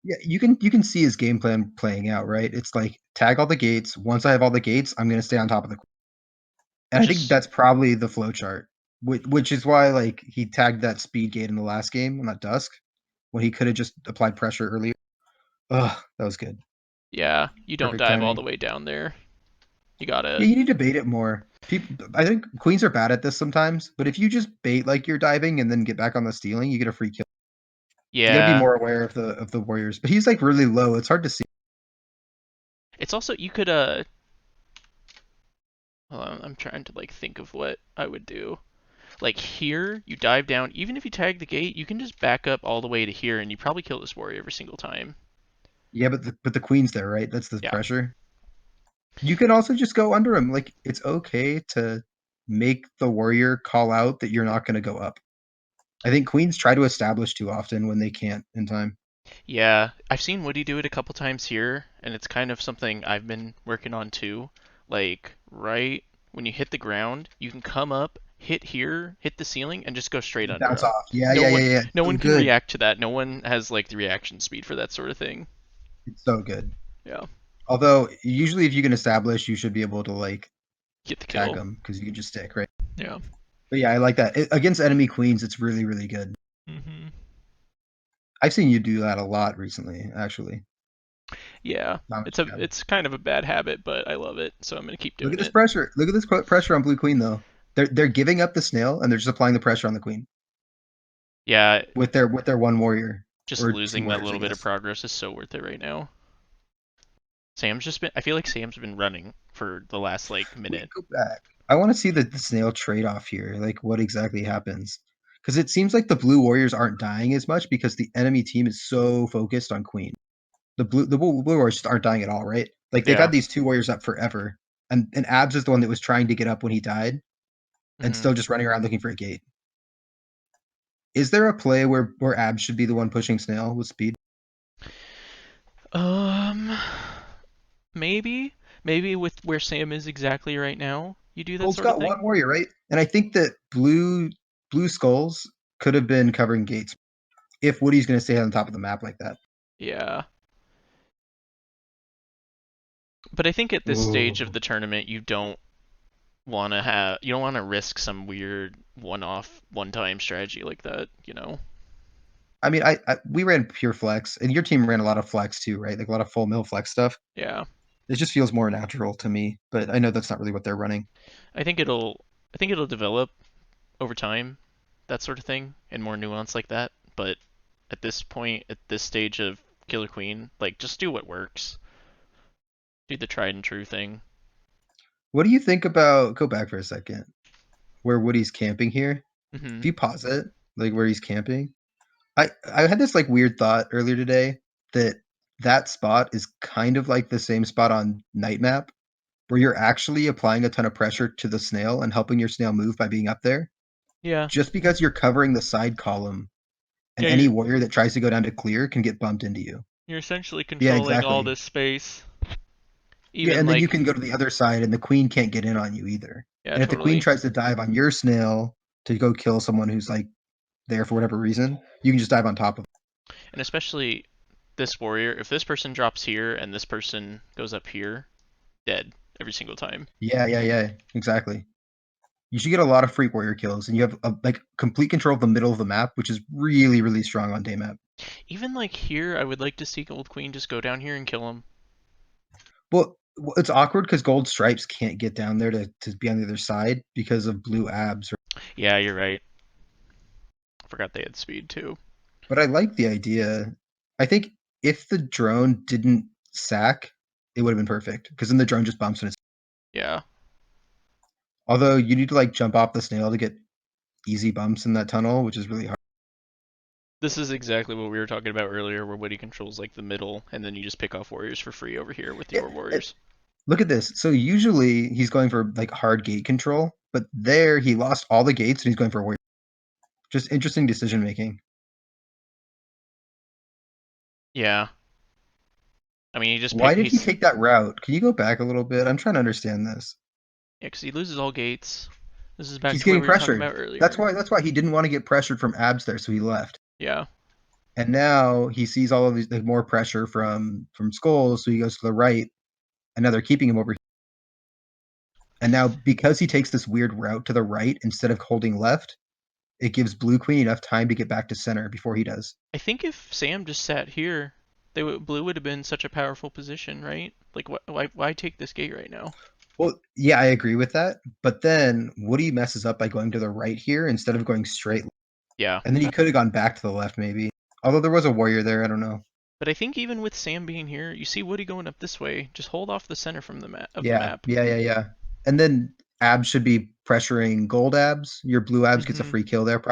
Speaker 2: Yeah, you can see his game plan playing out, right? It's like tag all the gates. Once I have all the gates, I'm gonna stay on top of the. And I
Speaker 1: Which
Speaker 2: think
Speaker 1: is
Speaker 2: that's probably the flow chart, which is why like he tagged that speed gate in the last game on that dusk when he could have just applied pressure earlier. Ugh, that was good.
Speaker 1: yeah, you don't
Speaker 2: Perfect
Speaker 1: dive all
Speaker 2: timing.
Speaker 1: the way down there. You
Speaker 2: Yeah,
Speaker 1: gotta
Speaker 2: you need to bait it more. People, I think queens are bad at this sometimes, but if you just bait like you're diving and then get back on the stealing, you get a free kill. You got to be
Speaker 1: yeah.
Speaker 2: more aware of the warriors. But he's like really low. It's hard to see.
Speaker 1: It's also you could hold on, I'm trying to like think of what I would do. Like here, you dive down. Even if you tag the gate, you can just back up all the way to here, and you probably kill this warrior every single time.
Speaker 2: Yeah, but the queen's there, right? That's the
Speaker 1: Yeah,
Speaker 2: pressure. You can also just go under him. Like it's okay to make the warrior call out that you're not going to go up. I think queens try to establish too often when they can't in time.
Speaker 1: yeah. I've seen Woody do it a couple times here, and it's kind of something I've been working on too. Like right when you hit the ground, you can come up, hit here, hit the ceiling, and just go straight under
Speaker 2: Bounce
Speaker 1: him.
Speaker 2: off. Yeah.
Speaker 1: No
Speaker 2: So
Speaker 1: one can
Speaker 2: good.
Speaker 1: react to that. No one has like the reaction speed for that sort of thing.
Speaker 2: It's so good.
Speaker 1: Yeah,
Speaker 2: Although usually if you can establish, you should be able to like
Speaker 1: get the
Speaker 2: tag
Speaker 1: kill.
Speaker 2: them because you can just stick, right?
Speaker 1: Yeah.
Speaker 2: But yeah, I like that. Against enemy queens, it's really, really good.
Speaker 1: Hmm.
Speaker 2: I've seen you do that a lot recently, actually.
Speaker 1: Yeah,
Speaker 2: Not
Speaker 1: it's
Speaker 2: too
Speaker 1: a
Speaker 2: bad.
Speaker 1: it's kind of a bad habit, but I love it, so I'm gonna keep
Speaker 2: Look at
Speaker 1: doing
Speaker 2: this
Speaker 1: it.
Speaker 2: pressure. Look at this pressure on blue queen though. They're giving up the snail and they're just applying the pressure on the queen
Speaker 1: Yeah,
Speaker 2: with their one warrior
Speaker 1: just
Speaker 2: or two
Speaker 1: losing that
Speaker 2: warriors, I
Speaker 1: little bit of
Speaker 2: guess.
Speaker 1: progress is so worth it right now. I feel like Sam's been running for the last like
Speaker 2: Wait,
Speaker 1: minute.
Speaker 2: go back. I want to see the snail trade off here. Like what exactly happens? Because it seems like the blue warriors aren't dying as much because the enemy team is so focused on queen. The blue warriors just aren't dying at all, right? Like they've
Speaker 1: Yeah.
Speaker 2: had these two warriors up forever, and Abs is the one that was trying to get up when he died, and
Speaker 1: Hmm.
Speaker 2: still just running around looking for a gate. Is there a play where Abs should be the one pushing snail with speed?
Speaker 1: Um, maybe with where Sam is exactly right now, you do that
Speaker 2: Gold's
Speaker 1: sort of
Speaker 2: got one
Speaker 1: thing.
Speaker 2: warrior, right? And I think that blue skulls could have been covering gates if Woody's going to stay on top of the map like that.
Speaker 1: Yeah. But I think at this stage of
Speaker 2: Ooh.
Speaker 1: the tournament, you don't want to risk some weird one-off, one-time strategy like that, you know?
Speaker 2: I mean, I we ran pure flex, and your team ran a lot of flex too, right? Like a lot of full mill flex stuff.
Speaker 1: Yeah.
Speaker 2: It just feels more natural to me, but I know that's not really what they're running.
Speaker 1: I think it'll I think it'll develop over time, that sort of thing, and more nuance like that. But at this point, at this stage of Killer Queen, like just do what works. Do the tried and true thing.
Speaker 2: What do you think about? Go back for a second. Where Woody's camping here.
Speaker 1: Hmm.
Speaker 2: If you pause it, like where he's camping, I had this like weird thought earlier today that that spot is kind of like the same spot on Night Map where you're actually applying a ton of pressure to the snail and helping your snail move by being up there.
Speaker 1: Yeah.
Speaker 2: Just because you're covering the side column and
Speaker 1: Yeah,
Speaker 2: any warrior that tries to go down to clear can get bumped into you.
Speaker 1: you're essentially
Speaker 2: Yeah,
Speaker 1: controlling all
Speaker 2: exactly.
Speaker 1: this space.
Speaker 2: Yeah,
Speaker 1: Even
Speaker 2: and then you
Speaker 1: like,
Speaker 2: can go to the other side and the queen can't get in on you either.
Speaker 1: yeah,
Speaker 2: And if the queen
Speaker 1: totally.
Speaker 2: tries to dive on your snail to go kill someone who's like there for whatever reason, you can just dive on top of it.
Speaker 1: And especially this warrior, if this person drops here and this person goes up here, dead every single time.
Speaker 2: Yeah, yeah, yeah, exactly. You should get a lot of free warrior kills, and you have like complete control of the middle of the map, which is really, really strong on day map.
Speaker 1: Even like here, I would like to see Gold Queen just go down here and kill him.
Speaker 2: Well, it's awkward because gold stripes can't get down there to be on the other side because of blue abs.
Speaker 1: Yeah, you're right. I forgot they had speed too.
Speaker 2: But I like the idea. I think if the drone didn't sack, it would have been perfect because then the drone just bumps and it's.
Speaker 1: Yeah.
Speaker 2: Although you need to like jump off the snail to get easy bumps in that tunnel, which is really hard.
Speaker 1: This is exactly what we were talking about earlier, where Woody controls like the middle, and then you just pick off warriors for free over here with
Speaker 2: Yeah,
Speaker 1: your warriors.
Speaker 2: look at this. So usually he's going for like hard gate control, but there he lost all the gates and he's going for warrior. Just interesting decision making.
Speaker 1: Yeah. I mean,
Speaker 2: Why did he
Speaker 1: he's
Speaker 2: take that route? Can you go back a little bit? I'm trying to understand this.
Speaker 1: yeah, because he loses all gates. This is back
Speaker 2: He's
Speaker 1: to where
Speaker 2: getting
Speaker 1: we were talking
Speaker 2: pressured.
Speaker 1: about earlier.
Speaker 2: That's why he didn't want to get pressured from abs there, so he left.
Speaker 1: Yeah.
Speaker 2: And now he sees all of these like more pressure from skulls, so he goes to the right, and now they're keeping him over here. And now because he takes this weird route to the right instead of holding left, it gives Blue Queen enough time to get back to center before he does.
Speaker 1: I think if Sam just sat here, blue would have been such a powerful position, right? Like, why take this gate right now?
Speaker 2: Well, yeah, I agree with that. But then Woody messes up by going to the right here instead of going straight.
Speaker 1: Yeah.
Speaker 2: And then he could have gone back to the left, maybe. Although there was a warrior there, I don't know.
Speaker 1: But I think even with Sam being here, you see Woody going up this way. Just hold off the center from the the
Speaker 2: Yeah,
Speaker 1: map.
Speaker 2: yeah, yeah, yeah. And then abs should be pressuring gold abs. Your blue abs gets a
Speaker 1: Hmm.
Speaker 2: free kill there,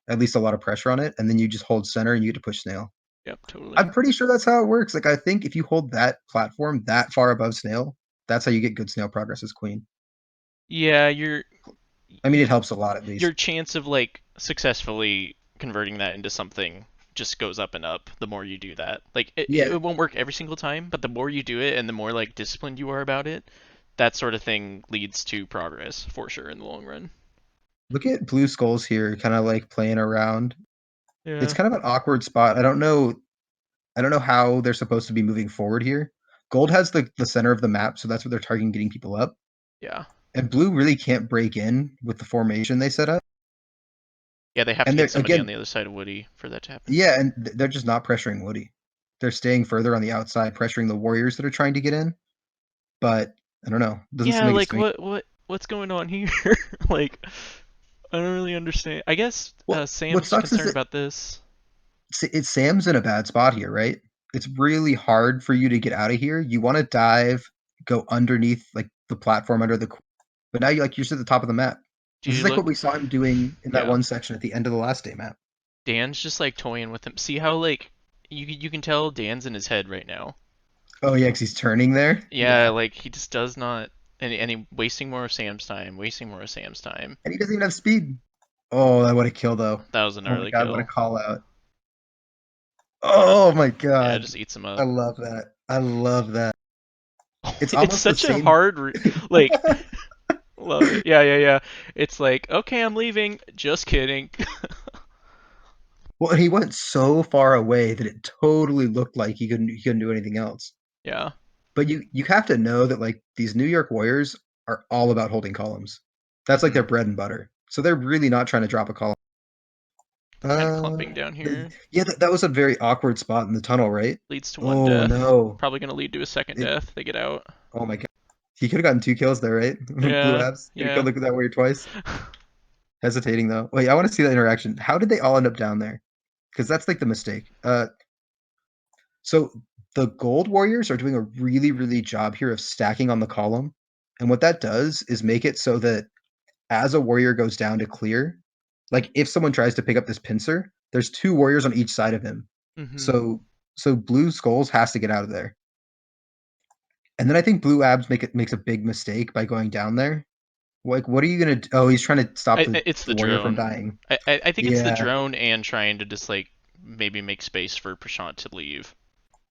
Speaker 2: at least a lot of pressure on it. And then you just hold center and you get to push snail.
Speaker 1: Yep, totally.
Speaker 2: I'm pretty sure that's how it works. Like I think if you hold that platform that far above snail, that's how you get good snail progress as queen.
Speaker 1: Yeah,
Speaker 2: I mean, it helps a lot at
Speaker 1: your
Speaker 2: least.
Speaker 1: chance of like successfully converting that into something just goes up and up the more you do that. Like
Speaker 2: Yeah,
Speaker 1: it won't work every single time, but the more you do it and the more like disciplined you are about it, that sort of thing leads to progress for sure in the long run.
Speaker 2: look at blue skulls here, kind of like playing around. It's
Speaker 1: Yeah.
Speaker 2: kind of an awkward spot. I don't know. I don't know how they're supposed to be moving forward here. Gold has the center of the map, so that's what they're targeting, getting people up.
Speaker 1: Yeah.
Speaker 2: And blue really can't break in with the formation they set up.
Speaker 1: Yeah, they have to
Speaker 2: And
Speaker 1: get
Speaker 2: they're
Speaker 1: somebody on
Speaker 2: again,
Speaker 1: the other side of Woody for that to happen.
Speaker 2: yeah, and they're just not pressuring Woody. they're staying further on the outside, pressuring the warriors that are trying to get in. But I don't know. Doesn't seem
Speaker 1: Yeah,
Speaker 2: like it's
Speaker 1: like
Speaker 2: doing.
Speaker 1: what's going on here? Like I don't really understand. I guess
Speaker 2: What
Speaker 1: Sam's
Speaker 2: sucks is
Speaker 1: concerned
Speaker 2: that
Speaker 1: about this.
Speaker 2: Sam's in a bad spot here, right? It's really hard for you to get out of here. You want to dive, go underneath like the platform under the, but now you're just at the top of the map.
Speaker 1: Do
Speaker 2: This
Speaker 1: you
Speaker 2: is like what
Speaker 1: look?
Speaker 2: we saw him doing in that
Speaker 1: Yeah,
Speaker 2: one section at the end of the last day map.
Speaker 1: Dan's just like toying with him. See how like you can tell Dan's in his head right now.
Speaker 2: Oh yeah, because he's turning there.
Speaker 1: Yeah,
Speaker 2: Yeah,
Speaker 1: like he just does not, and he wasting more of Sam's time, wasting more of Sam's time.
Speaker 2: and he doesn't even have speed. Oh, that would have killed though.
Speaker 1: That was an
Speaker 2: Oh my
Speaker 1: early
Speaker 2: god, what a
Speaker 1: kill.
Speaker 2: call out. Oh my
Speaker 1: Yeah,
Speaker 2: god,
Speaker 1: just eats him
Speaker 2: I
Speaker 1: up.
Speaker 2: love that. I love that. It's
Speaker 1: It's
Speaker 2: almost the
Speaker 1: such a
Speaker 2: same.
Speaker 1: hard, like, love it. Yeah, yeah, yeah. It's like, okay, I'm leaving. Just kidding.
Speaker 2: Well, he went so far away that it totally looked like he couldn't do anything else.
Speaker 1: Yeah.
Speaker 2: But you have to know that like these New York Warriors are all about holding columns. That's like
Speaker 1: Hmm.
Speaker 2: their bread and butter. So they're really not trying to drop a column.
Speaker 1: They're kind of clumping down
Speaker 2: The,
Speaker 1: here.
Speaker 2: yeah, that was a very awkward spot in the tunnel, right?
Speaker 1: Leads to one
Speaker 2: Oh
Speaker 1: death.
Speaker 2: no!
Speaker 1: Probably gonna lead to a second
Speaker 2: It,
Speaker 1: death. They get out.
Speaker 2: oh my god, he could have gotten 2 kills there, right? Blue
Speaker 1: Yeah,
Speaker 2: abs could have
Speaker 1: yeah.
Speaker 2: killed that warrior twice. Hesitating though. Wait, I want to see that interaction. How did they all end up down there? Because that's like the mistake. So the gold warriors are doing a really, really job here of stacking on the column. And what that does is make it so that as a warrior goes down to clear, like if someone tries to pick up this pincer, there's 2 warriors on each side of him.
Speaker 1: Hmm.
Speaker 2: So blue skulls has to get out of there. And then I think blue abs makes a big mistake by going down there. Like, what are you gonna do? Oh, he's trying to stop
Speaker 1: It's
Speaker 2: the
Speaker 1: the
Speaker 2: warrior from
Speaker 1: drone.
Speaker 2: dying.
Speaker 1: I think it's the
Speaker 2: Yeah,
Speaker 1: drone and trying to just like maybe make space for Prashant to leave.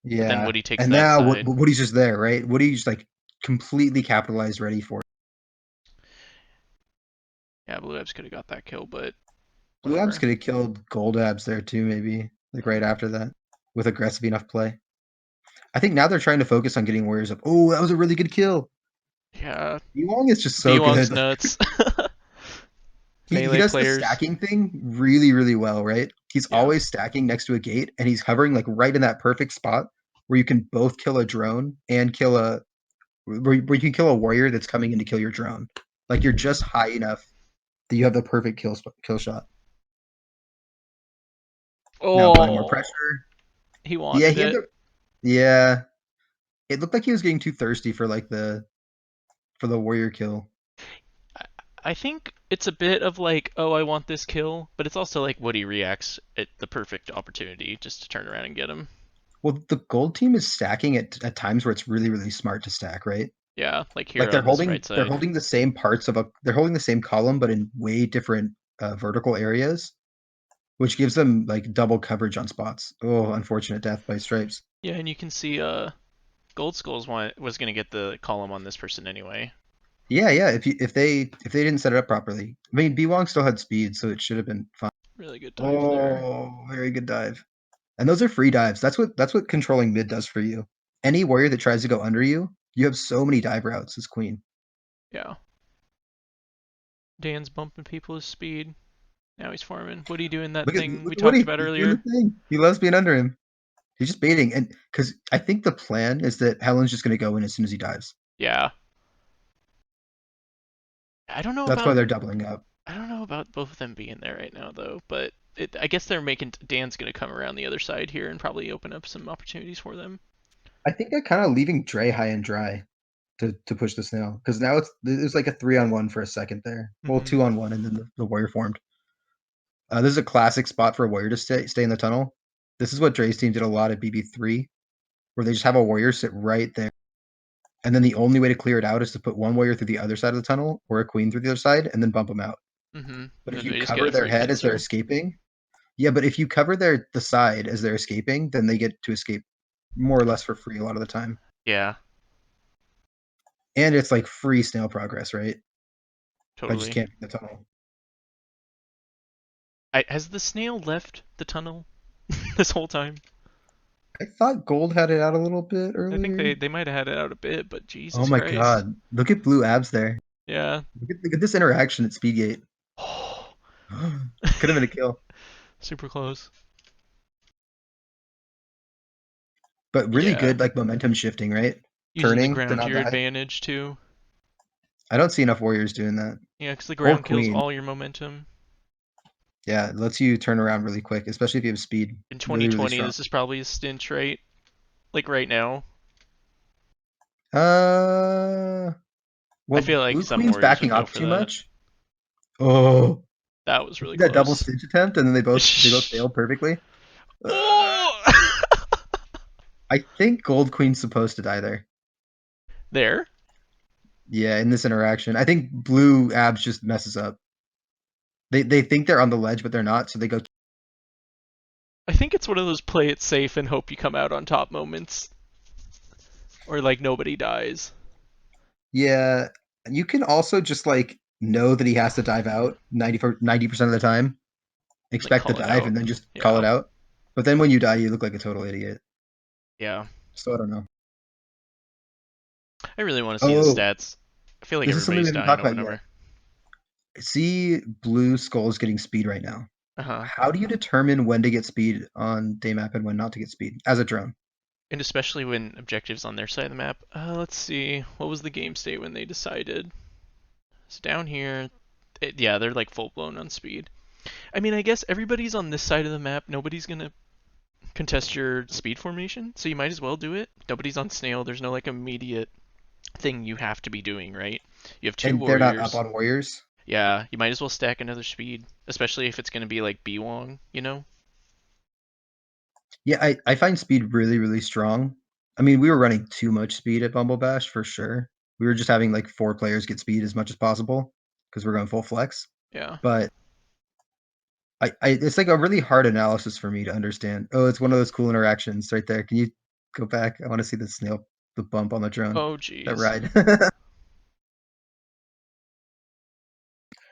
Speaker 1: But then
Speaker 2: yeah.
Speaker 1: Woody takes
Speaker 2: And
Speaker 1: that
Speaker 2: now
Speaker 1: side.
Speaker 2: Woody's just there, right? Woody's like completely capitalized, ready for it.
Speaker 1: Yeah, Blue Abs could have got that kill, but
Speaker 2: Blue abs
Speaker 1: whatever.
Speaker 2: could have killed gold abs there too, maybe like right after that with aggressive enough play. I think now they're trying to focus on getting warriors up. Oh, that was a really good kill.
Speaker 1: Yeah,
Speaker 2: Wong is just so
Speaker 1: B-Wong's
Speaker 2: good.
Speaker 1: nuts.
Speaker 2: He
Speaker 1: Melee
Speaker 2: does the
Speaker 1: players.
Speaker 2: stacking thing really, really well, right? He's
Speaker 1: Yeah.
Speaker 2: always stacking next to a gate and he's hovering like right in that perfect spot where you can both kill a drone and kill a where you can kill a warrior that's coming in to kill your drone. Like you're just high enough that you have the perfect kill shot. Now applying more
Speaker 1: Oh,
Speaker 2: pressure.
Speaker 1: he
Speaker 2: Yeah,
Speaker 1: wanted
Speaker 2: he had
Speaker 1: it.
Speaker 2: the yeah. It looked like he was getting too thirsty for the warrior kill.
Speaker 1: I I think it's a bit of like, oh, I want this kill, but it's also like Woody reacts at the perfect opportunity just to turn around and get him.
Speaker 2: Well, the gold team is stacking at times where it's really, really smart to stack, right?
Speaker 1: Yeah, like
Speaker 2: Like
Speaker 1: here on this right
Speaker 2: they're
Speaker 1: side.
Speaker 2: holding the same parts of a they're holding the same column but in way different vertical areas, which gives them like double coverage on spots. Oh, unfortunate death by stripes.
Speaker 1: Yeah, and you can see Gold Skulls was gonna get the column on this person anyway.
Speaker 2: Yeah, yeah. If they didn't set it up properly, I mean, B Wong still had speed, so it should have been fine.
Speaker 1: Really good dive there.
Speaker 2: Oh, very good dive. And those are free dives. That's what controlling mid does for you. Any warrior that tries to go under you, you have so many dive routes as queen.
Speaker 1: Yeah. Dan's bumping people's speed. Now he's farming. Woody doing that thing we
Speaker 2: Look at
Speaker 1: talked
Speaker 2: Woody.
Speaker 1: about
Speaker 2: He's doing the
Speaker 1: earlier.
Speaker 2: thing. He loves being under him. He's just baiting, and because I think the plan is that Helen's just going to go in as soon as he dives.
Speaker 1: Yeah. I don't know
Speaker 2: That's why
Speaker 1: about
Speaker 2: they're doubling up.
Speaker 1: I don't know about both of them being there right now though, but I guess they're making Dan's gonna come around the other side here and probably open up some opportunities for them.
Speaker 2: I think they're kind of leaving Dre high and dry to push the snail because now it's like a 3-on-1 for a second there. Well,
Speaker 1: Hmm.
Speaker 2: 2-on-1, and then the warrior formed. This is a classic spot for a warrior to stay in the tunnel. This is what Dre's team did a lot at BB3, where they just have a warrior sit right there. And then the only way to clear it out is to put one warrior through the other side of the tunnel or a queen through the other side and then bump them out.
Speaker 1: Hmm.
Speaker 2: But if
Speaker 1: Then
Speaker 2: you
Speaker 1: they just get
Speaker 2: cover
Speaker 1: a
Speaker 2: their
Speaker 1: free
Speaker 2: head as they're
Speaker 1: pincer.
Speaker 2: escaping, yeah, but if you cover the side as they're escaping, then they get to escape more or less for free a lot of the time.
Speaker 1: Yeah,
Speaker 2: And it's like free snail progress, right? By just
Speaker 1: totally.
Speaker 2: camping the tunnel.
Speaker 1: Has the snail left the tunnel this whole time?
Speaker 2: I thought gold had it out a little bit
Speaker 1: I think
Speaker 2: earlier.
Speaker 1: they might have had it out a bit, but
Speaker 2: Oh
Speaker 1: Jesus
Speaker 2: my
Speaker 1: Christ.
Speaker 2: god. Look at blue abs there.
Speaker 1: Yeah.
Speaker 2: Look at this interaction at Speedgate. Could have been a kill.
Speaker 1: Super close.
Speaker 2: but really
Speaker 1: Yeah.
Speaker 2: good like momentum shifting, right?
Speaker 1: Using the
Speaker 2: Turning to
Speaker 1: ground to
Speaker 2: not
Speaker 1: your
Speaker 2: die.
Speaker 1: advantage too.
Speaker 2: I don't see enough warriors doing that.
Speaker 1: Yeah, because the
Speaker 2: Or
Speaker 1: ground kills
Speaker 2: queen.
Speaker 1: all your momentum.
Speaker 2: Yeah, it lets you turn around really quick, especially if you have speed.
Speaker 1: In
Speaker 2: Really, really
Speaker 1: 2020,
Speaker 2: strong.
Speaker 1: this is probably a stint, right? Like right now.
Speaker 2: Uh,
Speaker 1: I
Speaker 2: well,
Speaker 1: feel like
Speaker 2: blue
Speaker 1: some
Speaker 2: queen's
Speaker 1: warriors would
Speaker 2: backing
Speaker 1: go
Speaker 2: up
Speaker 1: for
Speaker 2: too
Speaker 1: that.
Speaker 2: much. Oh,
Speaker 1: That was
Speaker 2: you
Speaker 1: really
Speaker 2: see that double
Speaker 1: close.
Speaker 2: stitch attempt, and then they both failed perfectly.
Speaker 1: Oh!
Speaker 2: I think gold queen's supposed to die there.
Speaker 1: There.
Speaker 2: Yeah, in this interaction, I think blue abs just messes up. They think they're on the ledge, but they're not, so they go.
Speaker 1: I think it's one of those play it safe and hope you come out on top moments. Or like nobody dies.
Speaker 2: Yeah, you can also just like know that he has to dive out 90% of the time.
Speaker 1: Like
Speaker 2: Expect the
Speaker 1: call it
Speaker 2: dive
Speaker 1: out.
Speaker 2: and then just call
Speaker 1: Yeah.
Speaker 2: it out. But then when you die, you look like a total idiot.
Speaker 1: Yeah.
Speaker 2: So I don't know.
Speaker 1: I really want to see the
Speaker 2: Oh,
Speaker 1: stats. I feel like
Speaker 2: this is something we
Speaker 1: everybody's
Speaker 2: haven't
Speaker 1: dying
Speaker 2: talked
Speaker 1: or
Speaker 2: about yet.
Speaker 1: whatever.
Speaker 2: See, blue skull's getting speed right now.
Speaker 1: Uh huh.
Speaker 2: How do you determine when to get speed on Daymap and when not to get speed as a drone?
Speaker 1: And especially when objectives on their side of the map. Let's see. What was the game state when they decided? It's down here. Yeah, they're like full blown on speed. I mean, I guess everybody's on this side of the map. Nobody's gonna contest your speed formation, so you might as well do it. Nobody's on snail. There's no like immediate thing you have to be doing, right? You have two
Speaker 2: And they're not up
Speaker 1: warriors.
Speaker 2: on warriors.
Speaker 1: Yeah, you might as well stack another speed, especially if it's gonna be like B Wong, you know?
Speaker 2: Yeah, I find speed really, really strong. I mean, we were running too much speed at Bumble Bash for sure. We were just having like four players get speed as much as possible because we're going full flex.
Speaker 1: Yeah.
Speaker 2: But it's like a really hard analysis for me to understand. Oh, it's one of those cool interactions right there. Can you go back? I want to see the snail, the bump on the drone,
Speaker 1: Oh,
Speaker 2: that
Speaker 1: jeez.
Speaker 2: ride.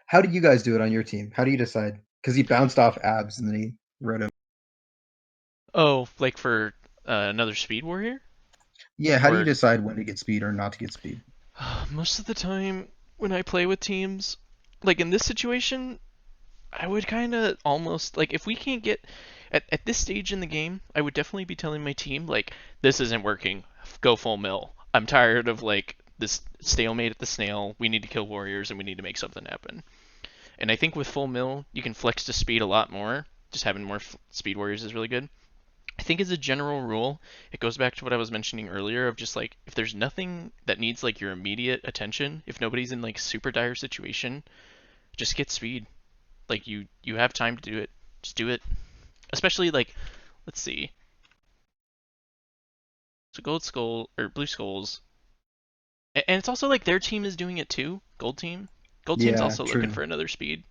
Speaker 2: How do you guys do it on your team? How do you decide? Because he bounced off abs and then he rode him.
Speaker 1: Oh, like for another speed warrior?
Speaker 2: Yeah, how do you
Speaker 1: Or
Speaker 2: decide when to get speed or not to get speed?
Speaker 1: most of the time when I play with teams, like in this situation, I would kind of almost like if we can't get at this stage in the game, I would definitely be telling my team like this isn't working. Go full mill. I'm tired of like this stalemate at the snail. We need to kill warriors and we need to make something happen. And I think with full mill, you can flex to speed a lot more. Just having more speed warriors is really good. I think as a general rule, it goes back to what I was mentioning earlier of just like if there's nothing that needs like your immediate attention, if nobody's in like super dire situation, just get speed. Like you have time to do it. Just do it. Especially like let's see. So gold skull or blue skulls. And it's also like their team is doing it too. Gold team. Gold team's
Speaker 2: Yeah,
Speaker 1: also looking
Speaker 2: true.
Speaker 1: for another speed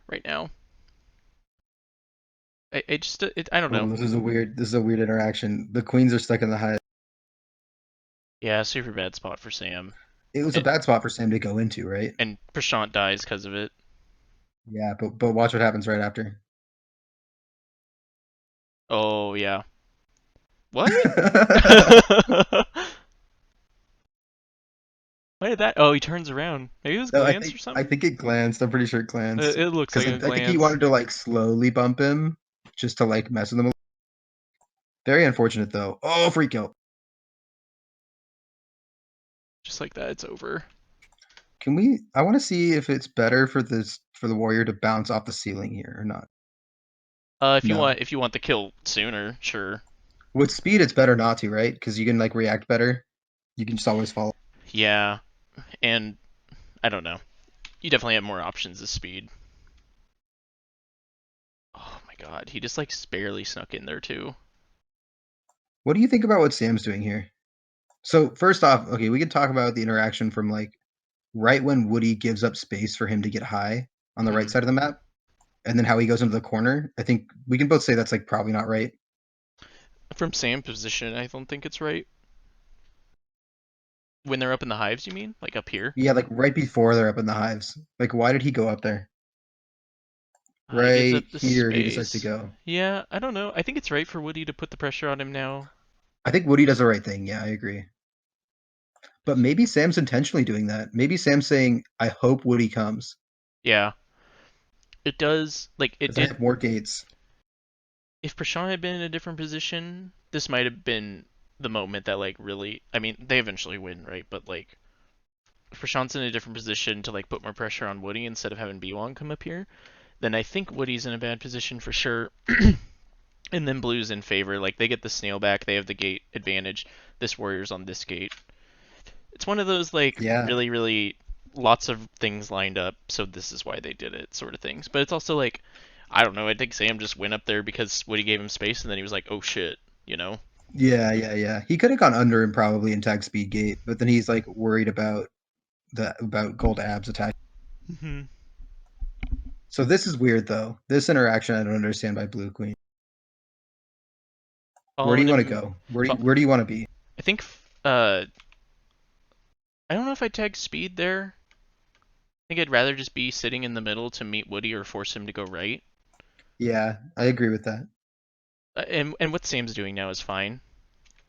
Speaker 1: right now. I don't
Speaker 2: Oh,
Speaker 1: know.
Speaker 2: this is a weird interaction. The queens are stuck in the hive.
Speaker 1: Yeah, super bad spot for Sam.
Speaker 2: It was a
Speaker 1: And,
Speaker 2: bad spot for Sam to go into, right?
Speaker 1: and Prashant dies because of it.
Speaker 2: Yeah, but watch what happens right after.
Speaker 1: Oh yeah. What? Why did that? Oh, he turns around. Maybe it was
Speaker 2: No,
Speaker 1: glance or
Speaker 2: I
Speaker 1: something.
Speaker 2: think it glanced. I'm pretty sure it glanced
Speaker 1: It looks
Speaker 2: because
Speaker 1: like
Speaker 2: I,
Speaker 1: a
Speaker 2: I think he
Speaker 1: glance.
Speaker 2: wanted to like slowly bump him just to like mess with him. Very unfortunate though. Oh, free kill.
Speaker 1: Just like that, it's over.
Speaker 2: Can we? I want to see if it's better for the warrior to bounce off the ceiling here or not. No,
Speaker 1: If you want the kill sooner, sure.
Speaker 2: with speed it's better not to, right? Because you can like react better. You can just always follow.
Speaker 1: Yeah, and I don't know. You definitely have more options of speed. Oh my god, he just like barely snuck in there too.
Speaker 2: What do you think about what Sam's doing here? So first off, okay, we can talk about the interaction from like right when Woody gives up space for him to get high on the right
Speaker 1: Hmm.
Speaker 2: side of the map, and then how he goes into the corner. I think we can both say that's like probably not right.
Speaker 1: From Sam's position, I don't think it's right. When they're up in the hives, you mean? Like up here?
Speaker 2: Yeah, like right before they're up in the hives. Like why did he go up there?
Speaker 1: He gives
Speaker 2: Right
Speaker 1: up the
Speaker 2: here he decides to
Speaker 1: space.
Speaker 2: go.
Speaker 1: Yeah, I don't know. I think it's right for Woody to put the pressure on him now.
Speaker 2: I think Woody does the right thing. Yeah, I agree. But maybe Sam's intentionally doing that. Maybe Sam's saying, "I hope Woody comes
Speaker 1: Yeah, it does. Like it
Speaker 2: because I
Speaker 1: did.
Speaker 2: have more gates."
Speaker 1: If Prashant had been in a different position, this might have been. the moment that like really, I mean, they eventually win, right? But like if Prashant's in a different position to like put more pressure on Woody instead of having B1 come up here, then I think Woody's in a bad position for sure. And then Blue's in favor. Like they get the snail back, they have the gate advantage. This Warrior's on this gate. It's one of those like
Speaker 2: Yeah,
Speaker 1: really, really lots of things lined up, so this is why they did it, sort of things. But it's also like, I don't know. I think Sam just went up there because Woody gave him space, and then he was like, "Oh shit," you know.
Speaker 2: yeah. He could have gone under him probably in tag speed gate, but then he's like worried about the about gold abs attack.
Speaker 1: Mm-hmm.
Speaker 2: So this is weird though. This interaction I don't understand by Blue Queen. Where do
Speaker 1: Following
Speaker 2: you want to
Speaker 1: him,
Speaker 2: go?
Speaker 1: fo-
Speaker 2: Where do you want to be?
Speaker 1: I think. Uh, I don't know if I tag speed there. I think I'd rather just be sitting in the middle to meet Woody or force him to go right.
Speaker 2: Yeah, I agree with that.
Speaker 1: And what Sam's doing now is fine.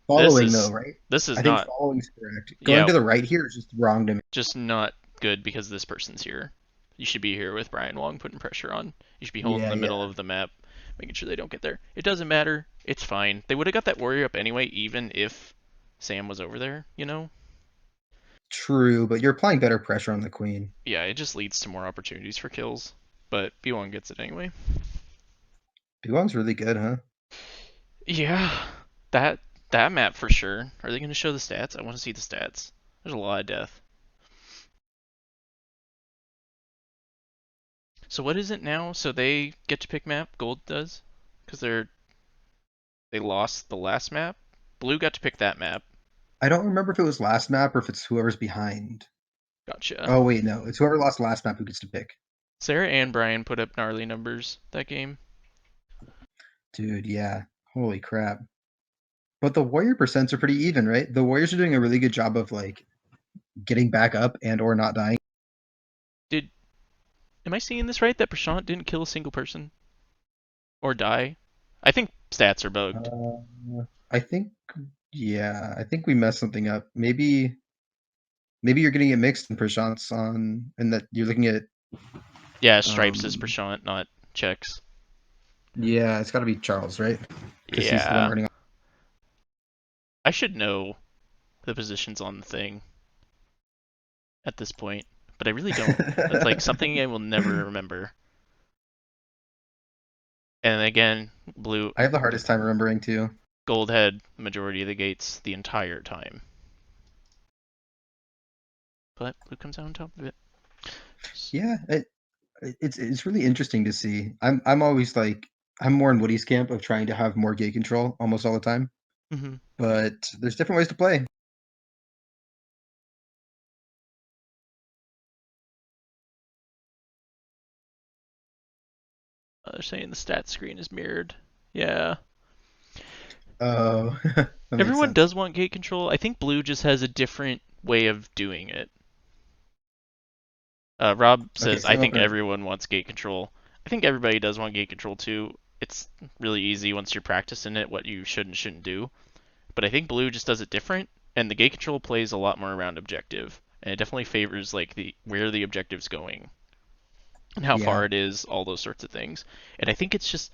Speaker 1: This
Speaker 2: Following though,
Speaker 1: is
Speaker 2: right?
Speaker 1: this is
Speaker 2: I think
Speaker 1: not,
Speaker 2: following's correct. Going
Speaker 1: yeah,
Speaker 2: to the right here is just wrong to me.
Speaker 1: just not good because this person's here. You should be here with Brian Wong putting pressure on. You should be holding the middle
Speaker 2: Yeah.
Speaker 1: of the map, making sure they don't get there. It doesn't matter. It's fine. They would have got that warrior up anyway, even if Sam was over there, you know?
Speaker 2: True, but you're applying better pressure on the queen.
Speaker 1: Yeah, it just leads to more opportunities for kills. But B1 gets it anyway.
Speaker 2: Buwong's really good, huh?
Speaker 1: Yeah, that that map for sure. Are they going to show the stats? I want to see the stats. There's a lot of death. So what is it now? So they get to pick map. Gold does, because they lost the last map. Blue got to pick that map.
Speaker 2: I don't remember if it was last map or if it's whoever's behind.
Speaker 1: Gotcha.
Speaker 2: Oh wait, no, it's whoever lost last map who gets to pick.
Speaker 1: Sarah and Brian put up gnarly numbers that game.
Speaker 2: Dude, yeah. Holy crap. But the warrior percents are pretty even, right? The warriors are doing a really good job of like getting back up and or not dying.
Speaker 1: Did am I seeing this right? That Prashant didn't kill a single person or die? I think stats are bugged.
Speaker 2: I think yeah, I think we messed something up. Maybe you're getting it mixed in Prashant's on and that you're looking at
Speaker 1: Yeah, stripes is
Speaker 2: um
Speaker 1: Prashant, not checks.
Speaker 2: yeah, it's gotta be Charles, right? Because he's the one
Speaker 1: Yeah,
Speaker 2: running.
Speaker 1: I should know the positions on the thing at this point, but I really don't. It's like something I will never remember. And again, blue,
Speaker 2: I have the hardest time remembering too.
Speaker 1: gold had majority of the gates the entire time, but blue comes out on top of it.
Speaker 2: Yeah, it's really interesting to see. I'm always like I'm more in Woody's camp of trying to have more gate control almost all the time,
Speaker 1: Mm-hmm.
Speaker 2: but there's different ways to play.
Speaker 1: They're saying the stat screen is mirrored. Yeah,
Speaker 2: Oh, that makes
Speaker 1: everyone
Speaker 2: sense.
Speaker 1: does want gate control. I think blue just has a different way of doing it. Rob
Speaker 2: Okay,
Speaker 1: says, I
Speaker 2: same
Speaker 1: think
Speaker 2: opener.
Speaker 1: everyone wants gate control. I think everybody does want gate control too. It's really easy once you're practicing it what you should and shouldn't do. But I think blue just does it different, and the gate control plays a lot more around objective, and it definitely favors like the where the objective's going and how far
Speaker 2: Yeah,
Speaker 1: it is, all those sorts of things. And I think it's just,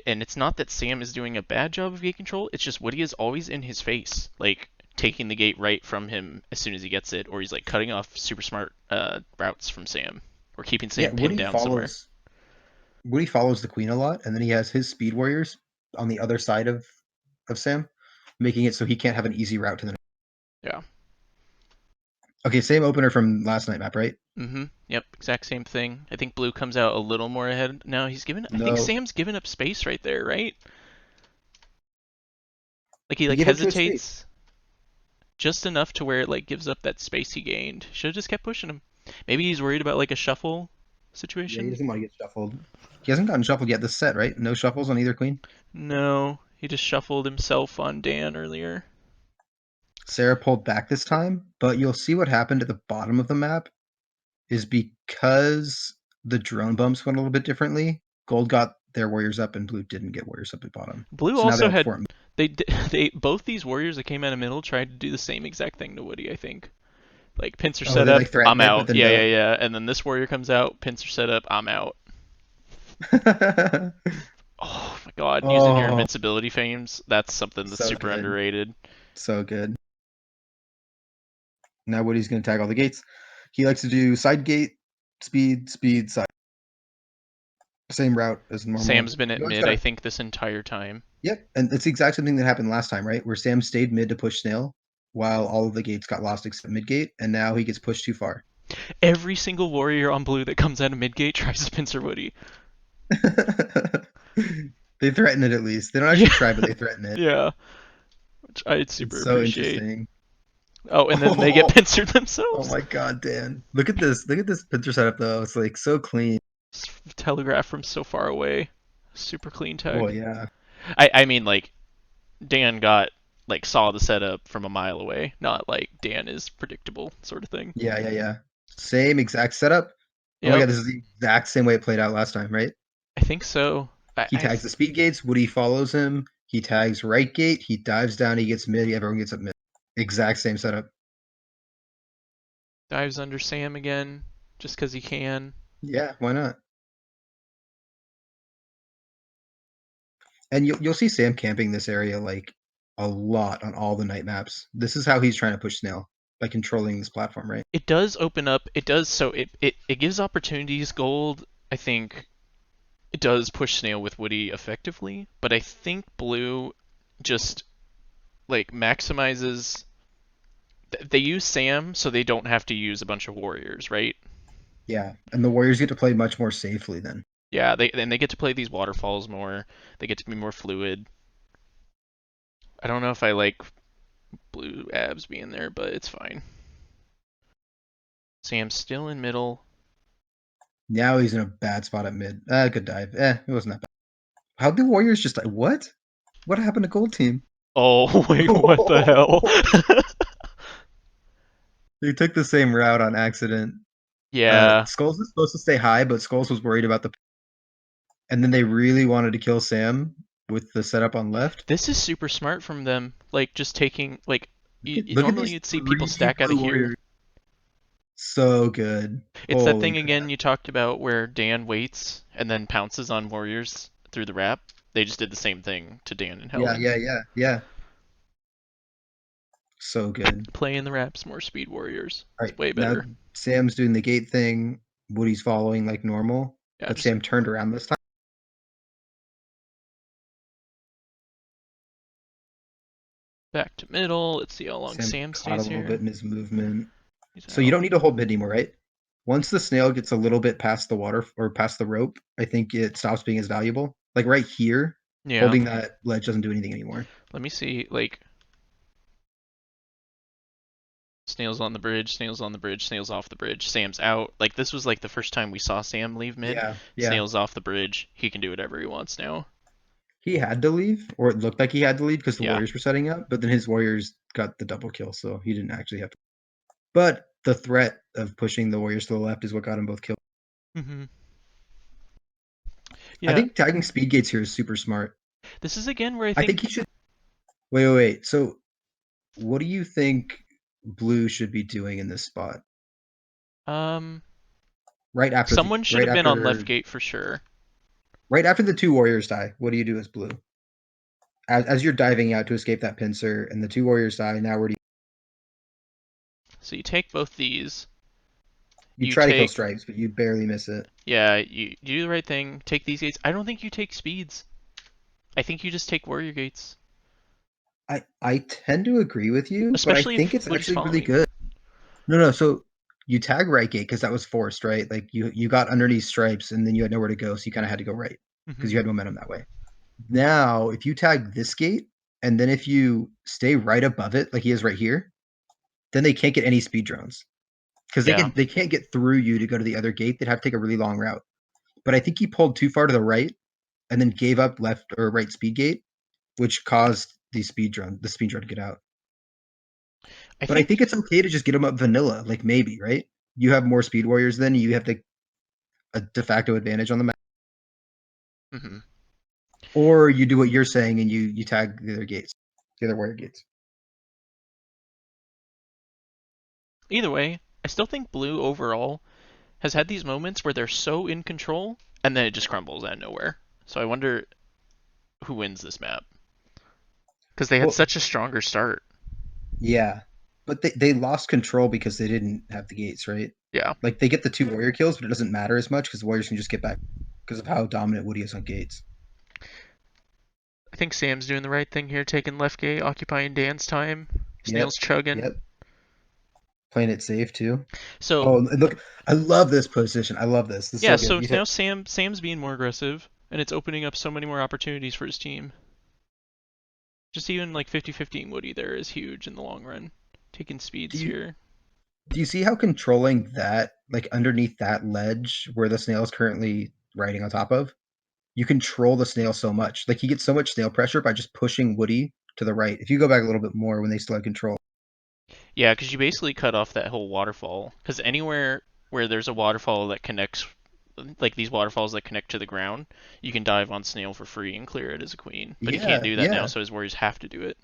Speaker 1: and it's not that Sam is doing a bad job of gate control. It's just Woody is always in his face, like taking the gate right from him as soon as he gets it, or he's like cutting off super smart routes from Sam, or keeping
Speaker 2: yeah.
Speaker 1: Sam pinned down somewhere.
Speaker 2: Woody follows the queen a lot, and then he has his speed warriors on the other side of Sam, making it so he can't have an easy route to the.
Speaker 1: Yeah.
Speaker 2: Okay, same opener from last night map, right?
Speaker 1: Yep. Exact same thing. I think blue comes out a little more ahead now. He's given. I think
Speaker 2: No,
Speaker 1: Sam's given up space right there, right? Like he
Speaker 2: he
Speaker 1: like
Speaker 2: gave up to his face.
Speaker 1: hesitates just enough to where it like gives up that space he gained. Should have just kept pushing him. Maybe he's worried about like a shuffle
Speaker 2: Yeah, he
Speaker 1: situation.
Speaker 2: doesn't want to get shuffled. He hasn't gotten shuffled yet this set, right? No shuffles on either queen.
Speaker 1: No, he just shuffled himself on Dan earlier.
Speaker 2: Sarah pulled back this time, but you'll see what happened at the bottom of the map is because the drone bumps went a little bit differently. Gold got their warriors up, and blue didn't get warriors up at bottom.
Speaker 1: Blue
Speaker 2: So now they
Speaker 1: also
Speaker 2: have
Speaker 1: had
Speaker 2: four.
Speaker 1: they both these warriors that came out of middle tried to do the same exact thing to Woody. I think like pincer
Speaker 2: Oh,
Speaker 1: set
Speaker 2: they
Speaker 1: up,
Speaker 2: like
Speaker 1: I'm
Speaker 2: threatened it, but
Speaker 1: out.
Speaker 2: then
Speaker 1: Yeah, yeah,
Speaker 2: no.
Speaker 1: yeah. And then this warrior comes out, pincer set up, I'm out. Oh my God, using your
Speaker 2: Oh,
Speaker 1: invincibility frames, that's something that's
Speaker 2: so
Speaker 1: super
Speaker 2: good.
Speaker 1: underrated.
Speaker 2: So good. Now Woody's going to tag all the gates. He likes to do side gate, speed, speed, side. Same route as normal.
Speaker 1: Sam's been at
Speaker 2: You always
Speaker 1: mid,
Speaker 2: got
Speaker 1: I
Speaker 2: to.
Speaker 1: think, this entire time.
Speaker 2: Yep. And it's the exact same thing that happened last time, right? Where Sam stayed mid to push Snail while all of the gates got lost except mid gate, and now he gets pushed too far.
Speaker 1: Every single warrior on blue that comes out of mid gate tries to pincer Woody.
Speaker 2: They threaten it at least. They don't
Speaker 1: Yeah,
Speaker 2: actually try, but they threaten it.
Speaker 1: yeah, which I super
Speaker 2: It's so
Speaker 1: appreciate.
Speaker 2: interesting.
Speaker 1: Oh, and then they get
Speaker 2: Oh,
Speaker 1: pincered
Speaker 2: oh
Speaker 1: themselves.
Speaker 2: my God, Dan. Look at this. Look at this picture setup though. It's like so clean.
Speaker 1: Telegraph from so far away. Super clean
Speaker 2: Oh
Speaker 1: tag.
Speaker 2: yeah.
Speaker 1: I mean, like, Dan got, like, saw the setup from a mile away, not like Dan is predictable sort of thing.
Speaker 2: Yeah, yeah, yeah. Same exact setup. Oh my
Speaker 1: Yep,
Speaker 2: God, this is the exact same way it played out last time, right?
Speaker 1: I think so.
Speaker 2: He tags the speed gates. Woody follows him. He tags right gate. He dives down. He gets mid. Everyone gets up mid. Exact same setup.
Speaker 1: Dives under Sam again, just because he can.
Speaker 2: Yeah, why not? And you'll see Sam camping this area like a lot on all the night maps. This is how he's trying to push Snail by controlling this platform, right?
Speaker 1: It does open up. It does so. It gives opportunities. Gold, I think, it does push Snail with Woody effectively, but I think Blue just like maximizes. They use Sam so they don't have to use a bunch of warriors, right?
Speaker 2: Yeah, and the Warriors get to play much more safely then.
Speaker 1: Yeah, they get to play these waterfalls more. They get to be more fluid. I don't know if I like Blue abs being there, but it's fine. Sam's still in middle.
Speaker 2: Now he's in a bad spot at mid. Good dive. It wasn't that bad. How'd the Warriors just like what? What happened to Gold Team?
Speaker 1: Oh wait, what the hell?
Speaker 2: They took the same route on accident.
Speaker 1: Yeah,
Speaker 2: Skulls is supposed to stay high, but Skulls was worried about the. And then they really wanted to kill Sam with the setup on left.
Speaker 1: this is super smart from them. Like just taking like
Speaker 2: Look at
Speaker 1: normally
Speaker 2: these
Speaker 1: you'd see people
Speaker 2: three
Speaker 1: stack out of
Speaker 2: Blue
Speaker 1: here.
Speaker 2: Warriors. So good.
Speaker 1: It's that
Speaker 2: Holy
Speaker 1: thing again
Speaker 2: crap.
Speaker 1: you talked about where Dan waits and then pounces on warriors through the wrap. They just did the same thing to Dan and
Speaker 2: Yeah,
Speaker 1: Helen.
Speaker 2: yeah, yeah, yeah. So good.
Speaker 1: Play in the wraps more speed warriors.
Speaker 2: All
Speaker 1: It's
Speaker 2: right,
Speaker 1: way
Speaker 2: now
Speaker 1: better.
Speaker 2: Sam's doing the gate thing. Woody's following like normal,
Speaker 1: Yeah,
Speaker 2: but
Speaker 1: just
Speaker 2: Sam turned around this time.
Speaker 1: back to middle. Let's see how long
Speaker 2: Sam
Speaker 1: Sam
Speaker 2: caught a
Speaker 1: stays
Speaker 2: little bit
Speaker 1: here.
Speaker 2: in his movement.
Speaker 1: He's
Speaker 2: So you
Speaker 1: out.
Speaker 2: don't need to hold mid anymore, right? Once the snail gets a little bit past the water or past the rope, I think it stops being as valuable. Like right here,
Speaker 1: Yeah.
Speaker 2: holding that ledge doesn't do anything anymore.
Speaker 1: Let me see. Like snails on the bridge, snails on the bridge, snails off the bridge. Sam's out. Like this was like the first time we saw Sam leave mid.
Speaker 2: Yeah, yeah.
Speaker 1: Snails off the bridge. He can do whatever he wants now.
Speaker 2: He had to leave, or it looked like he had to leave because the
Speaker 1: Yeah.
Speaker 2: Warriors were setting up, but then his Warriors got the double kill, so he didn't actually have to. But the threat of pushing the Warriors to the left is what got him both killed.
Speaker 1: Mhm.
Speaker 2: I
Speaker 1: Yeah.
Speaker 2: think tagging speed gates here is super smart.
Speaker 1: This is again where I
Speaker 2: I think
Speaker 1: think
Speaker 2: he should. Wait, wait, wait. So, what do you think Blue should be doing in this spot?
Speaker 1: um
Speaker 2: Right after the
Speaker 1: someone should
Speaker 2: right
Speaker 1: have been on left
Speaker 2: after
Speaker 1: gate for sure.
Speaker 2: right after the two Warriors die. What do you do as Blue? As you're diving out to escape that pincer, and the two Warriors die. Now, where do
Speaker 1: So you take both these.
Speaker 2: you
Speaker 1: You
Speaker 2: try to kill
Speaker 1: take
Speaker 2: stripes, but you barely miss it?
Speaker 1: yeah, you do the right thing. Take these gates. I don't think you take speeds. I think you just take warrior gates.
Speaker 2: I tend to agree with you, but I
Speaker 1: Especially
Speaker 2: think
Speaker 1: if
Speaker 2: it's
Speaker 1: Blue's
Speaker 2: actually really
Speaker 1: following you.
Speaker 2: good. No, no. So you tag right gate because that was forced, right? Like you got underneath stripes, and then you had nowhere to go, so you kind of had to go right because
Speaker 1: Mhm.
Speaker 2: you had momentum that way. Now, if you tag this gate, and then if you stay right above it, like he is right here, then they can't get any speed drones because
Speaker 1: Yeah.
Speaker 2: they can't get through you to go to the other gate. They'd have to take a really long route. But I think he pulled too far to the right and then gave up left or right speed gate, which caused the speed drone to get out.
Speaker 1: I
Speaker 2: But I think
Speaker 1: think
Speaker 2: it's okay to just get them up vanilla, like maybe, right? You have more speed warriors than you have a de facto advantage on the map,
Speaker 1: mhm.
Speaker 2: or you do what you're saying and you tag the other gates, the other warrior gates.
Speaker 1: Either way, I still think Blue overall has had these moments where they're so in control and then it just crumbles out of nowhere. So I wonder who wins this map because they had
Speaker 2: Well,
Speaker 1: such a stronger start.
Speaker 2: yeah, but they lost control because they didn't have the gates, right?
Speaker 1: Yeah,
Speaker 2: Like they get the two warrior kills, but it doesn't matter as much because the warriors can just get back because of how dominant Woody is on gates.
Speaker 1: I think Sam's doing the right thing here, taking left gate, occupying Dan's time.
Speaker 2: Yep,
Speaker 1: Snail's chugging.
Speaker 2: yep, playing it safe too.
Speaker 1: So
Speaker 2: Oh, and look, I love this position. I love this. This is
Speaker 1: yeah,
Speaker 2: so good.
Speaker 1: so
Speaker 2: You
Speaker 1: now
Speaker 2: take
Speaker 1: Sam's being more aggressive, and it's opening up so many more opportunities for his team. Just even like 50-50 Woody there is huge in the long run. Taking
Speaker 2: do
Speaker 1: speeds
Speaker 2: you
Speaker 1: here.
Speaker 2: do you see how controlling that like underneath that ledge where the snail is currently riding on top of? You control the snail so much. Like he gets so much snail pressure by just pushing Woody to the right. If you go back a little bit more when they still had control.
Speaker 1: Yeah, because you basically cut off that whole waterfall. Because anywhere where there's a waterfall that connects, like these waterfalls that connect to the ground, you can dive on Snail for free and clear it as a queen. But he can't
Speaker 2: Yeah,
Speaker 1: do that now,
Speaker 2: yeah.
Speaker 1: so his warriors have to do it.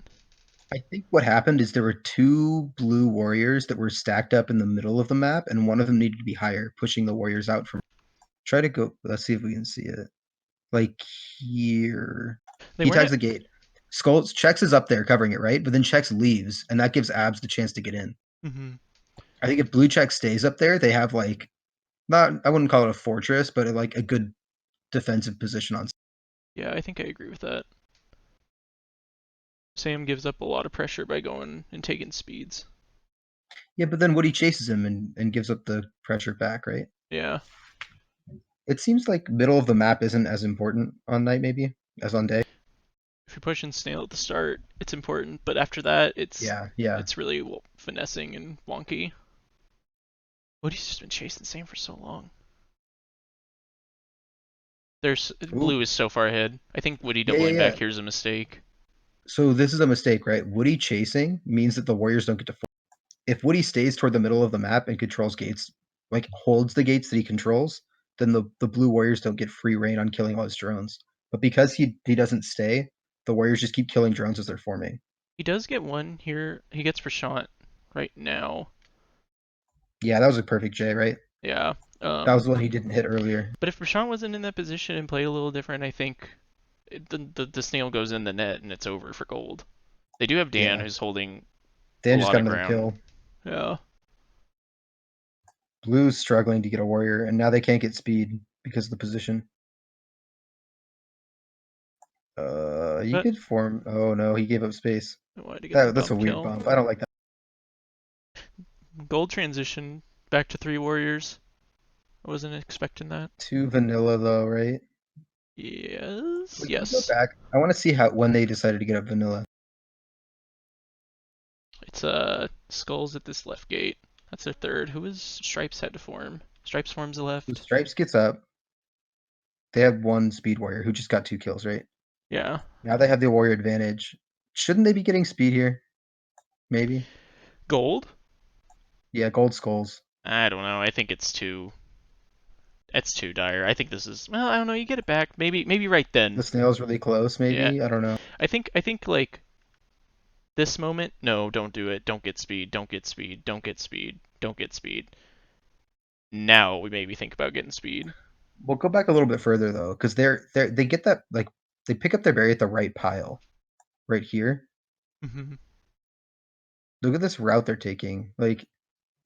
Speaker 2: I think what happened is there were two blue warriors that were stacked up in the middle of the map, and one of them needed to be higher, pushing the warriors out from. Try to go. Let's see if we can see it. Like here,
Speaker 1: They
Speaker 2: he
Speaker 1: weren't
Speaker 2: tags
Speaker 1: at.
Speaker 2: the gate. Skulls Chex is up there covering it, right? But then Chex leaves, and that gives Abs the chance to get in.
Speaker 1: Hmm.
Speaker 2: I think if Blue Check stays up there, they have like not. I wouldn't call it a fortress, but like a good defensive position on.
Speaker 1: Yeah, I think I agree with that. Sam gives up a lot of pressure by going and taking speeds.
Speaker 2: Yeah, but then Woody chases him and gives up the pressure back, right?
Speaker 1: Yeah.
Speaker 2: It seems like middle of the map isn't as important on night maybe as on day.
Speaker 1: If you're pushing Snail at the start, it's important, but after that, it's
Speaker 2: Yeah, yeah.
Speaker 1: it's really finessing and wonky. Woody's just been chasing Sam for so long. There's
Speaker 2: Ooh,
Speaker 1: Blue is so far ahead. I think Woody
Speaker 2: yeah, yeah,
Speaker 1: doubling back
Speaker 2: yeah.
Speaker 1: here is a mistake.
Speaker 2: So this is a mistake, right? Woody chasing means that the Warriors don't get to. If Woody stays toward the middle of the map and controls gates, like holds the gates that he controls, then the Blue Warriors don't get free reign on killing all his drones. But because he doesn't stay, the Warriors just keep killing drones as they're forming.
Speaker 1: He does get one here. He gets Prashant right now.
Speaker 2: Yeah, that was a perfect J, right?
Speaker 1: Yeah.
Speaker 2: That was the one he didn't hit earlier.
Speaker 1: But if Prashant wasn't in that position and played a little different, I think the snail goes in the net and it's over for gold. They do have Dan
Speaker 2: Yeah,
Speaker 1: who's holding a
Speaker 2: Dan just
Speaker 1: lot
Speaker 2: got
Speaker 1: of
Speaker 2: another
Speaker 1: ground.
Speaker 2: kill.
Speaker 1: Yeah.
Speaker 2: Blue's struggling to get a warrior, and now they can't get speed because of the position. You
Speaker 1: But
Speaker 2: could form. Oh no, he gave up space.
Speaker 1: I wanted to get the
Speaker 2: That's a
Speaker 1: bump
Speaker 2: weird
Speaker 1: kill.
Speaker 2: bump. I don't like that.
Speaker 1: Gold transition back to 3 warriors. I wasn't expecting that.
Speaker 2: Too vanilla though, right?
Speaker 1: Yes.
Speaker 2: Wait, can we go
Speaker 1: Yes.
Speaker 2: back? I want to see how when they decided to get up vanilla.
Speaker 1: It's skulls at this left gate. That's their third. Who is Stripes had to form? Stripes forms the
Speaker 2: So
Speaker 1: left.
Speaker 2: Stripes gets up. They have one speed warrior who just got 2 kills, right?
Speaker 1: Yeah.
Speaker 2: Now they have the warrior advantage. Shouldn't they be getting speed here? Maybe.
Speaker 1: Gold?
Speaker 2: Yeah, gold skulls.
Speaker 1: I don't know. I think it's too dire. I think this is well, I don't know, you get it back. Maybe right
Speaker 2: The
Speaker 1: then.
Speaker 2: snail's really close,
Speaker 1: Yeah.
Speaker 2: maybe. I don't know.
Speaker 1: I think like this moment, no, don't do it. Don't get speed. Don't get speed. Don't get speed. Don't get speed. Now we maybe think about getting speed.
Speaker 2: We'll go back a little bit further though, because they get that like they pick up their berry at the right pile, right here.
Speaker 1: Hmm.
Speaker 2: Look at this route they're taking. Like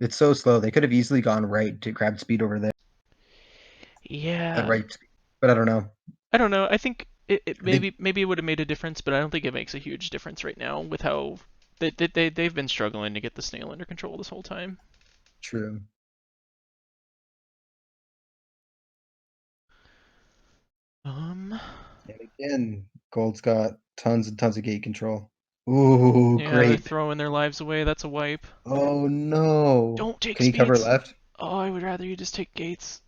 Speaker 2: it's so slow. They could have easily gone right to grab speed over there at
Speaker 1: Yeah.
Speaker 2: right speed. But I don't know.
Speaker 1: I don't know. I think it
Speaker 2: They
Speaker 1: maybe it would have made a difference, but I don't think it makes a huge difference right now with how they've been struggling to get the snail under control this whole time.
Speaker 2: true.
Speaker 1: Um,
Speaker 2: And again, Gold's got tons and tons of gate control. Ooh,
Speaker 1: yeah, they're
Speaker 2: great.
Speaker 1: throwing their lives away. That's a wipe.
Speaker 2: Oh no.
Speaker 1: Don't take
Speaker 2: Can you cover
Speaker 1: speeds.
Speaker 2: left?
Speaker 1: Oh, I would rather you just take gates.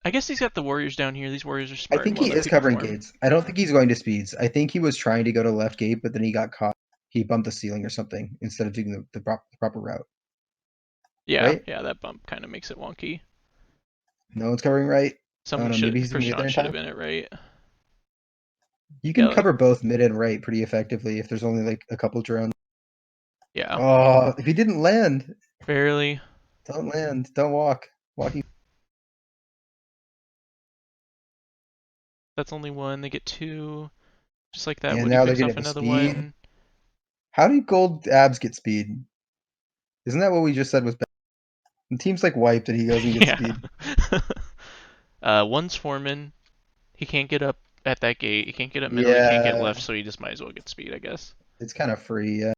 Speaker 1: I guess he's got the warriors down here. These warriors are
Speaker 2: I
Speaker 1: smart and
Speaker 2: think
Speaker 1: won't
Speaker 2: he
Speaker 1: let
Speaker 2: is
Speaker 1: people
Speaker 2: covering
Speaker 1: form.
Speaker 2: gates. I don't think he's going to speeds. I think he was trying to go to left gate, but then he got caught. He bumped the ceiling or something instead of doing the proper route,
Speaker 1: Yeah,
Speaker 2: right?
Speaker 1: yeah, that bump kind of makes it wonky.
Speaker 2: No one's covering right. I don't
Speaker 1: Someone
Speaker 2: know.
Speaker 1: should
Speaker 2: Maybe he's gonna get there
Speaker 1: Prashant
Speaker 2: in
Speaker 1: should have
Speaker 2: time.
Speaker 1: been it right.
Speaker 2: You
Speaker 1: Yeah,
Speaker 2: can
Speaker 1: like
Speaker 2: cover both mid and right pretty effectively if there's only like a couple drones.
Speaker 1: yeah,
Speaker 2: Oh, if he didn't land,
Speaker 1: barely.
Speaker 2: don't land. Don't walk. Walking.
Speaker 1: That's only one. They get two. Just like that,
Speaker 2: And
Speaker 1: Woody
Speaker 2: now they're
Speaker 1: picks
Speaker 2: gonna
Speaker 1: off
Speaker 2: have a
Speaker 1: another
Speaker 2: speed.
Speaker 1: one.
Speaker 2: How do gold abs get speed? Isn't that what we just said was bad? When teams like wiped and he goes and gets
Speaker 1: Yeah.
Speaker 2: speed.
Speaker 1: One's Foreman. He can't get up at that gate. He can't get up middle. He can't get
Speaker 2: Yeah,
Speaker 1: left, so he just might as well get speed, I guess.
Speaker 2: it's kind of free. Yeah.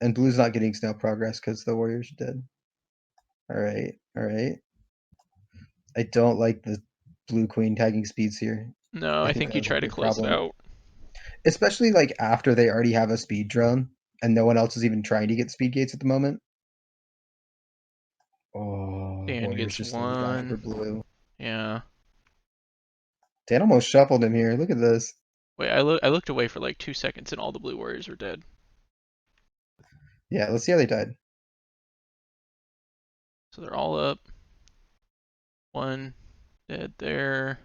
Speaker 2: And blue's not getting snail progress because the warriors are dead. All right, all right. I don't like the blue queen tagging speeds here.
Speaker 1: No,
Speaker 2: I
Speaker 1: I
Speaker 2: think
Speaker 1: think
Speaker 2: that
Speaker 1: you
Speaker 2: has a
Speaker 1: try to
Speaker 2: big
Speaker 1: close it
Speaker 2: problem,
Speaker 1: out.
Speaker 2: especially like after they already have a speed drone and no one else is even trying to get speed gates at the moment. Oh,
Speaker 1: Dan
Speaker 2: warriors
Speaker 1: gets
Speaker 2: just leave the guy
Speaker 1: one.
Speaker 2: over blue.
Speaker 1: Yeah.
Speaker 2: Dan almost shuffled him here. Look at this.
Speaker 1: Wait, I looked away for like 2 seconds and all the blue warriors were dead.
Speaker 2: Yeah, let's see how they died.
Speaker 1: So they're all up. One dead there.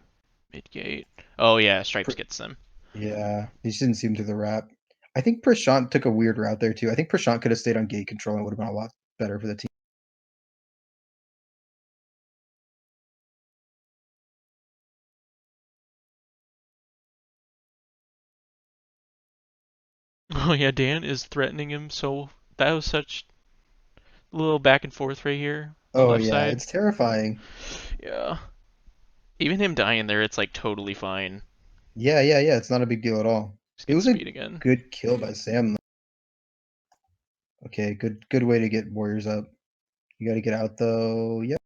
Speaker 1: Mid gate. Oh yeah, Stripes
Speaker 2: Pr-
Speaker 1: gets them.
Speaker 2: Yeah, he just didn't see him through the wrap. I think Prashant took a weird route there too. I think Prashant could have stayed on gate control and it would have been a lot better for the team.
Speaker 1: Oh yeah, Dan is threatening him. So that was such a little back and forth right here on
Speaker 2: Oh
Speaker 1: left
Speaker 2: yeah,
Speaker 1: side.
Speaker 2: it's terrifying.
Speaker 1: Yeah. Even him dying there, it's like totally fine.
Speaker 2: Yeah, yeah, yeah. It's not a big deal at all.
Speaker 1: Just
Speaker 2: It
Speaker 1: get
Speaker 2: was a
Speaker 1: speed again.
Speaker 2: good kill by Sam, though. Okay, good way to get warriors up. You got to get out though. Yep.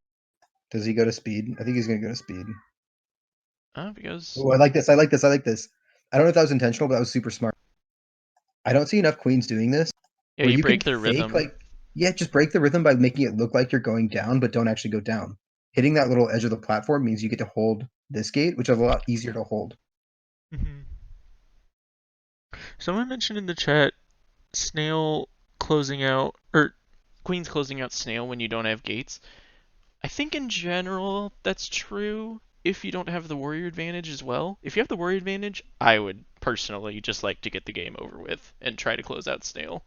Speaker 2: Does he go to speed? I think he's gonna go to speed.
Speaker 1: Because
Speaker 2: Oh, I like this. I like this. I like this. I don't know if that was intentional, but that was super smart. I don't see enough queens doing this
Speaker 1: yeah,
Speaker 2: where
Speaker 1: you
Speaker 2: you can
Speaker 1: break their
Speaker 2: fake
Speaker 1: rhythm.
Speaker 2: like yeah, just break the rhythm by making it look like you're going down, but don't actually go down. Hitting that little edge of the platform means you get to hold this gate, which is a lot easier to hold.
Speaker 1: Mm-hmm. Someone mentioned in the chat snail closing out or queens closing out snail when you don't have gates. I think in general that's true if you don't have the warrior advantage as well. If you have the warrior advantage, I would personally just like to get the game over with and try to close out snail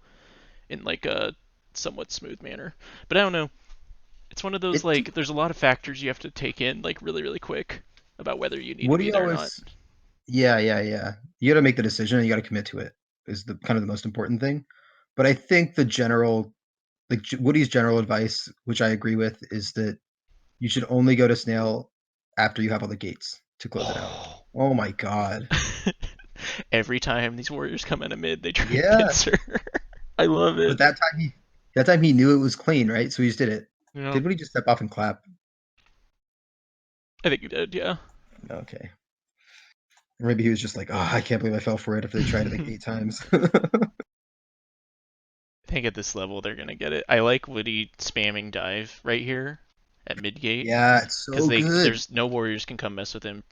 Speaker 1: in like a somewhat smooth manner. But I don't know. It's one of those
Speaker 2: It
Speaker 1: like there's a lot of factors you have to take in like really quick about whether you need to
Speaker 2: what do
Speaker 1: be
Speaker 2: you
Speaker 1: there or not.
Speaker 2: always yeah, yeah, yeah. You got to make the decision and you got to commit to it is the kind of the most important thing. But I think the general like Woody's general advice, which I agree with, is that you should only go to snail after you have all the gates to close it out.
Speaker 1: Oh.
Speaker 2: Oh my god.
Speaker 1: Every time these warriors come in a mid, they try and
Speaker 2: Yeah,
Speaker 1: pincer. I love
Speaker 2: but
Speaker 1: it.
Speaker 2: that time he knew it was clean, right? So he just did it.
Speaker 1: You know,
Speaker 2: Did Woody just step off and clap?
Speaker 1: I think you did, yeah.
Speaker 2: Okay. Or maybe he was just like, oh, I can't believe I fell for it if they tried it like 8 times.
Speaker 1: I think at this level they're gonna get it. I like Woody spamming dive right here at mid gate
Speaker 2: Yeah, it's
Speaker 1: because
Speaker 2: so
Speaker 1: they
Speaker 2: good.
Speaker 1: there's no warriors can come mess with him.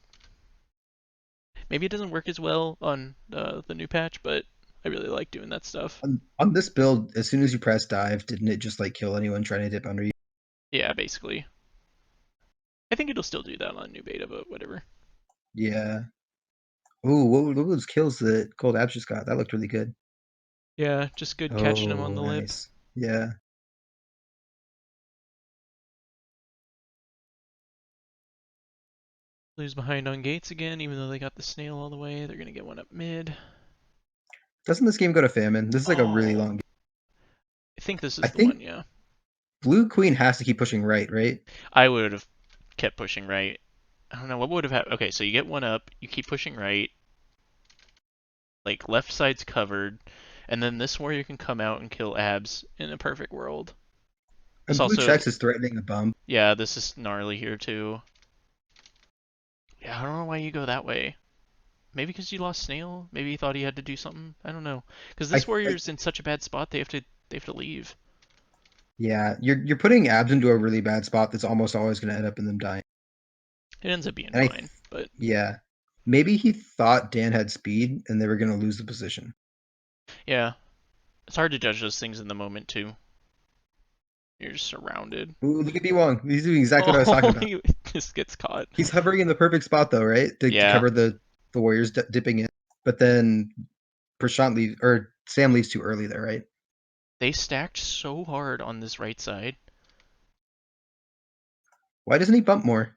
Speaker 1: Maybe it doesn't work as well on the new patch, but I really like doing that stuff.
Speaker 2: On this build, as soon as you press dive, didn't it just like kill anyone trying to dip under you?
Speaker 1: Yeah, basically. I think it'll still do that on new beta, but whatever.
Speaker 2: Yeah. Ooh, what were those kills that Cold Abs just got? That looked really good.
Speaker 1: Yeah, just good catching him on
Speaker 2: Oh,
Speaker 1: the lip.
Speaker 2: nice. Yeah.
Speaker 1: Lose behind on gates again, even though they got the snail all the way. They're gonna get one up mid.
Speaker 2: Doesn't this game go to famine? This is like a really
Speaker 1: Oh,
Speaker 2: long game.
Speaker 1: I think this
Speaker 2: I
Speaker 1: is the one.
Speaker 2: think
Speaker 1: Yeah,
Speaker 2: Blue Queen has to keep pushing right, right?
Speaker 1: I would have kept pushing right. I don't know what would have happened. Okay, so you get one up, you keep pushing right, like left side's covered, and then this warrior can come out and kill abs in a perfect world. This
Speaker 2: And Blue
Speaker 1: also,
Speaker 2: checks is threatening a bump.
Speaker 1: yeah, this is gnarly here too. Yeah, I don't know why you go that way. Maybe because you lost Snail. Maybe he thought he had to do something. I don't know. Because
Speaker 2: I,
Speaker 1: this
Speaker 2: I
Speaker 1: warrior's in such a bad spot, they have to leave.
Speaker 2: yeah, you're putting abs into a really bad spot that's almost always going to end up in them dying.
Speaker 1: It ends up being
Speaker 2: And
Speaker 1: fine, but
Speaker 2: yeah, maybe he thought Dan had speed and they were going to lose the position.
Speaker 1: yeah, it's hard to judge those things in the moment too. You're just surrounded.
Speaker 2: Ooh, look at B Wong. He's doing exactly what I was talking
Speaker 1: Oh,
Speaker 2: about.
Speaker 1: he just gets caught.
Speaker 2: He's hovering in the perfect spot though, right? To
Speaker 1: Yeah,
Speaker 2: cover the Warriors dipping in. But then Prashant leaves or Sam leaves too early there, right?
Speaker 1: they stacked so hard on this right side.
Speaker 2: Why doesn't he bump more?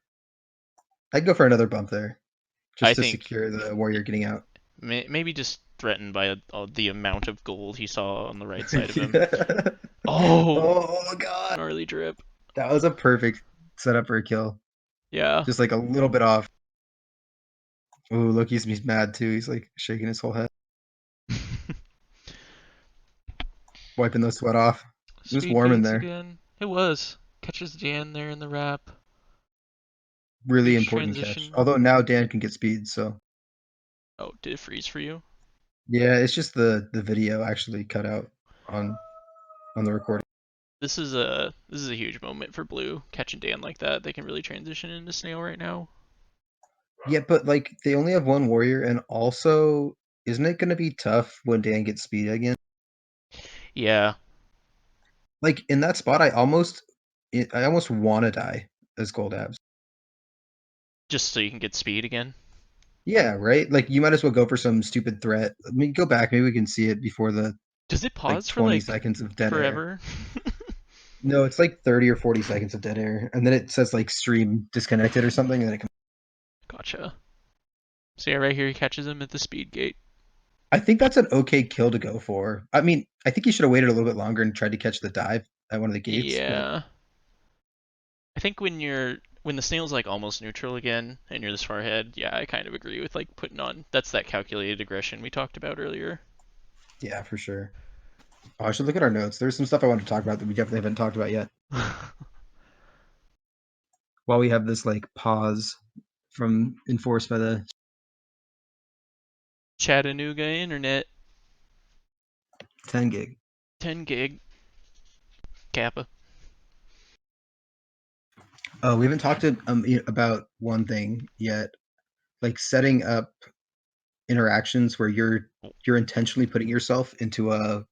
Speaker 2: I'd go for another bump there
Speaker 1: I
Speaker 2: just to
Speaker 1: think
Speaker 2: secure the Warrior getting out.
Speaker 1: Maybe just threatened by the amount of gold he saw on the right side of him.
Speaker 2: Yeah.
Speaker 1: Oh,
Speaker 2: Oh god,
Speaker 1: gnarly drip.
Speaker 2: that was a perfect setup for a kill.
Speaker 1: Yeah.
Speaker 2: Just like a little bit off. Ooh, look, he's mad too. He's like shaking his whole head, wiping the sweat off. It was
Speaker 1: Speed
Speaker 2: warm in
Speaker 1: baits
Speaker 2: there.
Speaker 1: again. It was. Catches Jan there in the wrap.
Speaker 2: Really
Speaker 1: Huge
Speaker 2: important catch.
Speaker 1: transition.
Speaker 2: Although now Dan can get speed, so
Speaker 1: Oh, did it freeze for you?
Speaker 2: yeah, it's just the video actually cut out on on the recording.
Speaker 1: This is a huge moment for Blue catching Dan like that. They can really transition into Snail right now.
Speaker 2: Yeah, but like they only have one warrior, and also, isn't it going to be tough when Dan gets speed again?
Speaker 1: Yeah,
Speaker 2: Like in that spot, I almost want to die as Gold Abs.
Speaker 1: just so you can get speed again.
Speaker 2: Yeah, right. Like you might as well go for some stupid threat. Let me go back. Maybe we can see it before the
Speaker 1: Does it
Speaker 2: like
Speaker 1: pause for
Speaker 2: 20
Speaker 1: like
Speaker 2: seconds of dead air.
Speaker 1: forever?
Speaker 2: No, it's like 30 or 40 seconds of dead air, and then it says like stream disconnected or something, and then it comes.
Speaker 1: Gotcha. So yeah, right here he catches him at the speed gate.
Speaker 2: I think that's an okay kill to go for. I mean, I think he should have waited a little bit longer and tried to catch the dive at one of the gates, but
Speaker 1: Yeah, I think when the snail's like almost neutral again and you're this far ahead, yeah, I kind of agree with like putting on. That's that calculated aggression we talked about earlier.
Speaker 2: yeah, for sure. Oh, I should look at our notes. There's some stuff I wanted to talk about that we definitely haven't talked about yet. While we have this like pause from enforced by the
Speaker 1: Chattanooga internet,
Speaker 2: 10 gig.
Speaker 1: 10 gig, Kappa.
Speaker 2: Oh, we haven't talked about one thing yet, like setting up interactions where you're intentionally putting yourself into a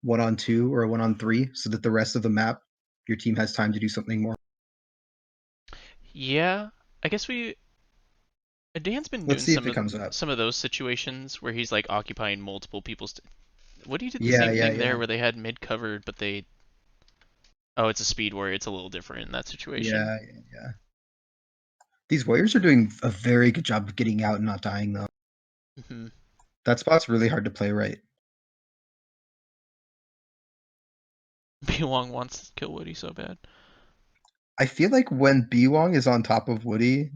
Speaker 2: 1-on-2 or a 1-on-3 so that the rest of the map your team has time to do something more.
Speaker 1: Yeah, I guess Dan's been
Speaker 2: Let's
Speaker 1: doing
Speaker 2: see if it comes up.
Speaker 1: some of those situations where he's like occupying multiple people's. What he did the
Speaker 2: Yeah,
Speaker 1: same
Speaker 2: yeah,
Speaker 1: thing there
Speaker 2: yeah.
Speaker 1: where they had mid covered, but they. Oh, it's a speed warrior. It's a little different in that situation.
Speaker 2: Yeah, yeah, yeah. These warriors are doing a very good job of getting out and not dying though.
Speaker 1: Hmm.
Speaker 2: That spot's really hard to play right.
Speaker 1: B Wong wants to kill Woody so bad.
Speaker 2: I feel like when Wong is on top of Woody,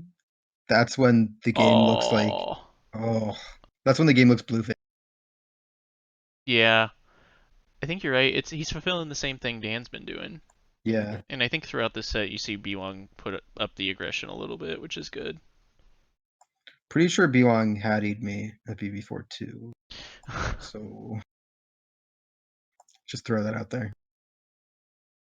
Speaker 2: that's when the game looks like,
Speaker 1: Oh,
Speaker 2: oh, that's when the game looks blue face.
Speaker 1: yeah. I think you're right. It's he's fulfilling the same thing Dan's been doing,
Speaker 2: Yeah.
Speaker 1: and I think throughout this set you see B Wong put up the aggression a little bit, which is good.
Speaker 2: Pretty sure Wong haddied me at BB4 too. So just throw that out there.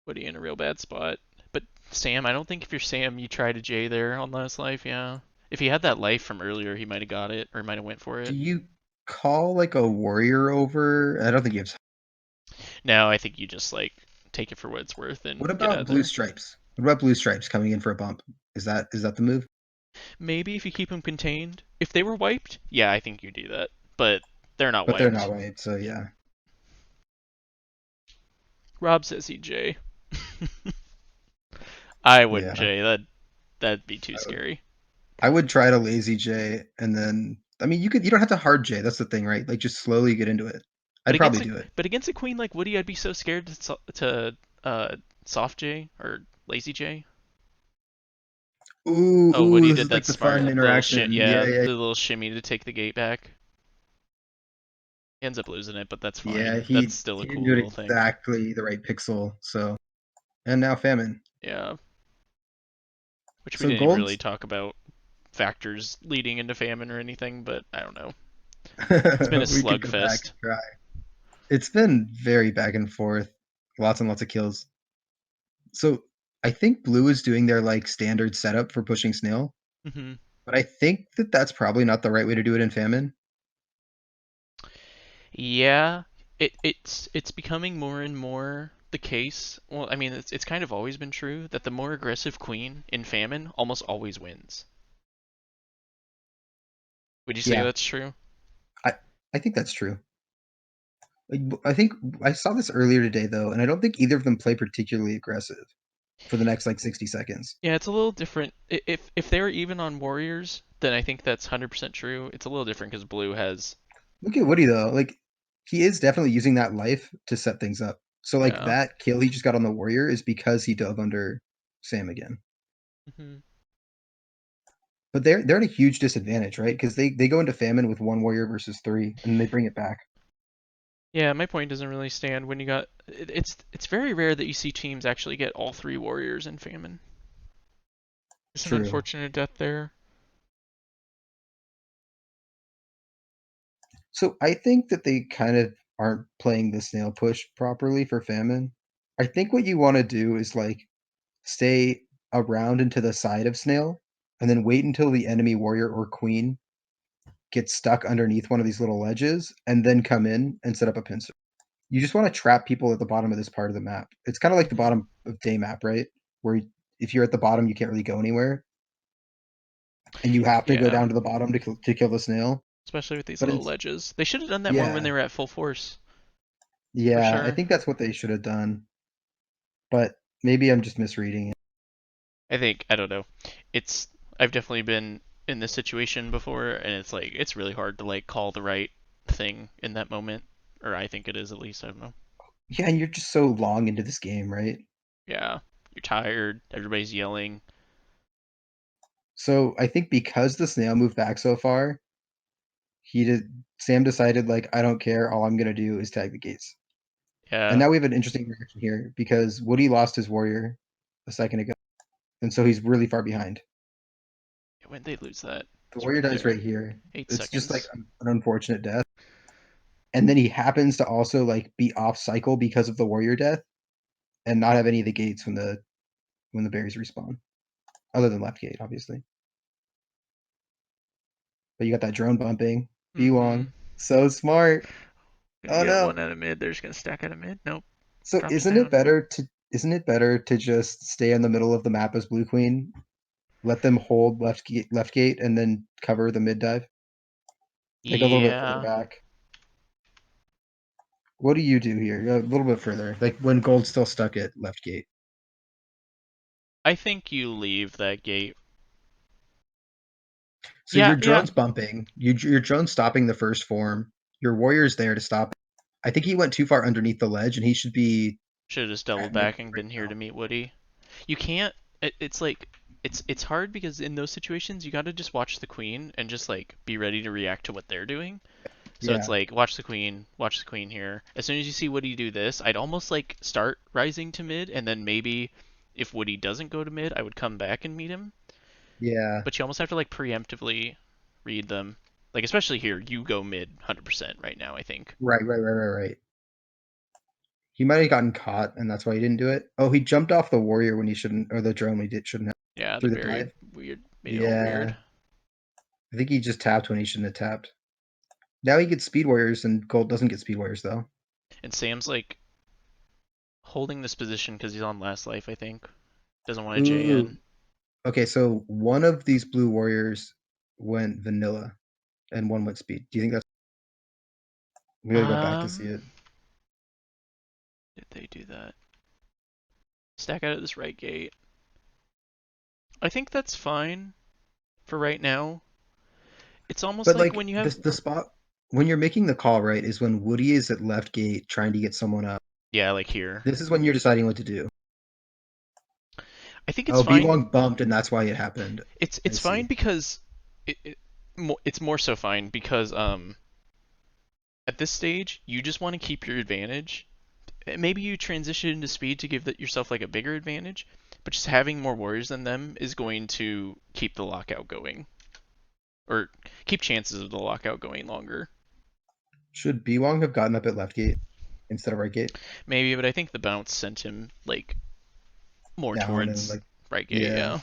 Speaker 1: Woody in a real bad spot. But Sam, I don't think if you're Sam, you try to J there on last life. Yeah, if he had that life from earlier, he might have got it or might have went for
Speaker 2: Do
Speaker 1: it.
Speaker 2: you call like a warrior over? I don't think you have.
Speaker 1: Now I think you just like take it for what it's worth
Speaker 2: What
Speaker 1: and get out
Speaker 2: about
Speaker 1: of
Speaker 2: blue
Speaker 1: there.
Speaker 2: stripes? What about blue stripes coming in for a bump? Is that the move?
Speaker 1: Maybe if you keep him contained. If they were wiped, yeah, I think you do that. But they're not
Speaker 2: But they're not
Speaker 1: wiped.
Speaker 2: white, so yeah.
Speaker 1: Rob says he J. I wouldn't
Speaker 2: Yeah.
Speaker 1: J. That'd be too scary.
Speaker 2: I would try to lazy J and then I mean you don't have to hard J, that's the thing, right? Like just slowly get into it.
Speaker 1: But
Speaker 2: I'd probably do it.
Speaker 1: against a queen like Woody, I'd be so scared to soft J or lazy J. Oh,
Speaker 2: Ooh,
Speaker 1: Woody
Speaker 2: this
Speaker 1: did
Speaker 2: is
Speaker 1: that
Speaker 2: like the fun
Speaker 1: smart little shit.
Speaker 2: interaction.
Speaker 1: Yeah,
Speaker 2: Yeah,
Speaker 1: the
Speaker 2: yeah.
Speaker 1: little shimmy to take the gate back. He ends up losing it, but that's
Speaker 2: Yeah,
Speaker 1: fine. That's still a
Speaker 2: he didn't
Speaker 1: cool
Speaker 2: do it
Speaker 1: little thing.
Speaker 2: exactly the right pixel. So and now famine.
Speaker 1: Yeah, which we
Speaker 2: So
Speaker 1: didn't even really
Speaker 2: gold's
Speaker 1: talk about factors leading into famine or anything, but I don't know. It's been a
Speaker 2: we could go back and
Speaker 1: slugfest.
Speaker 2: try. It's been very back and forth, lots and lots of kills. So I think blue is doing their like standard setup for pushing snail,
Speaker 1: Hmm.
Speaker 2: but I think that that's probably not the right way to do it in famine.
Speaker 1: Yeah, it's becoming more and more the case. Well, I mean, it's kind of always been true that the more aggressive queen in famine almost always wins. Would you say
Speaker 2: Yeah,
Speaker 1: that's true?
Speaker 2: I I think that's true. I think I saw this earlier today though, and I don't think either of them play particularly aggressive. for the next like 60 seconds.
Speaker 1: Yeah, it's a little different. If they're even on warriors, then I think that's 100% true. It's a little different because blue has,
Speaker 2: Look at Woody though. Like he is definitely using that life to set things up. So like
Speaker 1: yeah.
Speaker 2: that kill he just got on the warrior is because he dove under Sam again.
Speaker 1: Hmm.
Speaker 2: But they're at a huge disadvantage, right? Because they go into famine with one warrior versus three, and they bring it back.
Speaker 1: Yeah, my point doesn't really stand when you got. It's very rare that you see teams actually get all three warriors in famine. It's an
Speaker 2: True.
Speaker 1: unfortunate death there.
Speaker 2: So I think that they kind of aren't playing the snail push properly for famine. I think what you want to do is like stay around into the side of snail, and then wait until the enemy warrior or queen gets stuck underneath one of these little ledges, and then come in and set up a pincer. You just want to trap people at the bottom of this part of the map. It's kind of like the
Speaker 1: Hmm.
Speaker 2: bottom of day map, right? Where if you're at the bottom, you can't really go anywhere, and you have to go
Speaker 1: Yeah,
Speaker 2: down to the bottom to kill the snail.
Speaker 1: especially with these
Speaker 2: But
Speaker 1: little
Speaker 2: it's
Speaker 1: ledges. They should have done that more when they
Speaker 2: yeah,
Speaker 1: were at full force, for
Speaker 2: yeah. I
Speaker 1: sure.
Speaker 2: think that's what they should have done. But maybe I'm just misreading it.
Speaker 1: I don't know. It's I've definitely been in this situation before, and it's like it's really hard to like call the right thing in that moment, or I think it is at least. I don't know.
Speaker 2: Yeah, and you're just so long into this game, right?
Speaker 1: Yeah, you're tired. Everybody's yelling.
Speaker 2: So I think because the snail moved back so far, he did. Sam decided like I don't care. All I'm gonna do is tag the gates. And
Speaker 1: Yeah.
Speaker 2: now we have an interesting reaction here because Woody lost his warrior a second ago, and so he's really far behind.
Speaker 1: When they lose that,
Speaker 2: The
Speaker 1: it's right
Speaker 2: warrior dies right
Speaker 1: there.
Speaker 2: here.
Speaker 1: Eight
Speaker 2: It's just like
Speaker 1: seconds.
Speaker 2: an unfortunate death. And then he happens to also like be off cycle because of the warrior death and not have any of the gates when the berries respawn, other than left gate, obviously. But you got that drone bumping. B
Speaker 1: Mm-hmm.
Speaker 2: Wong, so smart.
Speaker 1: Gonna
Speaker 2: Oh
Speaker 1: get
Speaker 2: no.
Speaker 1: one out of mid. They're just gonna stack out of mid. Nope.
Speaker 2: So
Speaker 1: Drops down.
Speaker 2: isn't it better to just stay in the middle of the map as Blue Queen, let them hold left gate, and then cover the mid dive, like a little bit further
Speaker 1: Yeah.
Speaker 2: back? What do you do here? A little bit further, like when Gold's still stuck at left gate.
Speaker 1: I think you leave that gate.
Speaker 2: So
Speaker 1: Yeah,
Speaker 2: your
Speaker 1: yeah.
Speaker 2: drone's bumping. Your drone's stopping the first form. Your warrior's there to stop. I think he went too far underneath the ledge, and he should be
Speaker 1: Should have just doubled
Speaker 2: at mid
Speaker 1: back and
Speaker 2: right
Speaker 1: been here
Speaker 2: now.
Speaker 1: to meet Woody. You can't. It's like it's hard because in those situations you got to just watch the queen and just like be ready to react to what they're doing. So it's
Speaker 2: Yeah,
Speaker 1: like watch the queen here. As soon as you see Woody do this, I'd almost like start rising to mid, and then maybe if Woody doesn't go to mid, I would come back and meet him.
Speaker 2: yeah.
Speaker 1: But you almost have to like preemptively read them. Like especially here, you go mid 100% right now. I think.
Speaker 2: Right. He might have gotten caught, and that's why he didn't do it. Oh, he jumped off the warrior when he shouldn't, or the drone when he shouldn't have
Speaker 1: Yeah, the
Speaker 2: through the
Speaker 1: berry
Speaker 2: dive.
Speaker 1: weird made it all weird.
Speaker 2: Yeah, I think he just tapped when he shouldn't have tapped. Now he gets speed warriors, and Gold doesn't get speed warriors though.
Speaker 1: And Sam's like holding this position because he's on last life. I think doesn't want to J in.
Speaker 2: Ooh. Okay, so one of these blue warriors went vanilla, and one went speed. Do you think that's? We gotta go back to see
Speaker 1: Um,
Speaker 2: it.
Speaker 1: did they do that? Stack out of this right gate. I think that's fine for right now. It's almost
Speaker 2: But
Speaker 1: like
Speaker 2: like
Speaker 1: when you have
Speaker 2: the spot when you're making the call, right, is when Woody is at left gate trying to get someone up.
Speaker 1: yeah, like here.
Speaker 2: This is when you're deciding what to do.
Speaker 1: I think it's
Speaker 2: Oh,
Speaker 1: fine.
Speaker 2: B-Wong bumped, and that's why it happened. I
Speaker 1: It's fine
Speaker 2: see.
Speaker 1: because it it's more so fine because at this stage you just want to keep your advantage. Maybe you transition into speed to give yourself like a bigger advantage, but just having more warriors than them is going to keep the lockout going or keep chances of the lockout going longer.
Speaker 2: Should B-Wong have gotten up at left gate instead of right gate?
Speaker 1: Maybe, but I think the bounce sent him like more
Speaker 2: Down and
Speaker 1: towards
Speaker 2: like,
Speaker 1: right gate.
Speaker 2: yeah.
Speaker 1: Yeah.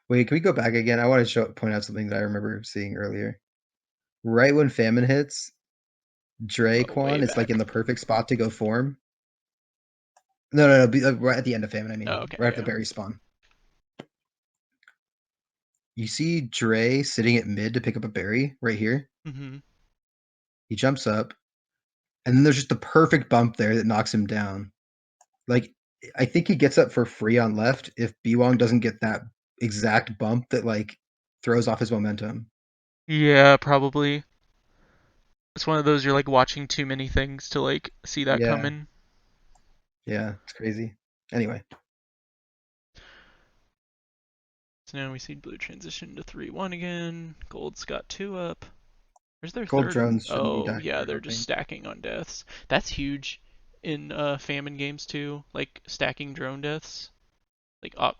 Speaker 2: Wait, can we go back again? I want to point out something that I remember seeing earlier. Right when famine hits,
Speaker 1: Oh, way
Speaker 2: Draquan is like in
Speaker 1: back.
Speaker 2: the perfect spot to go form. No. Right at the end of famine, I mean,
Speaker 1: Oh, okay,
Speaker 2: right after the
Speaker 1: yeah.
Speaker 2: berry spawn. You see Dre sitting at mid to pick up a berry right here.
Speaker 1: Mhm.
Speaker 2: He jumps up. and then there's just the perfect bump there that knocks him down. Like, I think he gets up for free on left if Biwong doesn't get that exact bump that like throws off his momentum.
Speaker 1: Yeah, probably. It's one of those you're like watching too many things to like see that
Speaker 2: Yeah,
Speaker 1: coming.
Speaker 2: yeah, it's crazy. Anyway,
Speaker 1: So now we see blue transition to 3-1 again. Gold's got two up. Where's their
Speaker 2: gold
Speaker 1: third?
Speaker 2: drones shouldn't be
Speaker 1: Oh,
Speaker 2: dying
Speaker 1: yeah,
Speaker 2: here, I
Speaker 1: they're
Speaker 2: don't
Speaker 1: just
Speaker 2: think.
Speaker 1: stacking on deaths. That's huge in famine games too. Like stacking drone deaths.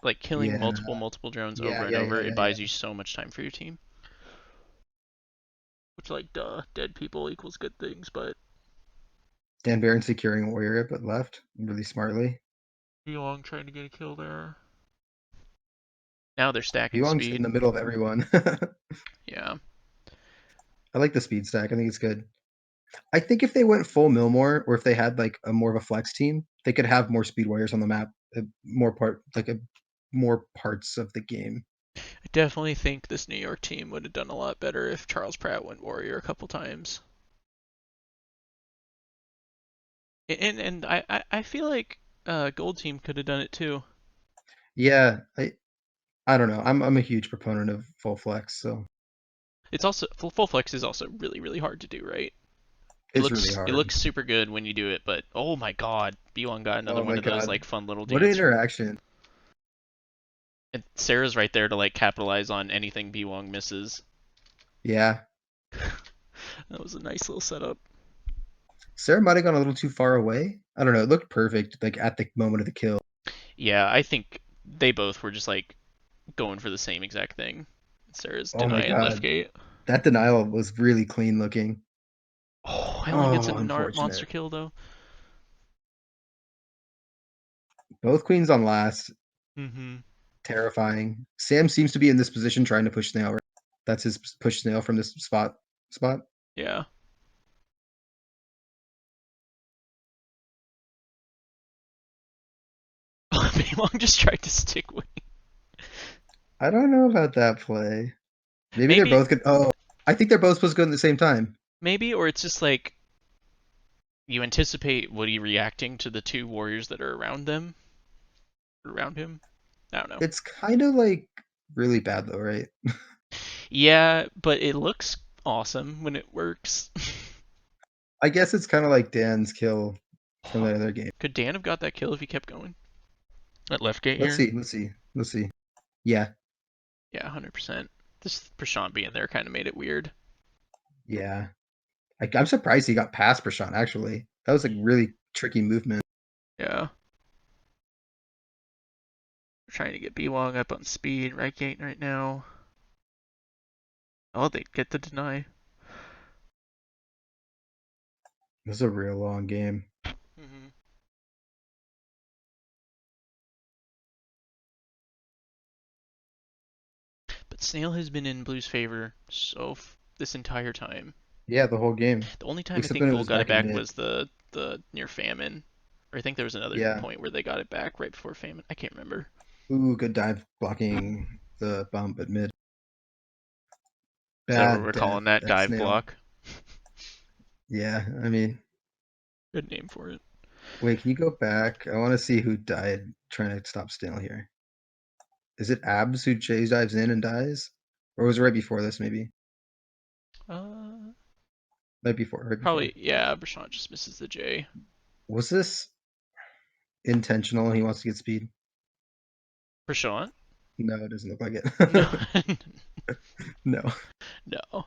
Speaker 1: Like killing
Speaker 2: Yeah,
Speaker 1: multiple drones
Speaker 2: yeah,
Speaker 1: over and
Speaker 2: yeah,
Speaker 1: over.
Speaker 2: yeah,
Speaker 1: It
Speaker 2: yeah,
Speaker 1: buys
Speaker 2: yeah.
Speaker 1: you so much time for your team. Which like duh, dead people equals good things, but
Speaker 2: Dan Barron securing warrior but left really smartly.
Speaker 1: Long trying to get a kill there. Now they're stacking
Speaker 2: Biwong's in
Speaker 1: speed.
Speaker 2: the middle of everyone.
Speaker 1: Yeah.
Speaker 2: I like the speed stack. I think it's good. I think if they went full Millmore, or if they had like a more of a flex team, they could have more speed warriors on the map, more parts of the game.
Speaker 1: I definitely think this New York team would have done a lot better if Charles Pratt went Warrior a couple times. And I feel like Gold Team could have done it too.
Speaker 2: Yeah, I don't know. I'm a huge proponent of full flex, so
Speaker 1: It's also full flex is also really hard to do, right? It
Speaker 2: it's really
Speaker 1: looks it
Speaker 2: hard.
Speaker 1: looks super good when you do it, but oh my god, B1 got another
Speaker 2: Oh
Speaker 1: one
Speaker 2: my
Speaker 1: of those
Speaker 2: god,
Speaker 1: like fun little
Speaker 2: what an
Speaker 1: dance.
Speaker 2: interaction!
Speaker 1: And Sarah's right there to like capitalize on anything B1 misses.
Speaker 2: Yeah,
Speaker 1: That was a nice little setup.
Speaker 2: Sarah might have gone a little too far away. I don't know. It looked perfect, like at the moment of the kill.
Speaker 1: Yeah, I think they both were just like going for the same exact thing. Sarah's
Speaker 2: Oh my
Speaker 1: denying left
Speaker 2: god,
Speaker 1: gate.
Speaker 2: that denial was really clean looking.
Speaker 1: Oh, Helen gets a
Speaker 2: Oh,
Speaker 1: monster
Speaker 2: unfortunate.
Speaker 1: kill though.
Speaker 2: Both queens on last.
Speaker 1: Mm-hmm.
Speaker 2: Terrifying. Sam seems to be in this position trying to push Snail. Right? That's his push Snail from this spot.
Speaker 1: Yeah. Long just tried to stick with.
Speaker 2: I don't know about that play. Maybe they're
Speaker 1: Maybe,
Speaker 2: both good. Oh, I think they're both supposed to go at the same time.
Speaker 1: maybe, or it's just like you anticipate Woody reacting to the two warriors that are around him. I don't know.
Speaker 2: It's kind of like really bad though, right?
Speaker 1: Yeah, but it looks awesome when it works.
Speaker 2: I guess it's kind of like Dan's kill from the other game.
Speaker 1: Could Dan have got that kill if he kept going? At left gate
Speaker 2: Let's
Speaker 1: here?
Speaker 2: see. Let's see. Let's see. Yeah.
Speaker 1: Yeah, 100%. This Prashant being there kind of made it weird.
Speaker 2: Yeah. I'm surprised he got past Prashant, actually. That was like really tricky movement.
Speaker 1: Yeah. We're trying to get B Wong up on speed, right gate right now. Oh, they get the deny.
Speaker 2: It was a real long game.
Speaker 1: Mm-hmm. But Snail has been in Blue's favor this entire time.
Speaker 2: Yeah, the whole game.
Speaker 1: The only time I
Speaker 2: Except
Speaker 1: think
Speaker 2: when it
Speaker 1: Gold
Speaker 2: was
Speaker 1: got it
Speaker 2: back in
Speaker 1: back
Speaker 2: mid.
Speaker 1: was the near famine. Or I think there was another
Speaker 2: Yeah.
Speaker 1: point where they got it back right before famine. I can't remember.
Speaker 2: Ooh, good dive blocking the bump at mid.
Speaker 1: Is that what
Speaker 2: Bad
Speaker 1: we're
Speaker 2: death
Speaker 1: calling that?
Speaker 2: at
Speaker 1: Dive
Speaker 2: Snail.
Speaker 1: block?
Speaker 2: Yeah, I mean,
Speaker 1: Good name for it.
Speaker 2: wait, can you go back? I want to see who died trying to stop Snail here. Is it Abs who chase dives in and dies? Or was it right before this, maybe?
Speaker 1: Uh,
Speaker 2: Right before, right
Speaker 1: Probably,
Speaker 2: before.
Speaker 1: yeah, Brashant just misses the J.
Speaker 2: Was this intentional? He wants to get speed?
Speaker 1: Brashant?
Speaker 2: No, it doesn't look like
Speaker 1: No.
Speaker 2: it. No.
Speaker 1: No.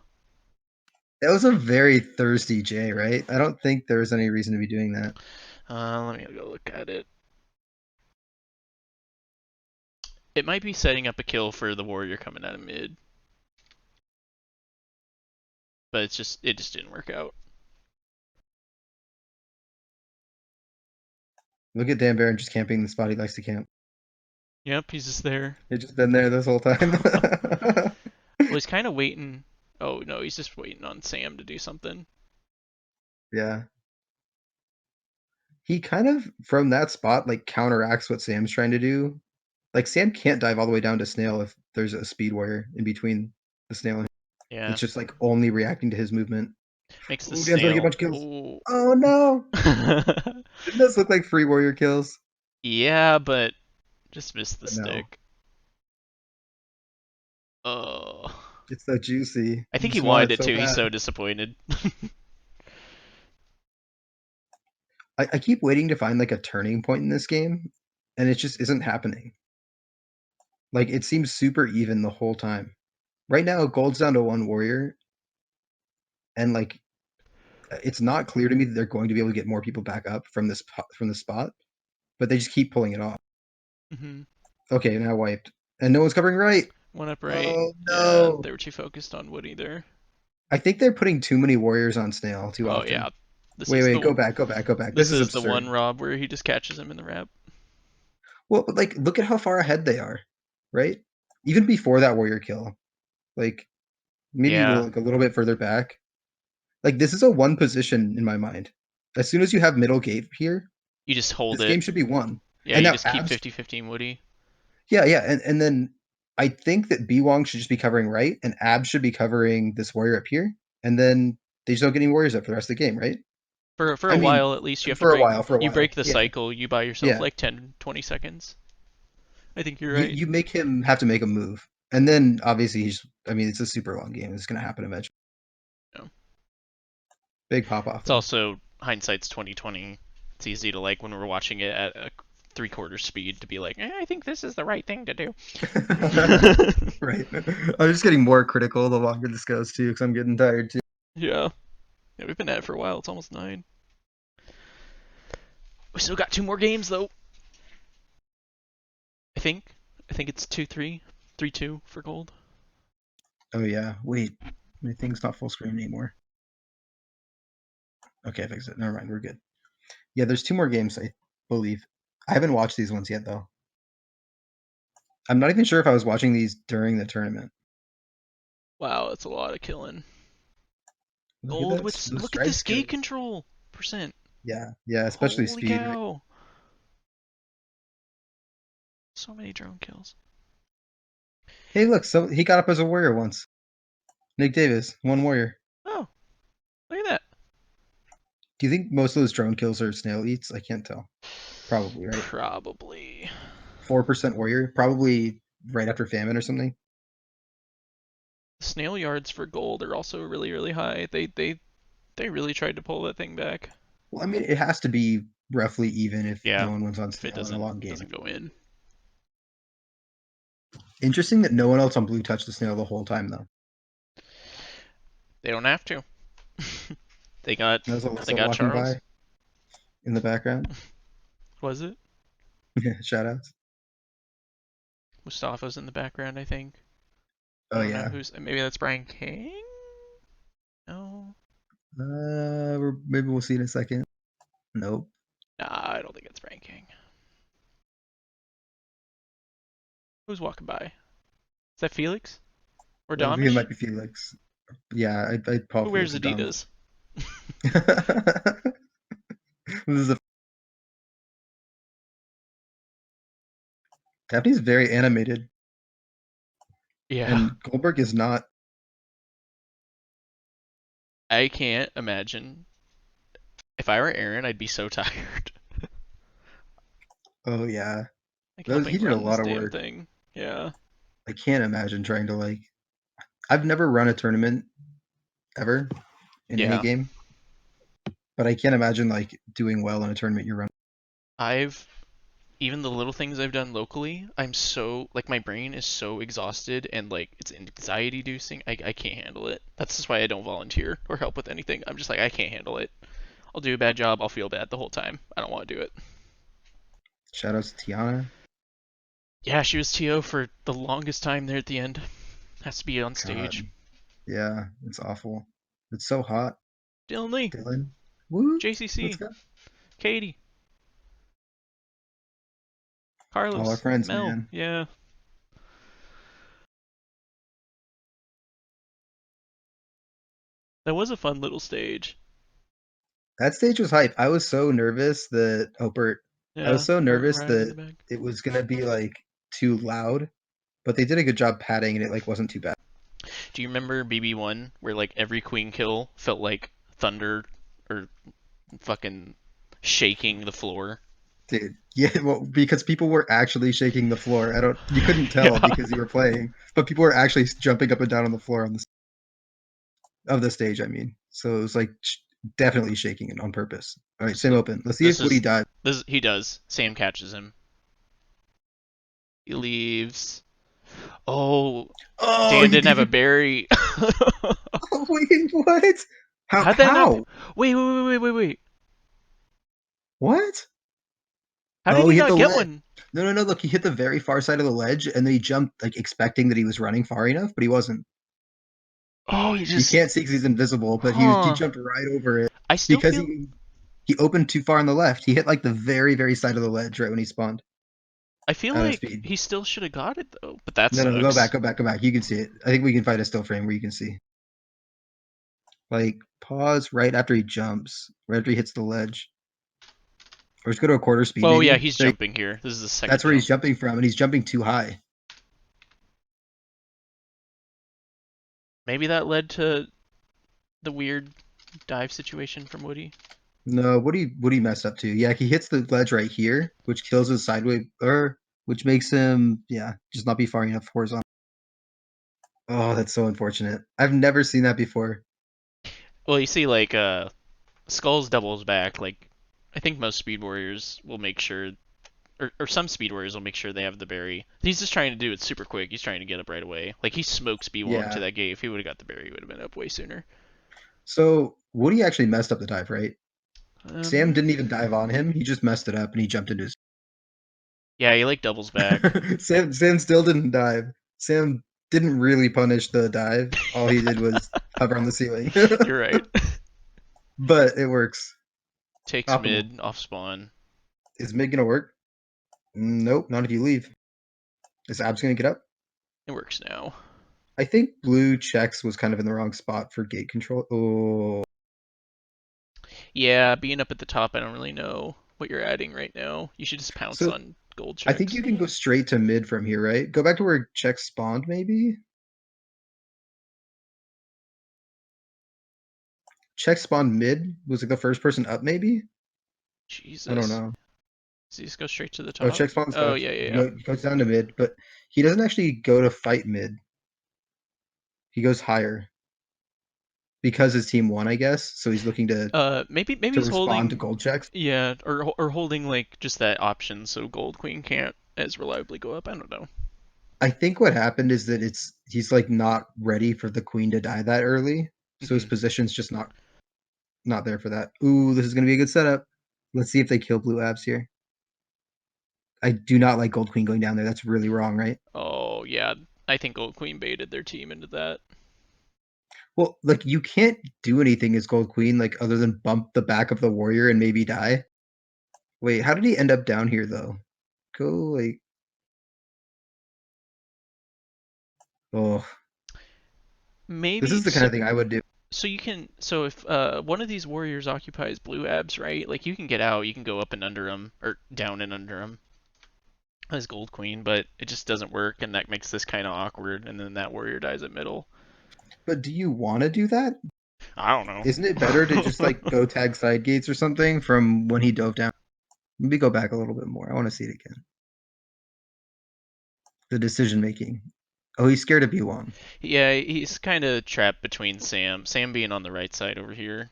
Speaker 2: That was a very thirsty J, right? I don't think there was any reason to be doing that.
Speaker 1: Let me go look at it. It might be setting up a kill for the warrior coming out of mid, but it just didn't work out.
Speaker 2: Look at Dan Barron just camping the spot he likes to camp.
Speaker 1: Yep, he's just there.
Speaker 2: He's just been there this whole time.
Speaker 1: Well, he's kind of waiting. Oh no, he's just waiting on Sam to do something.
Speaker 2: Yeah. He kind of, from that spot, like counteracts what Sam's trying to do. Like Sam can't dive all the way down to Snail if there's a speed warrior in between the Snail and him.
Speaker 1: Yeah.
Speaker 2: It's just like only reacting to his movement.
Speaker 1: Makes the
Speaker 2: Ooh, Dan's about to get a
Speaker 1: snail.
Speaker 2: bunch of kills.
Speaker 1: Oh.
Speaker 2: Oh no! Didn't those look like free warrior kills?
Speaker 1: Yeah, but just missed the
Speaker 2: But no,
Speaker 1: stick. Oh.
Speaker 2: it's so juicy.
Speaker 1: I
Speaker 2: You
Speaker 1: think he
Speaker 2: just want
Speaker 1: wanted
Speaker 2: it
Speaker 1: it
Speaker 2: so
Speaker 1: too. He's
Speaker 2: bad.
Speaker 1: so disappointed.
Speaker 2: I keep waiting to find like a turning point in this game, and it just isn't happening. Like it seems super even the whole time. Right now, gold's down to one warrior, and like it's not clear to me that they're going to be able to get more people back up from from the spot, but they just keep pulling it off.
Speaker 1: hmm
Speaker 2: Okay, now wiped, and no one's covering right.
Speaker 1: One up right.
Speaker 2: Oh
Speaker 1: Yeah,
Speaker 2: no!
Speaker 1: they were too focused on Woody there.
Speaker 2: I think they're putting too many warriors on Snail too
Speaker 1: Oh
Speaker 2: often.
Speaker 1: yeah. This
Speaker 2: Wait,
Speaker 1: is
Speaker 2: wait,
Speaker 1: the
Speaker 2: go back, go back, go back. This
Speaker 1: this
Speaker 2: is
Speaker 1: is the one
Speaker 2: absurd.
Speaker 1: Rob where he just catches him in the wrap.
Speaker 2: Well, but like, look at how far ahead they are, right? Even before that warrior kill, like maybe
Speaker 1: Yeah.
Speaker 2: like a little bit further back. Like this is a one position in my mind. As soon as you have middle gate here,
Speaker 1: You just hold
Speaker 2: this
Speaker 1: it.
Speaker 2: game should be won.
Speaker 1: Yeah,
Speaker 2: And
Speaker 1: you
Speaker 2: now
Speaker 1: just keep
Speaker 2: abs,
Speaker 1: 50-50 Woody.
Speaker 2: yeah, yeah, and then I think that B Wong should just be covering right, and abs should be covering this warrior up here, and then they just don't get any warriors up for the rest of the game, right?
Speaker 1: For
Speaker 2: I
Speaker 1: a
Speaker 2: mean,
Speaker 1: while at least you have to
Speaker 2: for a
Speaker 1: break
Speaker 2: while, for a
Speaker 1: you
Speaker 2: while,
Speaker 1: break the
Speaker 2: yeah,
Speaker 1: cycle, you buy yourself
Speaker 2: yeah.
Speaker 1: like 10-20 seconds. I think you're
Speaker 2: You
Speaker 1: right.
Speaker 2: you make him have to make a move, and then obviously he's. I mean, it's a super long game. It's gonna happen eventually.
Speaker 1: No.
Speaker 2: Big pop off
Speaker 1: It's
Speaker 2: though.
Speaker 1: also hindsight's 2020. It's easy to like when we're watching it at a 3/4 speed to be like, I think this is the right thing to do.
Speaker 2: Right. I'm just getting more critical the longer this goes too, because I'm getting tired too.
Speaker 1: Yeah. Yeah, we've been at it for a while. It's almost 9. We still got 2 more games though. I think. I think it's 2-3, 3-2 for gold.
Speaker 2: Oh yeah. Wait, my thing's not full screen anymore. Okay, I fixed it. Never mind. We're good. Yeah, there's two more games, I believe. I haven't watched these ones yet though. I'm not even sure if I was watching these during the tournament.
Speaker 1: Wow, that's a lot of killing.
Speaker 2: Look at
Speaker 1: Gold
Speaker 2: that.
Speaker 1: with
Speaker 2: Those
Speaker 1: look at the
Speaker 2: strike
Speaker 1: skate
Speaker 2: skills.
Speaker 1: control percent.
Speaker 2: Yeah, yeah, especially
Speaker 1: Holy
Speaker 2: speed, right?
Speaker 1: cow. So many drone kills.
Speaker 2: Hey, look, so he got up as a warrior once. Nick Davis, one warrior.
Speaker 1: Oh, look at that.
Speaker 2: Do you think most of those drone kills are snail eats? I can't tell. Probably, right?
Speaker 1: Probably.
Speaker 2: 4% warrior, probably right after famine or something.
Speaker 1: Snail yards for gold are also really, really high. They really tried to pull that thing back.
Speaker 2: Well, I mean, it has to be roughly even if
Speaker 1: Yeah.
Speaker 2: no one wins on
Speaker 1: If it
Speaker 2: snail in a
Speaker 1: doesn't
Speaker 2: long game.
Speaker 1: doesn't go in.
Speaker 2: Interesting that no one else on blue touched the snail the whole time, though.
Speaker 1: They don't have to. they got
Speaker 2: There's
Speaker 1: they
Speaker 2: Alyssa
Speaker 1: got
Speaker 2: walking
Speaker 1: Charles.
Speaker 2: by in the background.
Speaker 1: Was it?
Speaker 2: Yeah, shout outs.
Speaker 1: Mustafa's in the background, I think. I
Speaker 2: Oh
Speaker 1: don't know
Speaker 2: yeah.
Speaker 1: who's maybe that's Brian King? No.
Speaker 2: Maybe we'll see in a second. Nope.
Speaker 1: Nah, I don't think it's Brian King. Who's walking by? Is that Felix? Or
Speaker 2: I think it
Speaker 1: Domish?
Speaker 2: might be Felix. Yeah, I'd call
Speaker 1: Who wears
Speaker 2: Felix a dumb.
Speaker 1: Adidas?
Speaker 2: This is a Daphne's very animated,
Speaker 1: Yeah.
Speaker 2: and Goldberg is not.
Speaker 1: I can't imagine. If I were Aaron, I'd be so tired.
Speaker 2: Oh yeah,
Speaker 1: like
Speaker 2: he
Speaker 1: helping
Speaker 2: did a
Speaker 1: run this
Speaker 2: lot of
Speaker 1: damn
Speaker 2: work.
Speaker 1: thing. Yeah.
Speaker 2: I can't imagine trying to like. I've never run a tournament ever in any
Speaker 1: Yeah.
Speaker 2: game, but I can't imagine like doing well in a tournament you run.
Speaker 1: I've even the little things I've done locally, I'm so like my brain is so exhausted and like it's anxiety inducing. I can't handle it. That's just why I don't volunteer or help with anything. I'm just like I can't handle it. I'll do a bad job, I'll feel bad the whole time. I don't want to do it.
Speaker 2: Shoutouts to Tiana.
Speaker 1: Yeah, she was TO for the longest time there at the end. Has to be on
Speaker 2: God,
Speaker 1: stage.
Speaker 2: yeah, it's awful. It's so hot.
Speaker 1: Dylan Lee,
Speaker 2: Dylan, woo, let's
Speaker 1: JCC,
Speaker 2: go.
Speaker 1: Katie,
Speaker 2: All our
Speaker 1: Carlos,
Speaker 2: friends,
Speaker 1: Mel.
Speaker 2: man.
Speaker 1: Yeah, that was a fun little stage.
Speaker 2: That stage was hype. I was so nervous that Opert. I was
Speaker 1: Yeah,
Speaker 2: so nervous
Speaker 1: riding in the
Speaker 2: that
Speaker 1: back.
Speaker 2: it was gonna be like too loud, but they did a good job padding, and it like wasn't too bad.
Speaker 1: Do you remember BB1 where like every queen kill felt like thunder or fucking shaking the floor.
Speaker 2: Dude, yeah, well, because people were actually shaking the floor. You couldn't tell
Speaker 1: Yeah.
Speaker 2: because you were playing, but people were actually jumping up and down on the floor of the stage. I mean, so it was like definitely shaking it on purpose. All right, same
Speaker 1: So
Speaker 2: open. Let's see
Speaker 1: this
Speaker 2: if Woody
Speaker 1: is
Speaker 2: dives.
Speaker 1: this he does. Sam catches him. He leaves. Oh,
Speaker 2: Oh,
Speaker 1: Dan didn't have a berry.
Speaker 2: oh, wait, what? How?
Speaker 1: How'd that not?
Speaker 2: How?
Speaker 1: Wait.
Speaker 2: What?
Speaker 1: How did
Speaker 2: Oh,
Speaker 1: he
Speaker 2: he hit
Speaker 1: not
Speaker 2: the
Speaker 1: get
Speaker 2: ledge.
Speaker 1: one?
Speaker 2: No, no, no. Look, he hit the very far side of the ledge, and then he jumped like expecting that he was running far enough, but he wasn't.
Speaker 1: Oh, he
Speaker 2: You
Speaker 1: just.
Speaker 2: can't see because he's invisible, but he
Speaker 1: Huh.
Speaker 2: jumped right over it
Speaker 1: I still
Speaker 2: because
Speaker 1: feel.
Speaker 2: he opened too far on the left. He hit like the very side of the ledge right when he spawned
Speaker 1: I feel
Speaker 2: out of
Speaker 1: like
Speaker 2: speed.
Speaker 1: he still should have got it though, but that
Speaker 2: No, no, go back,
Speaker 1: sucks.
Speaker 2: go back, go back. You can see it. I think we can find a still frame where you can see. Like pause right after he jumps, right after he hits the ledge, or just go to a quarter speed
Speaker 1: Oh yeah,
Speaker 2: maybe.
Speaker 1: he's
Speaker 2: There,
Speaker 1: jumping here. This is the second
Speaker 2: that's where he's
Speaker 1: jump.
Speaker 2: jumping from, and he's jumping too high.
Speaker 1: Maybe that led to the weird dive situation from Woody.
Speaker 2: No, what he messed up to? Yeah, he hits the ledge right here, which kills his sideways, or which makes him just not be far enough horizontal. Oh, that's so unfortunate. I've never seen that before.
Speaker 1: Well, you see, like Skull's doubles back. Like I think most Speed Warriors will make sure, or some Speed Warriors will make sure they have the berry. He's just trying to do it super quick. He's trying to get up right away. Like he smokes B1 to
Speaker 2: Yeah.
Speaker 1: that gate. If he would have got the berry, he would have been up way sooner.
Speaker 2: So Woody actually messed up the dive, right? Sam
Speaker 1: Um,
Speaker 2: didn't even dive on him. He just messed it up and he jumped into his.
Speaker 1: yeah, he like doubles back.
Speaker 2: Sam still didn't dive. Sam didn't really punish the dive. All he did was hover on the ceiling.
Speaker 1: You're right.
Speaker 2: But it works.
Speaker 1: Takes
Speaker 2: Optimal.
Speaker 1: mid off spawn.
Speaker 2: Is mid gonna work? Nope, not if you leave. Is Abs gonna get up?
Speaker 1: It works now.
Speaker 2: I think blue checks was kind of in the wrong spot for gate control. Oh,
Speaker 1: Yeah, being up at the top, I don't really know what you're adding right now. You should just pounce
Speaker 2: so
Speaker 1: on gold
Speaker 2: I think
Speaker 1: checks.
Speaker 2: you can go straight to mid from here, right? Go back to where checks spawned, maybe. Check spawned mid was like the first person up, maybe. I don't
Speaker 1: Jesus.
Speaker 2: know.
Speaker 1: Does he just go straight to the
Speaker 2: Oh,
Speaker 1: top?
Speaker 2: check spawns
Speaker 1: Oh,
Speaker 2: left.
Speaker 1: yeah.
Speaker 2: He goes down to mid, but he doesn't actually go to fight mid. He goes higher because his team won, I guess. So he's looking
Speaker 1: Maybe
Speaker 2: to
Speaker 1: he's
Speaker 2: respond to
Speaker 1: holding,
Speaker 2: gold checks.
Speaker 1: yeah, or holding like just that option so gold queen can't as reliably go up. I don't know.
Speaker 2: I think what happened is that he's like not ready for the queen to die that early, so his
Speaker 1: Hmm.
Speaker 2: position's just not there for that. Ooh, this is gonna be a good setup. Let's see if they kill blue abs here. I do not like gold queen going down there. That's really wrong, right?
Speaker 1: Oh yeah, I think gold queen baited their team into that.
Speaker 2: Well, like you can't do anything as gold queen like other than bump the back of the warrior and maybe die. Wait, how did he end up down here though? Go like oh, this
Speaker 1: Maybe
Speaker 2: is the kind of thing I would do.
Speaker 1: so you can so if one of these warriors occupies blue abs, right? Like you can get out, you can go up and under them or down and under them as gold queen, but it just doesn't work, and that makes this kind of awkward. And then that warrior dies at middle.
Speaker 2: But do you want to do that?
Speaker 1: I don't know.
Speaker 2: Isn't it better to just like go tag side gates or something from when he dove down? Maybe go back a little bit more. I want to see it again. The decision making. Oh, he's scared of B1.
Speaker 1: Yeah, he's kind of trapped between Sam being on the right side over here.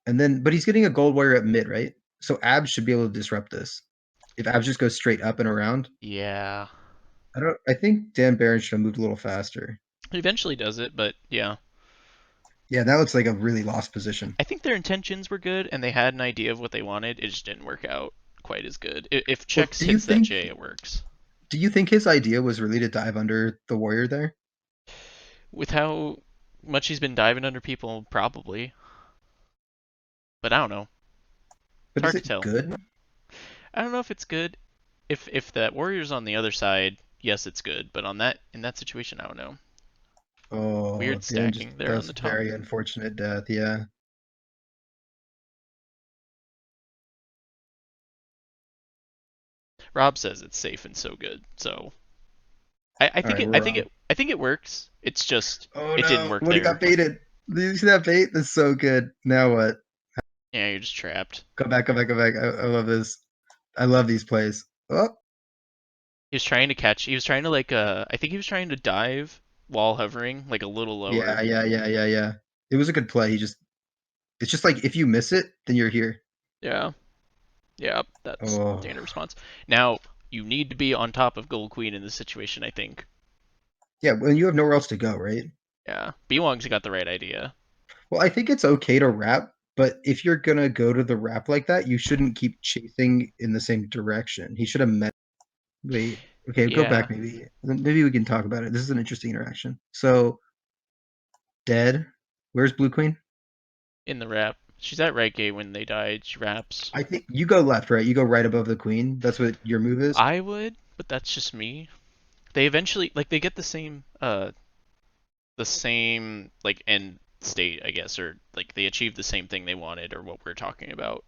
Speaker 2: And then, but he's getting a gold warrior at mid, right? So Abs should be able to disrupt this. If Abs just goes straight up and around,
Speaker 1: Yeah,
Speaker 2: I don't. I think Dan Barron should have moved a little faster.
Speaker 1: he eventually does it, but yeah,
Speaker 2: Yeah, that looks like a really lost position.
Speaker 1: I think their intentions were good and they had an idea of what they wanted. It just didn't work out quite as good. If
Speaker 2: Well,
Speaker 1: Chex hits that J, it works.
Speaker 2: do you think his idea was really to dive under the warrior there?
Speaker 1: With how much he's been diving under people, probably. But I don't know. It's
Speaker 2: But is
Speaker 1: hard to
Speaker 2: it
Speaker 1: tell.
Speaker 2: good?
Speaker 1: I don't know if it's good. If that warrior's on the other side, yes, it's good. But on that in that situation, I don't know.
Speaker 2: Oh,
Speaker 1: Weird
Speaker 2: Dan just
Speaker 1: stacking there on
Speaker 2: does
Speaker 1: the top.
Speaker 2: very unfortunate death. Yeah.
Speaker 1: Rob says it's safe and so good. So I
Speaker 2: All
Speaker 1: think
Speaker 2: right,
Speaker 1: it
Speaker 2: we're
Speaker 1: I think
Speaker 2: wrong.
Speaker 1: it I think it works. It's just
Speaker 2: Oh
Speaker 1: it didn't
Speaker 2: no,
Speaker 1: work
Speaker 2: Woody
Speaker 1: there.
Speaker 2: got baited. Do you see that bait? That's so good. Now what?
Speaker 1: Yeah, you're just trapped.
Speaker 2: Go back, go back, go back. I love this. I love these plays. Oh,
Speaker 1: He was trying to catch. He was trying to like. I think he was trying to dive while hovering, like a little
Speaker 2: yeah,
Speaker 1: lower.
Speaker 2: yeah, yeah, yeah, yeah. It was a good play. It's just like if you miss it, then you're here.
Speaker 1: Yeah. Yeah. That's
Speaker 2: Oh,
Speaker 1: standard response. Now you need to be on top of Gold Queen in this situation. I think.
Speaker 2: yeah. When you have nowhere else to go, right?
Speaker 1: Yeah. B-Wong's got the right idea.
Speaker 2: Well, I think it's okay to wrap, but if you're gonna go to the wrap like that, you shouldn't keep chasing in the same direction. He should have met. Wait, okay, go
Speaker 1: Yeah.
Speaker 2: back maybe. Maybe we can talk about it. This is an interesting interaction. So, dead. Where's Blue Queen?
Speaker 1: In the wrap. She's at right gate when they died. She wraps.
Speaker 2: I think you go left, right? You go right above the queen. That's what your move is.
Speaker 1: I would, but that's just me. They eventually like they get the same like end state, I guess, or like they achieve the same thing they wanted or what we're talking about.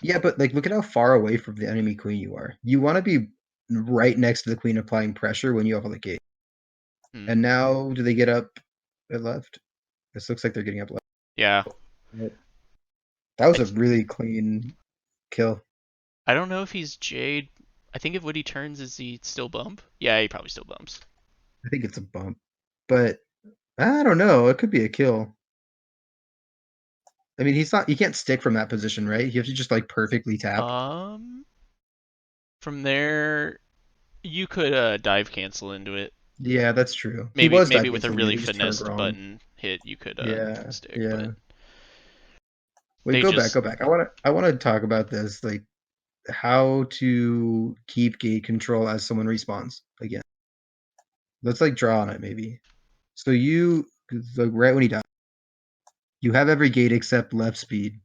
Speaker 2: Yeah, but like, look at how far away from the enemy queen you are. You want to be right next to the queen, applying pressure when you have the gate.
Speaker 1: Hmm.
Speaker 2: And now, do they get up at left? This looks like they're getting up left.
Speaker 1: Yeah.
Speaker 2: Yep. That was
Speaker 1: I
Speaker 2: a
Speaker 1: th-
Speaker 2: really clean kill.
Speaker 1: I don't know if he's Jade. I think if Woody turns, is he still bump? Yeah, he probably still bumps.
Speaker 2: I think it's a bump, but I don't know. It could be a kill. I mean, he's not. He can't stick from that position, right? You have to just like perfectly tap.
Speaker 1: Um, from there you could dive cancel into it.
Speaker 2: Yeah, that's true. He
Speaker 1: Maybe
Speaker 2: was
Speaker 1: maybe
Speaker 2: dive
Speaker 1: with a
Speaker 2: canceling it.
Speaker 1: really
Speaker 2: He just turned
Speaker 1: finessed
Speaker 2: wrong.
Speaker 1: button hit you could
Speaker 2: Yeah,
Speaker 1: stick, but
Speaker 2: yeah. Wait,
Speaker 1: they
Speaker 2: go back,
Speaker 1: just
Speaker 2: go back. I want to talk about this, like how to keep gate control as someone respawns again. Let's like draw on it maybe. So you like right when he dies, you have every gate except left speed.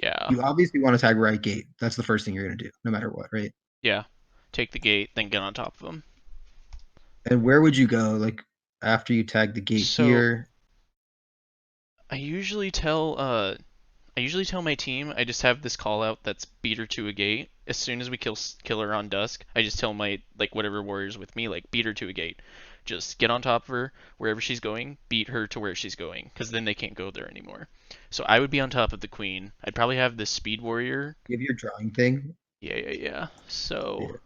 Speaker 1: yeah.
Speaker 2: You obviously want to tag right gate. That's the first thing you're gonna do, no matter what, right?
Speaker 1: Yeah. Take the gate, then get on top of them.
Speaker 2: And where would you go, like after you tag the gate
Speaker 1: So
Speaker 2: here?
Speaker 1: I usually tell my team I just have this call out that's beat her to a gate. As soon as we kill her on dusk, I just tell my like whatever warriors with me like beat her to a gate. Just get on top of her wherever she's going, beat her to where she's going, because then they can't go there anymore. So I would be on top of the queen. I'd probably have this speed warrior.
Speaker 2: You have your drawing thing.
Speaker 1: Yeah, yeah, yeah. So
Speaker 2: Yeah.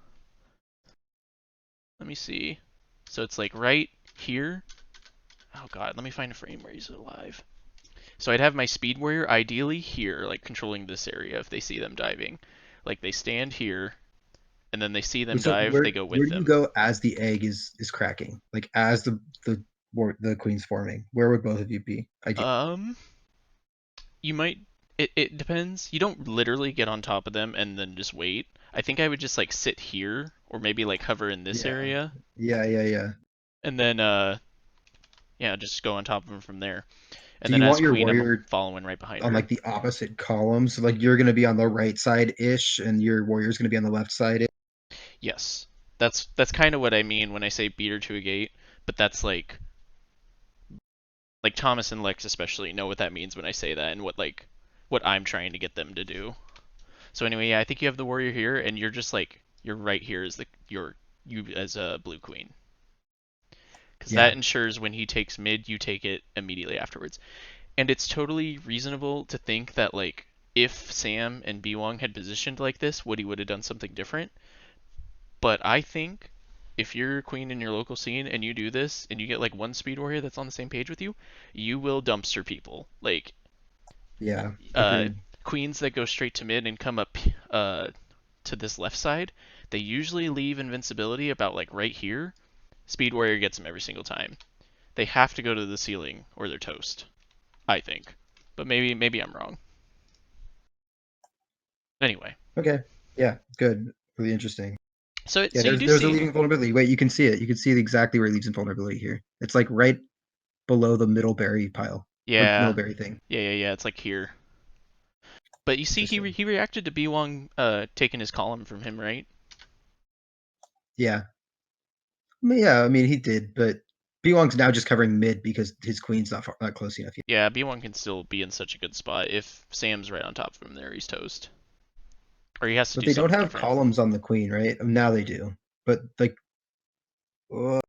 Speaker 1: let me see. So it's like right here. Oh god, let me find a frame where he's alive. So I'd have my speed warrior ideally here, like controlling this area if they see them diving. Like they stand here, and then they see them
Speaker 2: Wait, so
Speaker 1: dive, they go
Speaker 2: where
Speaker 1: with
Speaker 2: do you
Speaker 1: them.
Speaker 2: go as the egg is cracking? Like as the queen's forming? Where would both of you be? Ideally.
Speaker 1: Um, you might. It depends. You don't literally get on top of them and then just wait. I think I would just like sit here or maybe like hover in this
Speaker 2: Yeah.
Speaker 1: area
Speaker 2: Yeah, yeah, yeah.
Speaker 1: and then yeah, just go on top of them from there. And
Speaker 2: Do
Speaker 1: then
Speaker 2: you
Speaker 1: as
Speaker 2: want your
Speaker 1: queen, I'm
Speaker 2: warrior
Speaker 1: following right behind
Speaker 2: on
Speaker 1: her.
Speaker 2: like the opposite columns? So, like you're gonna be on the right side ish, and your warrior's gonna be on the left side.
Speaker 1: Yes, that's kind of what I mean when I say beat her to a gate. But that's like Thomas and Lex especially know what that means when I say that and what I'm trying to get them to do. So anyway, yeah, I think you have the warrior here, and you're just like you're right here as you as a blue queen, because that
Speaker 2: Yeah,
Speaker 1: ensures when he takes mid, you take it immediately afterwards. And it's totally reasonable to think that like if Sam and Biwong had positioned like this, Woody would have done something different. But I think if you're queen in your local scene and you do this and you get like one speed warrior that's on the same page with you, you will dumpster people. Like
Speaker 2: yeah,
Speaker 1: uh,
Speaker 2: agreed.
Speaker 1: queens that go straight to mid and come up to this left side, they usually leave invincibility about like right here. Speed warrior gets them every single time. They have to go to the ceiling or they're toast. I think, but maybe I'm wrong. Anyway,
Speaker 2: Okay, yeah, good, really interesting. Yeah,
Speaker 1: so you do
Speaker 2: there's a
Speaker 1: see,
Speaker 2: leaving vulnerability. Wait, you can see it. You can see exactly where it leaves in vulnerability here. It's like right below the middle berry pile or middle
Speaker 1: yeah,
Speaker 2: berry thing.
Speaker 1: yeah. It's like here. But you see,
Speaker 2: Interesting.
Speaker 1: he reacted to B Wong taking his column from him, right?
Speaker 2: Yeah, yeah. I mean, he did, but Wong's now just covering mid because his queen's not close enough yet.
Speaker 1: Yeah, B Wong can still be in such a good spot. If Sam's right on top of him there, he's toast. Or he has to
Speaker 2: But
Speaker 1: do
Speaker 2: they don't
Speaker 1: something
Speaker 2: have
Speaker 1: different.
Speaker 2: columns on the queen, right? Now they do. But like, uh,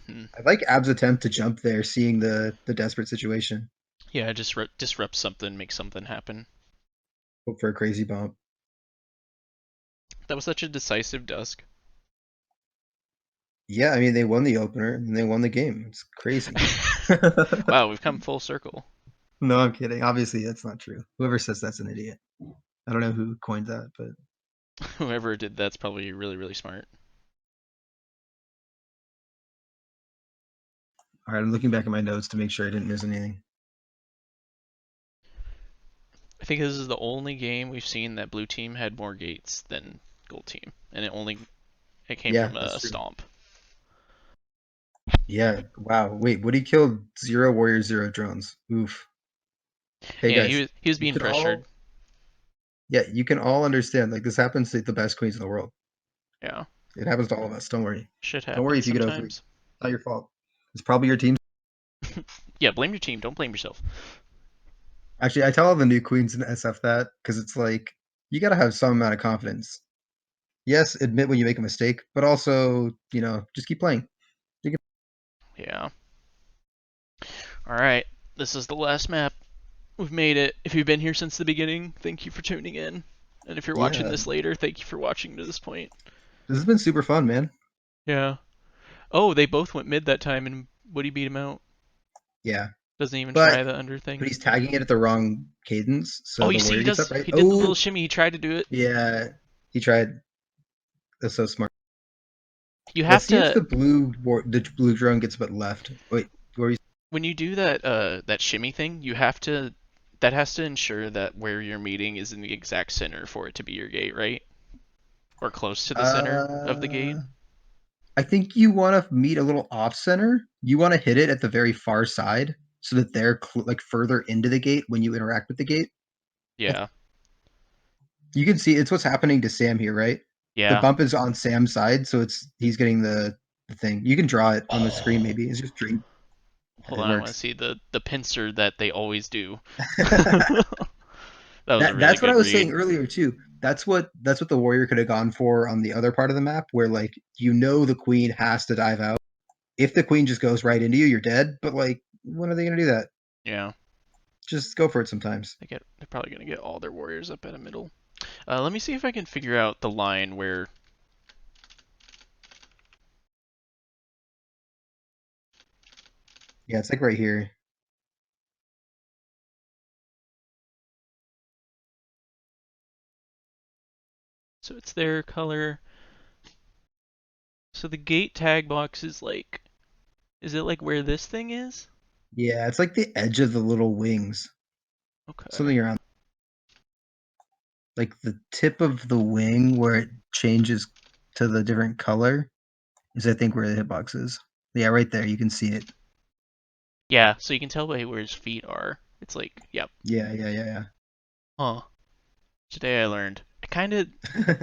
Speaker 1: Hmm.
Speaker 2: I like Ab's attempt to jump there, seeing the desperate situation.
Speaker 1: Yeah, just disrupt something, make something happen.
Speaker 2: Hope for a crazy bump.
Speaker 1: That was such a decisive dusk.
Speaker 2: Yeah, I mean they won the opener and they won the game. It's crazy.
Speaker 1: Wow, we've come full circle.
Speaker 2: No, I'm kidding. Obviously, that's not true. Whoever says that's an idiot. I don't know who coined that, but
Speaker 1: Whoever did that's probably really, really smart.
Speaker 2: all right. I'm looking back at my notes to make sure I didn't miss anything.
Speaker 1: I think this is the only game we've seen that blue team had more gates than gold team, and it came
Speaker 2: Yeah,
Speaker 1: from
Speaker 2: that's
Speaker 1: a
Speaker 2: true.
Speaker 1: stomp.
Speaker 2: Yeah. Wow. Wait, Woody killed zero warriors, zero drones. Oof. Hey
Speaker 1: Yeah,
Speaker 2: guys,
Speaker 1: he was
Speaker 2: you
Speaker 1: being
Speaker 2: can
Speaker 1: pressured.
Speaker 2: all yeah, you can all understand. Like this happens to the best queens in the world.
Speaker 1: Yeah,
Speaker 2: It happens to all of us. Don't worry.
Speaker 1: shit
Speaker 2: Don't worry
Speaker 1: happens
Speaker 2: if you get 0-3.
Speaker 1: sometimes.
Speaker 2: It's not your fault. It's probably your team.
Speaker 1: Yeah, blame your team. Don't blame yourself.
Speaker 2: Actually, I tell all the new queens in SF that because it's like you got to have some amount of confidence. Yes, admit when you make a mistake, but also, just keep playing. You can,
Speaker 1: Yeah. All right, this is the last map. We've made it. If you've been here since the beginning, thank you for tuning in. And if you're watching
Speaker 2: yeah,
Speaker 1: this later, thank you for watching to this point.
Speaker 2: this has been super fun, man.
Speaker 1: Yeah. Oh, they both went mid that time, and Woody beat him out.
Speaker 2: Yeah,
Speaker 1: Doesn't even
Speaker 2: but
Speaker 1: try the under
Speaker 2: but
Speaker 1: thing.
Speaker 2: he's tagging it at the wrong cadence,
Speaker 1: Oh,
Speaker 2: so
Speaker 1: you
Speaker 2: the
Speaker 1: see,
Speaker 2: warrior gets up right.
Speaker 1: he did the little
Speaker 2: Oh,
Speaker 1: shimmy. He tried to do it.
Speaker 2: yeah, he tried. That's so smart.
Speaker 1: You
Speaker 2: Let's
Speaker 1: have
Speaker 2: see if
Speaker 1: to
Speaker 2: the blue drone gets a bit left. Wait, where is?
Speaker 1: when you do that shimmy thing, you have to that has to ensure that where you're meeting is in the exact center for it to be your gate, right? Or close to the center of the gate.
Speaker 2: Uh, I think you want to meet a little off center. You want to hit it at the very far side so that they're like further into the gate when you interact with the gate.
Speaker 1: Yeah.
Speaker 2: You can see it's what's happening to Sam here, right? The
Speaker 1: Yeah.
Speaker 2: bump is on Sam's side, so he's getting the thing. You can draw it on the screen, maybe. It's just dream.
Speaker 1: Hold
Speaker 2: It
Speaker 1: on, I want to
Speaker 2: works.
Speaker 1: see the pincer that they always do. That was a really
Speaker 2: That's what I
Speaker 1: good
Speaker 2: was saying
Speaker 1: read.
Speaker 2: earlier too. That's what the warrior could have gone for on the other part of the map, where like the queen has to dive out. If the queen just goes right into you, you're dead. But like, when are they gonna do that?
Speaker 1: Yeah.
Speaker 2: Just go for it sometimes.
Speaker 1: They're probably gonna get all their warriors up at a middle. Let me see if I can figure out the line where.
Speaker 2: Yeah, it's like right here.
Speaker 1: So it's their color. So the gate tag box is like. Is it like where this thing is?
Speaker 2: Yeah, it's like the edge of the little wings.
Speaker 1: Okay.
Speaker 2: Something around like the tip of the wing where it changes to the different color is I think where the hitbox is. Yeah, right there. You can see it.
Speaker 1: Yeah, so you can tell by where his feet are. It's like, yep.
Speaker 2: Yeah, yeah, yeah,
Speaker 1: Huh. Today I learned.
Speaker 2: yeah.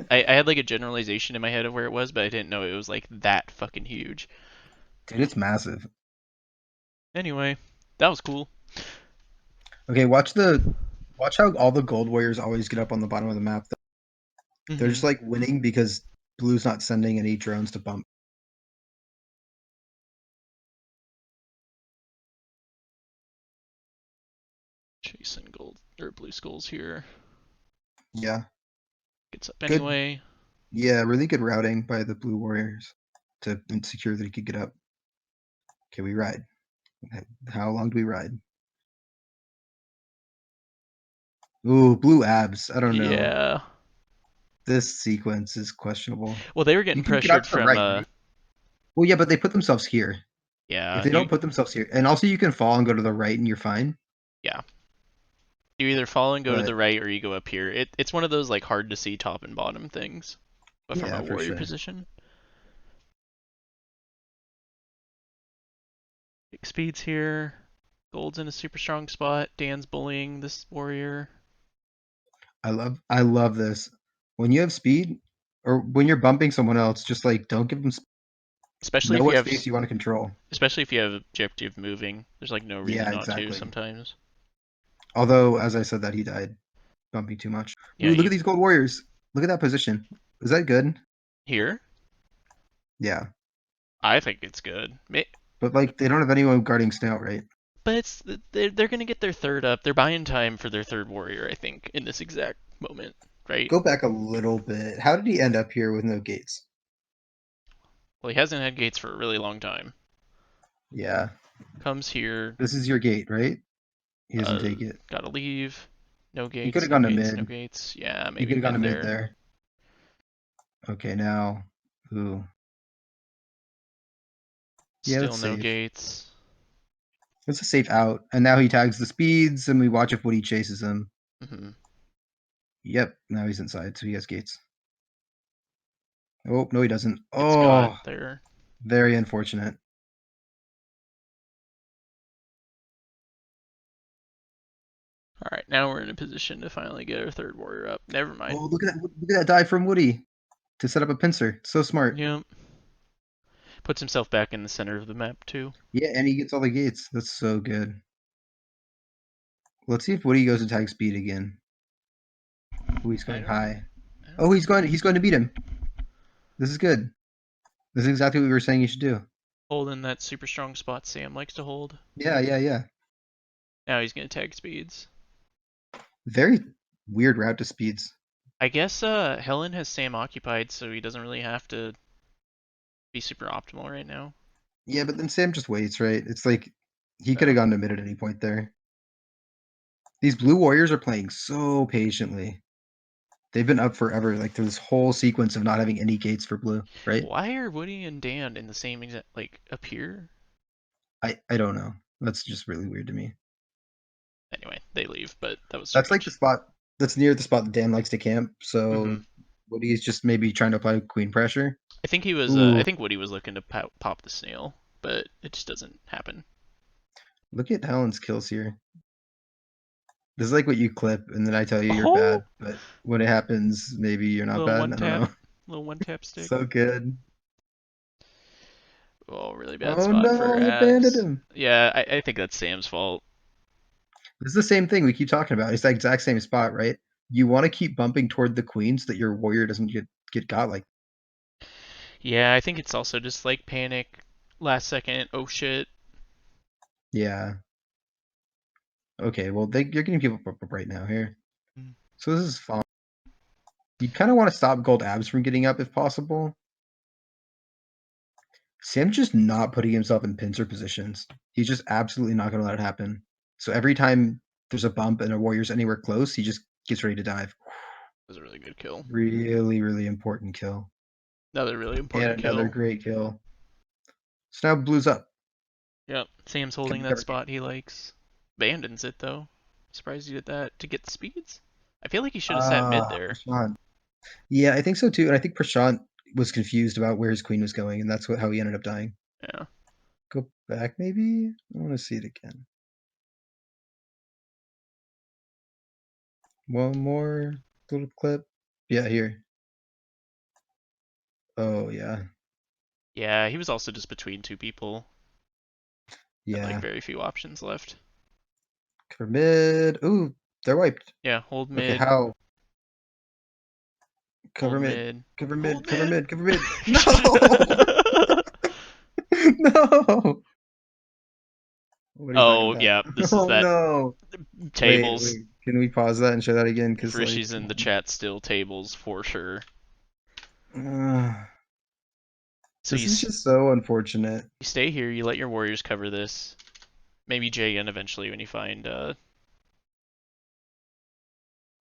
Speaker 1: I had like a generalization in my head of where it was, but I didn't know it was like that fucking huge.
Speaker 2: Dude, it's massive.
Speaker 1: Anyway, that was cool.
Speaker 2: Okay, watch how all the gold warriors always get up on the bottom of the map. They're
Speaker 1: Mm-hmm.
Speaker 2: just like winning because blue's not sending any drones to bump.
Speaker 1: Chasing gold or blue skulls here.
Speaker 2: Yeah,
Speaker 1: Gets up
Speaker 2: good.
Speaker 1: anyway.
Speaker 2: Yeah, really good routing by the blue warriors to secure that he could get up. Okay, we ride. How long do we ride? Ooh, blue abs. I don't know.
Speaker 1: Yeah.
Speaker 2: This sequence is questionable.
Speaker 1: Well, they were
Speaker 2: You
Speaker 1: getting
Speaker 2: can get out
Speaker 1: pressured
Speaker 2: to the
Speaker 1: from
Speaker 2: right, right? Well, yeah, but they put themselves here. If
Speaker 1: yeah,
Speaker 2: they don't put themselves here, and also you can fall and go to the right and you're fine.
Speaker 1: yeah. You either fall and go to
Speaker 2: But
Speaker 1: the right or you go up here. It's one of those like hard to see top and bottom things. But from
Speaker 2: yeah,
Speaker 1: a
Speaker 2: for
Speaker 1: warrior
Speaker 2: sure.
Speaker 1: position. Big speeds here. Gold's in a super strong spot. Dan's bullying this warrior.
Speaker 2: I love this. When you have speed, or when you're bumping someone else, just like don't give them.
Speaker 1: Especially
Speaker 2: Know
Speaker 1: if you
Speaker 2: what
Speaker 1: have
Speaker 2: space you want to control.
Speaker 1: objective moving. There's like no reason
Speaker 2: Yeah,
Speaker 1: not to
Speaker 2: exactly.
Speaker 1: sometimes.
Speaker 2: Although, as I said, that he died bumping too much.
Speaker 1: Yeah,
Speaker 2: Ooh, look
Speaker 1: you
Speaker 2: at these gold warriors. Look at that position. Is that good?
Speaker 1: here?
Speaker 2: Yeah,
Speaker 1: I think it's good.
Speaker 2: but like they don't have anyone guarding Snout, right?
Speaker 1: but they're gonna get their third up. They're buying time for their third warrior, I think, in this exact moment, right?
Speaker 2: Go back a little bit. How did he end up here with no gates?
Speaker 1: Well, he hasn't had gates for a really long time.
Speaker 2: Yeah.
Speaker 1: Comes here,
Speaker 2: This is your gate, right? He doesn't take it.
Speaker 1: gotta leave. No
Speaker 2: He could
Speaker 1: gates,
Speaker 2: have
Speaker 1: no
Speaker 2: gone to
Speaker 1: gates, no
Speaker 2: mid.
Speaker 1: gates. Yeah,
Speaker 2: He
Speaker 1: maybe
Speaker 2: could have gone to
Speaker 1: mid
Speaker 2: mid
Speaker 1: there.
Speaker 2: there. Okay, now. Ooh. Yeah,
Speaker 1: Still
Speaker 2: that's
Speaker 1: no
Speaker 2: safe.
Speaker 1: gates.
Speaker 2: It's a safe out. And now he tags the speeds, and we watch if Woody chases him.
Speaker 1: Hmm.
Speaker 2: Yep, now he's inside, so he has gates. Oh, no, he doesn't.
Speaker 1: Gets got
Speaker 2: Oh,
Speaker 1: there.
Speaker 2: very unfortunate.
Speaker 1: All right, now we're in a position to finally get our third warrior up. Never mind.
Speaker 2: Oh, look at that dive from Woody to set up a pincer. So smart.
Speaker 1: Yep. Puts himself back in the center of the map too.
Speaker 2: Yeah, and he gets all the gates. That's so good. Let's see if Woody goes to tag speed again. Oh, he's
Speaker 1: I
Speaker 2: going
Speaker 1: don't.
Speaker 2: high.
Speaker 1: I don't
Speaker 2: Oh,
Speaker 1: know.
Speaker 2: he's going to beat him. This is good. This is exactly what we were saying you should do.
Speaker 1: Holding that super strong spot Sam likes to hold.
Speaker 2: Yeah, yeah, yeah.
Speaker 1: Now he's gonna tag speeds.
Speaker 2: Very weird route to speeds.
Speaker 1: I guess Helen has Sam occupied, so he doesn't really have to be super optimal right now.
Speaker 2: Yeah, but then Sam just waits, right? It's like he could have
Speaker 1: So
Speaker 2: gone to mid at any point there. These blue warriors are playing so patiently. They've been up forever, like through this whole sequence of not having any gates for blue, right?
Speaker 1: why are Woody and Dan in the same exact like up here?
Speaker 2: I don't know. That's just really weird to me.
Speaker 1: Anyway, they leave, but that was
Speaker 2: That's like the
Speaker 1: strange.
Speaker 2: spot that's near the spot that Dan likes to camp.
Speaker 1: Hmm.
Speaker 2: So Woody's just maybe trying to apply queen pressure.
Speaker 1: I think he was. I
Speaker 2: Ooh,
Speaker 1: think Woody was looking to pop the snail, but it just doesn't happen.
Speaker 2: look at Helen's kills here. This is like what you clip and then I tell you you're
Speaker 1: Oh,
Speaker 2: bad, but when it happens, maybe you're not
Speaker 1: little
Speaker 2: bad.
Speaker 1: one
Speaker 2: I don't
Speaker 1: tap,
Speaker 2: know.
Speaker 1: little one tap stick.
Speaker 2: So good.
Speaker 1: Oh, really bad
Speaker 2: Oh
Speaker 1: spot for
Speaker 2: no, he abandoned
Speaker 1: abs.
Speaker 2: him.
Speaker 1: Yeah, I think that's Sam's fault.
Speaker 2: This is the same thing we keep talking about. It's the exact same spot, right? You want to keep bumping toward the queen so that your warrior doesn't get got like.
Speaker 1: Yeah, I think it's also just like panic, last second. Oh shit.
Speaker 2: Yeah. Okay, well you're getting people up right now here.
Speaker 1: Mm.
Speaker 2: So this is fine. You kind of want to stop gold abs from getting up if possible. Sam's just not putting himself in pincer positions. He's just absolutely not going to let it happen. So every time there's a bump and a warrior's anywhere close, he just gets ready to dive.
Speaker 1: That was a really good kill.
Speaker 2: Really, really important kill.
Speaker 1: Another really
Speaker 2: And
Speaker 1: important
Speaker 2: another
Speaker 1: kill.
Speaker 2: great kill. So now blue's up.
Speaker 1: Yep, Sam's holding
Speaker 2: Cover,
Speaker 1: that
Speaker 2: cover,
Speaker 1: spot he likes. Abandons it though. Surprised he did that to get the speeds. I feel like he should have sat mid there.
Speaker 2: Prashant. Yeah, I think so too. And I think Prashant was confused about where his queen was going, and that's how he ended up dying.
Speaker 1: Yeah.
Speaker 2: Go back, maybe? I want to see it again. One more little clip. Yeah, here. Oh, yeah.
Speaker 1: Yeah, he was also just between two people. Had like
Speaker 2: Yeah.
Speaker 1: very few options left.
Speaker 2: Cover mid. Ooh, they're wiped.
Speaker 1: Yeah, hold
Speaker 2: Okay,
Speaker 1: mid,
Speaker 2: how?
Speaker 1: hold
Speaker 2: Cover mid.
Speaker 1: mid,
Speaker 2: Cover
Speaker 1: hold
Speaker 2: mid. Cover
Speaker 1: mid.
Speaker 2: mid. Cover mid. No! No! What are you talking
Speaker 1: Oh
Speaker 2: about?
Speaker 1: yeah, this is
Speaker 2: Oh,
Speaker 1: that
Speaker 2: no. Wait,
Speaker 1: tables.
Speaker 2: wait. Can we pause that and show that again?
Speaker 1: If
Speaker 2: Because, like,
Speaker 1: Rishi's in the chat, still tables for sure.
Speaker 2: uh,
Speaker 1: So
Speaker 2: this is just so unfortunate.
Speaker 1: you stay here, you let your warriors cover this. Maybe JN eventually when you find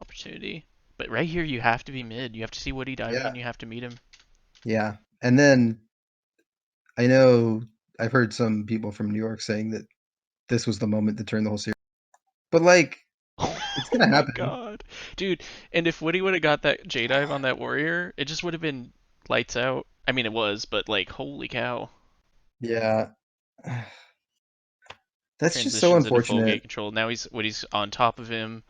Speaker 1: opportunity. But right here, you have to be mid. You have to see Woody diving,
Speaker 2: Yeah.
Speaker 1: and you have to meet him.
Speaker 2: Yeah. And then I know I've heard some people from New York saying that this was the moment to turn the whole series. But like, it's
Speaker 1: Oh
Speaker 2: gonna
Speaker 1: my
Speaker 2: happen.
Speaker 1: god, dude! And if Woody would have got that J dive on that warrior, it just would have been lights out. I mean, it was, but like, holy cow!
Speaker 2: Yeah. That's just so
Speaker 1: Transitions into full
Speaker 2: unfortunate.
Speaker 1: gate control. Now Woody's on top of him.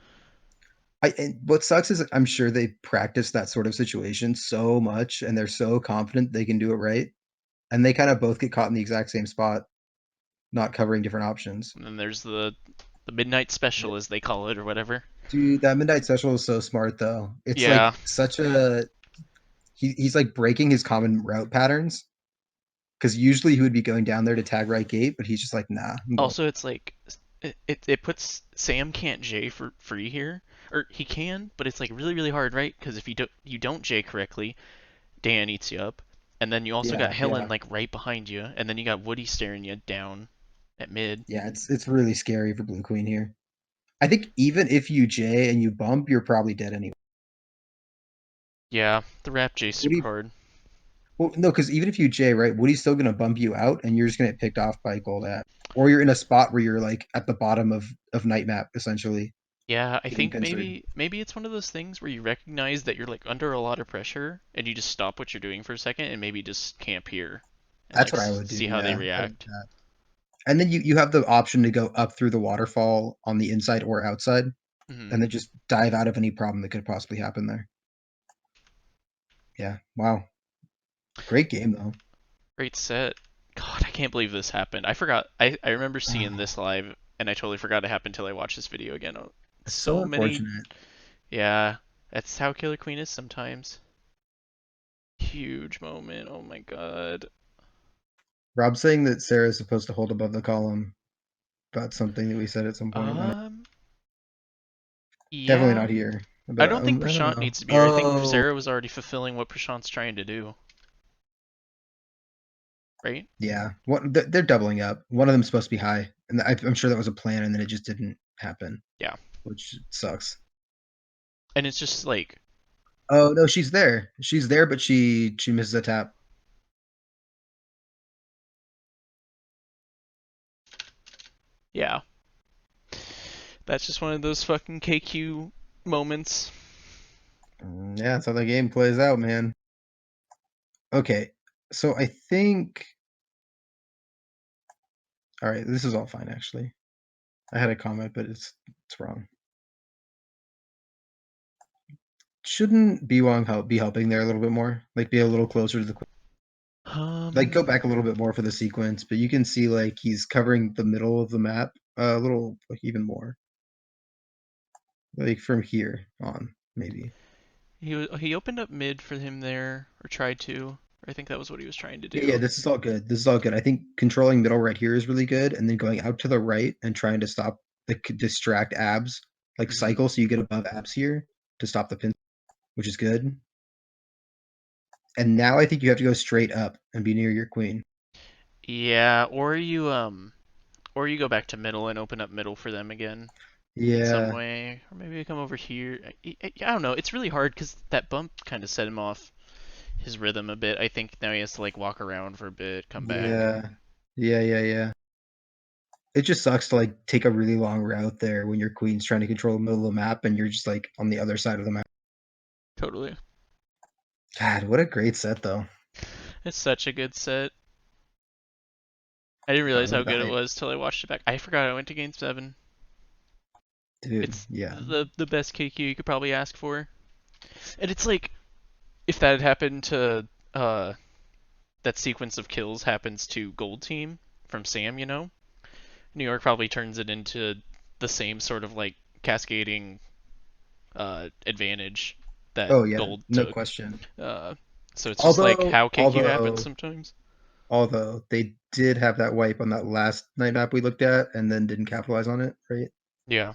Speaker 2: And what sucks is I'm sure they practice that sort of situation so much and they're so confident they can do it right. And they kind of both get caught in the exact same spot, not covering different options.
Speaker 1: And then there's the midnight
Speaker 2: Yeah.
Speaker 1: special, as they call it, or whatever.
Speaker 2: Dude, that Midnight Special is so smart though. It's like
Speaker 1: Yeah.
Speaker 2: such a he's like breaking his common route patterns because usually he would be going down there to tag right gate, but he's just like, nah, I'm going.
Speaker 1: Also, it's like it puts Sam can't J for free here, or he can, but it's like really really hard, right? Because if you don't J correctly, Dan eats you up, and then you also got
Speaker 2: Yeah,
Speaker 1: Helen
Speaker 2: yeah,
Speaker 1: like right behind you, and then you got Woody staring you down at mid.
Speaker 2: yeah. It's really scary for Blue Queen here. I think even if you J and you bump, you're probably dead anyway.
Speaker 1: Yeah, the rap J super
Speaker 2: Woody,
Speaker 1: hard.
Speaker 2: well, no, because even if you J, right, Woody's still gonna bump you out, and you're just gonna get picked off by Gold at, or you're in a spot where you're like at the bottom of night map essentially,
Speaker 1: Yeah, I
Speaker 2: getting
Speaker 1: think
Speaker 2: pincered.
Speaker 1: maybe it's one of those things where you recognize that you're like under a lot of pressure and you just stop what you're doing for a second and maybe just camp here and
Speaker 2: That's
Speaker 1: like
Speaker 2: what I would do.
Speaker 1: see how they
Speaker 2: Yeah, I would do
Speaker 1: react.
Speaker 2: that. And then you have the option to go up through the waterfall on the inside or outside,
Speaker 1: Hmm.
Speaker 2: and then just dive out of any problem that could possibly happen there. Yeah. Wow. Great game though.
Speaker 1: Great set. God, I can't believe this happened. I forgot. I remember seeing this live and I totally forgot it happened until I watched this video again. Oh,
Speaker 2: It's so
Speaker 1: so many.
Speaker 2: unfortunate.
Speaker 1: Yeah, that's how Killer Queen is sometimes. Huge moment. Oh my god.
Speaker 2: Rob saying that Sarah is supposed to hold above the column about something that we said at some point.
Speaker 1: Um,
Speaker 2: Definitely
Speaker 1: yeah.
Speaker 2: not here,
Speaker 1: I
Speaker 2: but
Speaker 1: don't think
Speaker 2: I don't
Speaker 1: Prashant
Speaker 2: know.
Speaker 1: needs to be here. I think
Speaker 2: Oh,
Speaker 1: Sarah was already fulfilling what Prashant's trying to do, right?
Speaker 2: yeah. What they're doubling up. One of them's supposed to be high, and I'm sure that was a plan, and then it just didn't happen,
Speaker 1: Yeah.
Speaker 2: which sucks.
Speaker 1: And it's just like,
Speaker 2: Oh no, she's there. She's there, but she misses a tap.
Speaker 1: yeah. That's just one of those fucking KQ moments.
Speaker 2: Yeah, that's how the game plays out, man. Okay, so I think. All right, this is all fine actually. I had a comment, but it's wrong. Shouldn't Biwang be helping there a little bit more? Like be a little closer to the like go
Speaker 1: Um,
Speaker 2: back a little bit more for the sequence, but you can see like he's covering the middle of the map a little like even more. Like from here on, maybe.
Speaker 1: he opened up mid for him there, or tried to. I think that was what he was trying to
Speaker 2: Yeah,
Speaker 1: do.
Speaker 2: this is all good. This is all good. I think controlling middle right here is really good, and then going out to the right and trying to stop distract abs, like
Speaker 1: Hmm.
Speaker 2: cycle so you get above abs here to stop the pin, which is good. And now I think you have to go straight up and be near your queen.
Speaker 1: Yeah, or you go back to middle and open up middle for them again in some
Speaker 2: Yeah,
Speaker 1: way, or maybe come over here. I don't know. It's really hard because that bump kind of set him off his rhythm a bit. I think now he has to like walk around for a bit, come back.
Speaker 2: yeah, yeah. It just sucks to like take a really long route there when your queen's trying to control the middle of the map and you're just like on the other side of the map.
Speaker 1: Totally.
Speaker 2: God, what a great set though.
Speaker 1: It's such a good set. I didn't
Speaker 2: All right,
Speaker 1: realize
Speaker 2: look
Speaker 1: how
Speaker 2: at the
Speaker 1: good it
Speaker 2: hype.
Speaker 1: was till I watched it back. I forgot I went to game 7.
Speaker 2: Dude,
Speaker 1: It's
Speaker 2: yeah.
Speaker 1: the best KQ you could probably ask for. And it's like if that had happened to that sequence of kills happens to Gold Team from Sam, New York probably turns it into the same sort of like cascading advantage that
Speaker 2: Oh yeah,
Speaker 1: Gold
Speaker 2: no
Speaker 1: took.
Speaker 2: question.
Speaker 1: Uh, so it's just like
Speaker 2: Although,
Speaker 1: how KQ happens
Speaker 2: although,
Speaker 1: sometimes.
Speaker 2: although they did have that wipe on that last night map we looked at and then didn't capitalize on it, right?
Speaker 1: Yeah,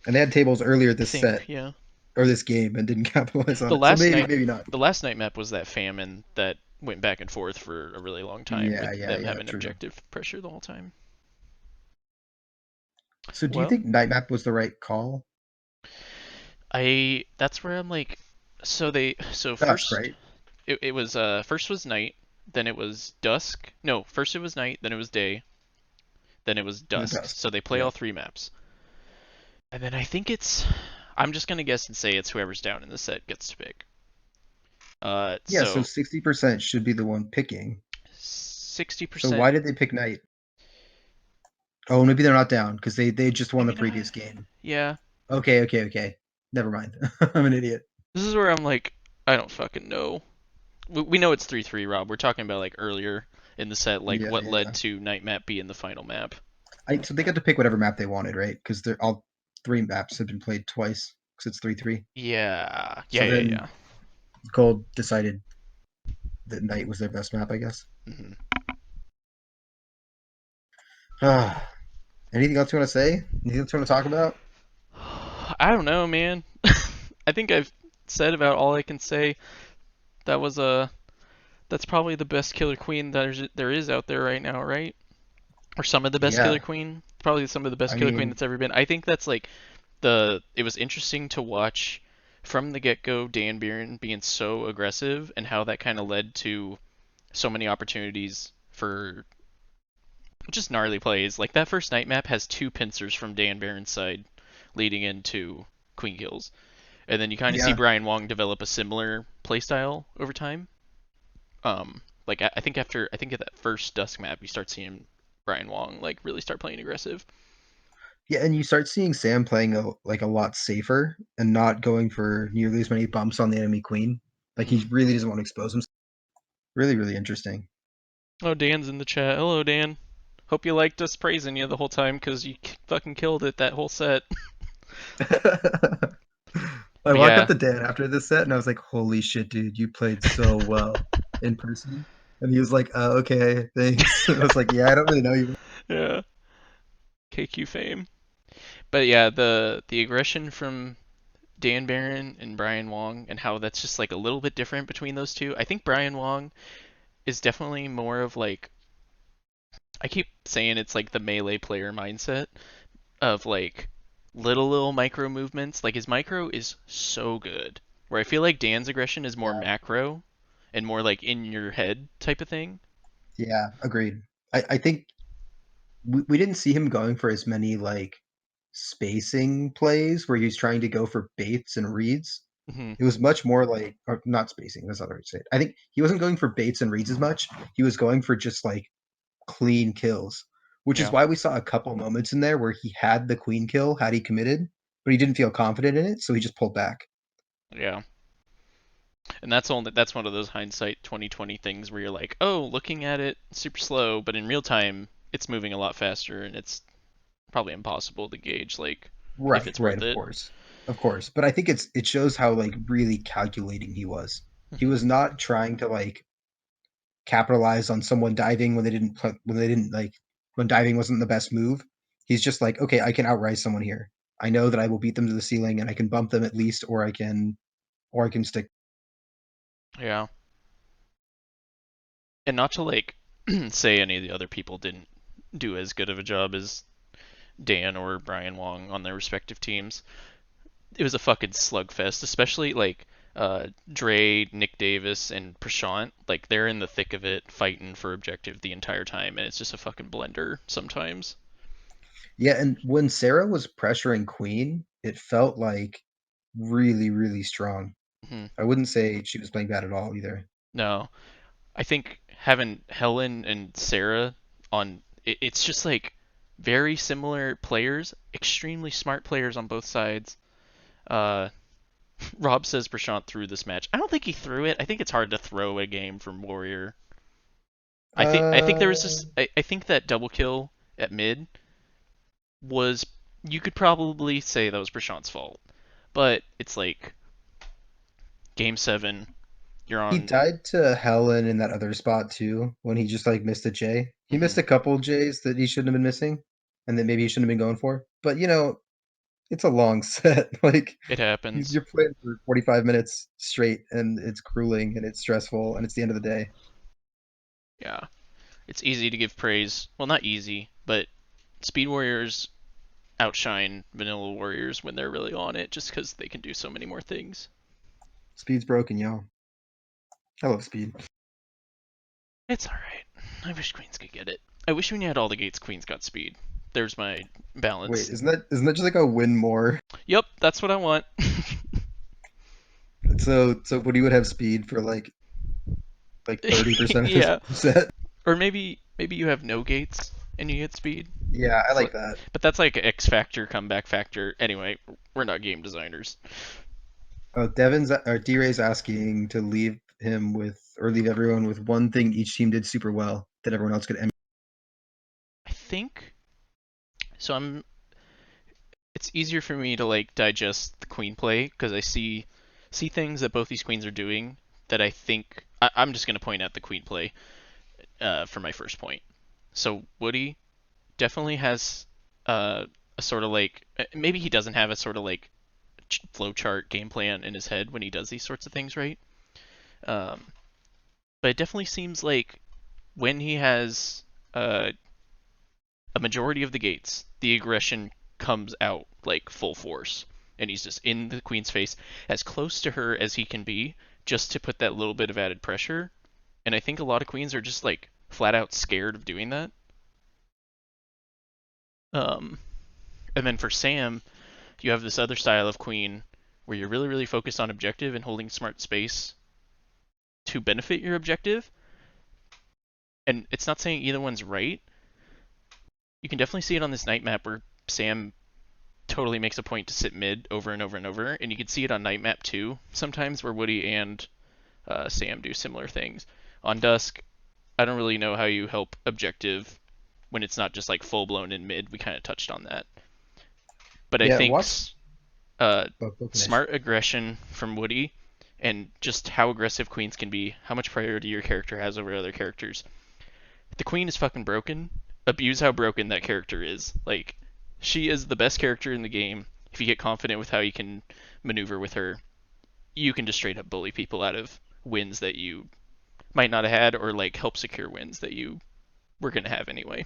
Speaker 2: And they had tables earlier
Speaker 1: I
Speaker 2: this
Speaker 1: think
Speaker 2: set
Speaker 1: yeah.
Speaker 2: or this game and didn't capitalize on
Speaker 1: The
Speaker 2: it. So
Speaker 1: last
Speaker 2: maybe,
Speaker 1: night,
Speaker 2: maybe not.
Speaker 1: the last night map was that famine that went back and forth for a really long time with them
Speaker 2: Yeah,
Speaker 1: having
Speaker 2: true.
Speaker 1: objective pressure the whole time.
Speaker 2: So do you
Speaker 1: Well,
Speaker 2: think night map was the right call?
Speaker 1: I that's where I'm like, so
Speaker 2: Dusk,
Speaker 1: first
Speaker 2: right?
Speaker 1: it was first was night, then it was dusk. No, first it was night, then it was day, then it was
Speaker 2: And the
Speaker 1: dusk.
Speaker 2: dusk.
Speaker 1: So they play
Speaker 2: Yeah.
Speaker 1: all 3 maps, and then I think it's I'm just gonna guess and say it's whoever's down in the set gets to pick.
Speaker 2: Yeah, so
Speaker 1: So
Speaker 2: 60% should be the one picking.
Speaker 1: sixty
Speaker 2: So
Speaker 1: percent,
Speaker 2: why did they pick Knight? Oh, maybe they're not down because they just won the
Speaker 1: maybe not.
Speaker 2: previous game.
Speaker 1: Yeah,
Speaker 2: Okay. Never mind. I'm an idiot.
Speaker 1: this is where I'm like, I don't fucking know. We know it's 3-3, Rob. We're talking about like earlier in the set, like what led
Speaker 2: Yeah.
Speaker 1: to night map being the final map.
Speaker 2: So they got to pick whatever map they wanted, right? Because they're all three maps have been played twice because it's 3-3.
Speaker 1: Yeah,
Speaker 2: So
Speaker 1: yeah.
Speaker 2: then Gold decided that Knight was their best map, I guess.
Speaker 1: Hmm.
Speaker 2: Ah, Anything else you want to say? Anything else you want to talk about?
Speaker 1: I don't know, man. I think I've said about all I can say. That was a that's probably the best Killer Queen there is out there right now, right? Or some of the best Killer
Speaker 2: Yeah,
Speaker 1: Queen. Probably some of the best
Speaker 2: I
Speaker 1: Killer Queen
Speaker 2: mean,
Speaker 1: that's ever been. I think that's like the it was interesting to watch from the get-go Dan Buren being so aggressive and how that kind of led to so many opportunities for just gnarly plays. Like that first night map has two pincers from Dan Buren's side leading into queen kills. And then you kind of see
Speaker 2: yeah,
Speaker 1: Brian Wong develop a similar playstyle over time. Like I think I think at that first Dusk map, you start seeing Brian Wong like really start playing aggressive.
Speaker 2: yeah, and you start seeing Sam playing a lot safer and not going for nearly as many bumps on the enemy queen. Like
Speaker 1: Hmm.
Speaker 2: he really doesn't want to expose himself. Really, really interesting.
Speaker 1: Oh, Dan's in the chat. Hello, Dan. Hope you liked us praising you the whole time because you fucking killed it that whole set.
Speaker 2: I
Speaker 1: But
Speaker 2: walked up
Speaker 1: yeah,
Speaker 2: to Dan after this set and I was like, "Holy shit, dude, you played so well in person." And he was like, "Okay, thanks." I was like, "Yeah, I don't really know you."
Speaker 1: yeah, KQ fame. But yeah, the aggression from Dan Barron and Brian Wong and how that's just like a little bit different between those two. I think Brian Wong is definitely more of like I keep saying it's like the melee player mindset of like little micro movements. Like his micro is so good. Where I feel like Dan's aggression is more
Speaker 2: Yeah,
Speaker 1: macro and more like in your head type of thing.
Speaker 2: yeah, agreed. I think we didn't see him going for as many like spacing plays where he's trying to go for baits and reads.
Speaker 1: Hmm.
Speaker 2: It was much more like, or not spacing, that's not the way to say it. I think he wasn't going for baits and reads as much. He was going for just like clean kills, which is
Speaker 1: Yeah,
Speaker 2: why we saw a couple moments in there where he had the queen kill had he committed, but he didn't feel confident in it, so he just pulled back.
Speaker 1: yeah. And that's one of those hindsight 2020 things where you're like, oh, looking at it super slow, but in real time it's moving a lot faster and it's probably impossible to gauge like if
Speaker 2: Right,
Speaker 1: it's
Speaker 2: right,
Speaker 1: worth it.
Speaker 2: of course. But I think it shows how like really calculating he was. He
Speaker 1: Hmm.
Speaker 2: was not trying to like capitalize on someone diving when they didn't like when diving wasn't the best move. He's just like, okay, I can outrise someone here. I know that I will beat them to the ceiling and I can bump them at least, or I can stick.
Speaker 1: Yeah. And not to like say any of the other people didn't do as good of a job as Dan or Brian Wong on their respective teams. It was a fucking slugfest, especially like Dre, Nick Davis, and Prashant. Like they're in the thick of it, fighting for objective the entire time, and it's just a fucking blender sometimes.
Speaker 2: Yeah, and when Sarah was pressuring Queen, it felt like really, really strong.
Speaker 1: Hmm.
Speaker 2: I wouldn't say she was playing bad at all either.
Speaker 1: No, I think having Helen and Sarah on it's just like very similar players, extremely smart players on both sides. Uh, Rob says Prashant threw this match. I don't think he threw it. I think it's hard to throw a game from Warrior. I think there was
Speaker 2: Uh,
Speaker 1: just I think that double kill at mid was you could probably say that was Prashant's fault. But it's like game 7, you're
Speaker 2: he
Speaker 1: on.
Speaker 2: died to Helen in that other spot too, when he just like missed a J. He
Speaker 1: Hmm.
Speaker 2: missed a couple J's that he shouldn't have been missing, and that maybe he shouldn't have been going for. But it's a long set. Like
Speaker 1: It happens.
Speaker 2: you're playing for 45 minutes straight, and it's grueling and it's stressful, and it's the end of the day.
Speaker 1: Yeah. It's easy to give praise. Well, not easy, but Speed Warriors outshine Vanilla Warriors when they're really on it just because they can do so many more things.
Speaker 2: Speed's broken, y'all. I love speed.
Speaker 1: It's alright. I wish Queens could get it. I wish when you had all the gates, Queens got speed. There's my
Speaker 2: Wait,
Speaker 1: balance.
Speaker 2: isn't that just like a win more?
Speaker 1: Yep, that's what I want.
Speaker 2: So Woody would have speed for like 30% of his
Speaker 1: Yeah.
Speaker 2: set.
Speaker 1: Or maybe you have no gates and you get speed.
Speaker 2: Yeah, I
Speaker 1: So,
Speaker 2: like that.
Speaker 1: but that's like X factor, comeback factor. Anyway, we're not game designers.
Speaker 2: Oh, Devin's or D-Ray's asking to leave him with or leave everyone with one thing each team did super well that everyone else could emulate.
Speaker 1: I think so. It's easier for me to like digest the queen play because I see things that both these queens are doing that I think I'm just gonna point out the queen play for my first point. So Woody definitely has. uh, a sort of like maybe he doesn't have a sort of like flowchart game plan in his head when he does these sorts of things, right? Um, but it definitely seems like when he has uh, a majority of the gates, the aggression comes out like full force, and he's just in the queen's face, as close to her as he can be, just to put that little bit of added pressure. And I think a lot of queens are just like flat out scared of doing that. Um, and then for Sam, you have this other style of queen where you're really, really focused on objective and holding smart space to benefit your objective. And it's not saying either one's right. You can definitely see it on this night map where Sam totally makes a point to sit mid over and over and over, and you can see it on night map too sometimes where Woody and Sam do similar things. On Dusk, I don't really know how you help objective when it's not just like full blown in mid. We kind of touched on that, but I
Speaker 2: Yeah,
Speaker 1: think
Speaker 2: watch. Go finish.
Speaker 1: smart aggression from Woody and just how aggressive queens can be, how much priority your character has over other characters. The queen is fucking broken. Abuse how broken that character is. Like, she is the best character in the game. If you get confident with how you can maneuver with her, you can just straight up bully people out of wins that you might not have had, or like help secure wins that you were gonna have anyway.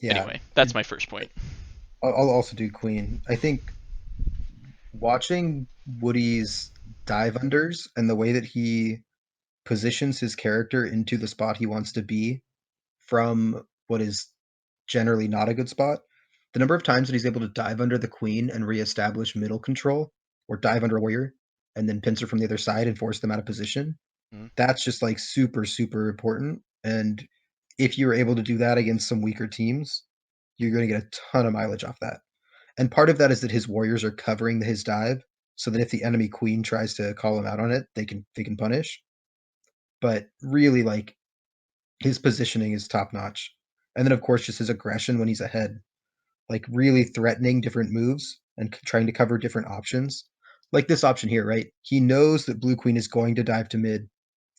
Speaker 2: Yeah,
Speaker 1: Anyway, that's my first point.
Speaker 2: I'll also do Queen. I think watching Woody's dive unders and the way that he positions his character into the spot he wants to be from what is generally not a good spot. The number of times that he's able to dive under the queen and reestablish middle control, or dive under a warrior and then pincer from the other side and force them out of position,
Speaker 1: Mm.
Speaker 2: that's just like super, super important. And if you're able to do that against some weaker teams, you're going to get a ton of mileage off that. And part of that is that his warriors are covering his dive, so that if the enemy queen tries to call him out on it, they can punish. But really, like, his positioning is top notch. And then of course just his aggression when he's ahead, like really threatening different moves and trying to cover different options. Like this option here, right? He knows that blue queen is going to dive to mid.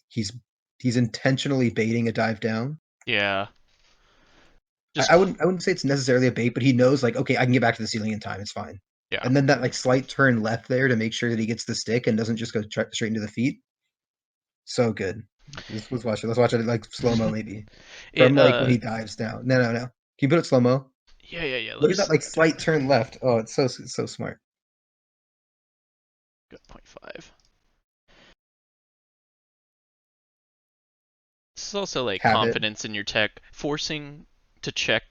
Speaker 2: He's he's intentionally baiting a dive down.
Speaker 1: Yeah,
Speaker 2: I,
Speaker 1: just
Speaker 2: I wouldn't I wouldn't say it's necessarily a bait, but he knows like, okay, I can get back to the ceiling in time. It's fine.
Speaker 1: yeah.
Speaker 2: And then that like slight turn left there to make sure that he gets the stick and doesn't just go straight into the feet. So good. Let's watch it. Let's watch it like slow mo maybe
Speaker 1: it
Speaker 2: from like when he dives down. No, no, no. Can you put it slow mo?
Speaker 1: Yeah, yeah, yeah. Let
Speaker 2: Look
Speaker 1: me
Speaker 2: at that like
Speaker 1: do
Speaker 2: slight
Speaker 1: it.
Speaker 2: turn left. Oh, it's so smart.
Speaker 1: Good point five. This is also like
Speaker 2: Habit.
Speaker 1: confidence in your tech. Forcing to check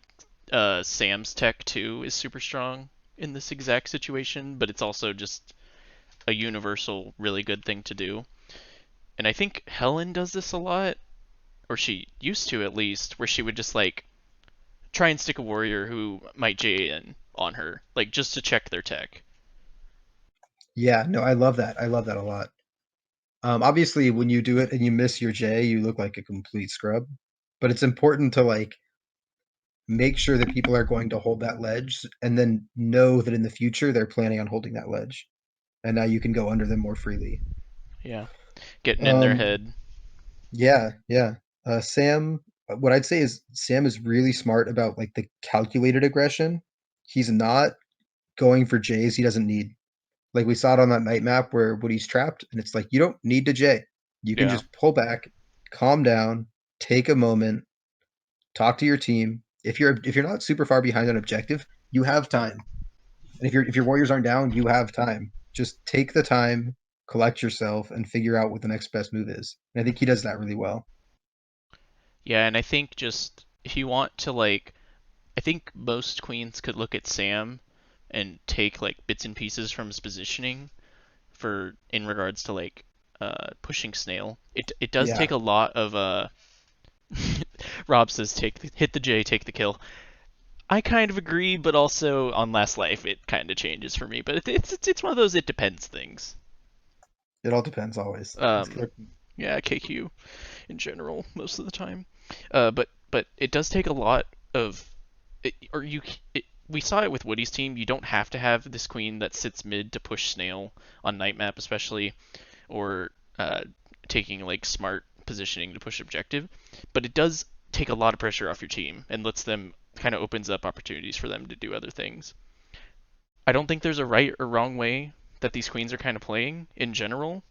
Speaker 1: Sam's tech too is super strong in this exact situation, but it's also just a universal really good thing to do. And I think Helen does this a lot, or she used to at least, where she would just like try and stick a warrior who might J in on her, like just to check their tech.
Speaker 2: Yeah, no, I love that. I love that a lot. Obviously, when you do it and you miss your J, you look like a complete scrub. But it's important to like make sure that people are going to hold that ledge and then know that in the future they're planning on holding that ledge. And now you can go under them more freely.
Speaker 1: Yeah, getting in their
Speaker 2: Um,
Speaker 1: head.
Speaker 2: yeah, yeah. Sam, what I'd say is Sam is really smart about like the calculated aggression. He's not going for J's he doesn't need. Like we saw it on that night map where Woody's trapped, and it's like you don't need to J. You can
Speaker 1: Yeah,
Speaker 2: just pull back, calm down, take a moment, talk to your team. If you're not super far behind on objective, you have time. And if your warriors aren't down, you have time. Just take the time, collect yourself, and figure out what the next best move is. And I think he does that really well.
Speaker 1: yeah, and I think just if you want to like I think most queens could look at Sam and take like bits and pieces from his positioning for in regards to like pushing Snail. It does
Speaker 2: Yeah,
Speaker 1: take a lot of Rob says hit the J, take the kill. I kind of agree, but also on Last Life it kind of changes for me. But it's one of those it depends things.
Speaker 2: it all depends always. That's
Speaker 1: Um,
Speaker 2: correct.
Speaker 1: yeah, KQ in general most of the time. But it does take a lot of or you we saw it with Woody's team. You don't have to have this queen that sits mid to push Snail on night map, especially, or taking like smart positioning to push objective. But it does take a lot of pressure off your team and lets them kind of opens up opportunities for them to do other things. I don't think there's a right or wrong way that these queens are kind of playing in general.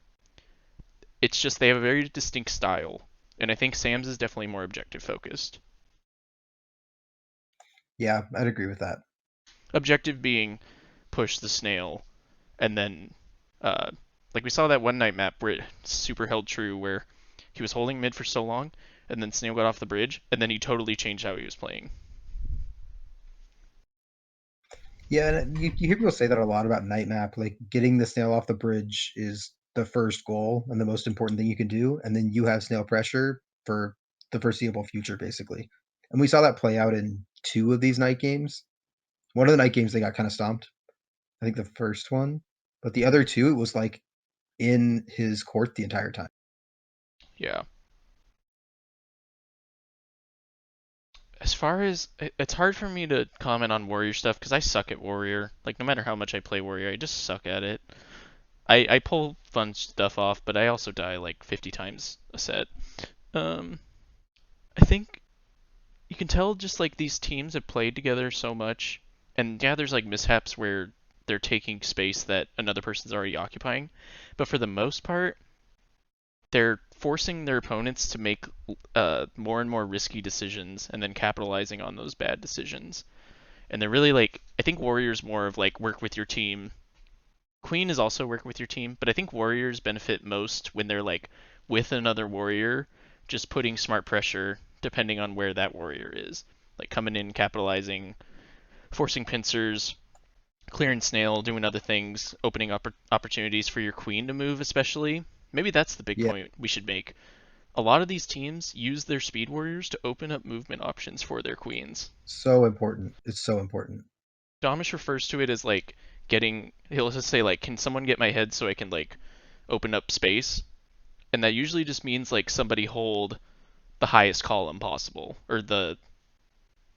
Speaker 1: It's just they have a very distinct style, and I think Sam's is definitely more objective focused.
Speaker 2: Yeah, I'd agree with that.
Speaker 1: Objective being push the snail, and then uh, like we saw that one night map where it super held true, where he was holding mid for so long, and then snail got off the bridge, and then he totally changed how he was playing.
Speaker 2: Yeah, and you hear people say that a lot about night map. Like getting the snail off the bridge is the first goal and the most important thing you can do, and then you have snail pressure for the foreseeable future, basically. And we saw that play out in two of these night games. One of the night games they got kind of stomped. I think the first one, but the other two, it was like in his court the entire time.
Speaker 1: Yeah. As far as it's hard for me to comment on warrior stuff because I suck at warrior. Like no matter how much I play warrior, I just suck at it. I pull fun stuff off, but I also die like 50 times a set. Um, I think you can tell just like these teams have played together so much, and yeah, there's like mishaps where they're taking space that another person's already occupying, but for the most part, they're forcing their opponents to make more and more risky decisions and then capitalizing on those bad decisions. And they're really like, I think Warriors more of like work with your team. Queen is also work with your team, but I think Warriors benefit most when they're like with another Warrior, just putting smart pressure depending on where that Warrior is. Like coming in, capitalizing, forcing pincers, clearing snail, doing other things, opening up opportunities for your queen to move, especially. Maybe that's the big
Speaker 2: Yeah,
Speaker 1: point we should make. A lot of these teams use their speed warriors to open up movement options for their queens.
Speaker 2: so important. It's so important.
Speaker 1: Domish refers to it as like he'll just say like, can someone get my head so I can like open up space? And that usually just means like somebody hold the highest column possible or the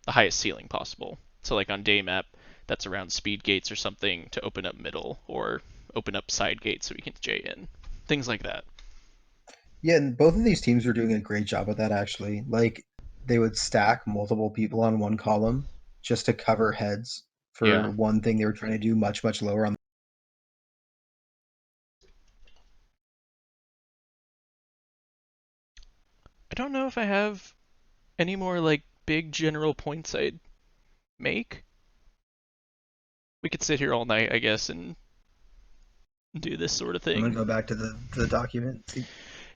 Speaker 1: highest ceiling possible. So like on day map, that's around speed gates or something to open up middle or open up side gates so we can J in. Things like that.
Speaker 2: Yeah, and both of these teams were doing a great job of that actually. Like they would stack multiple people on one column just to cover heads for
Speaker 1: Yeah.
Speaker 2: one thing they were trying to do much lower on.
Speaker 1: I don't know if I have any more like big general points I'd make. We could sit here all night, I guess, and do this sort of
Speaker 2: I'm gonna
Speaker 1: thing.
Speaker 2: go back to the document. See,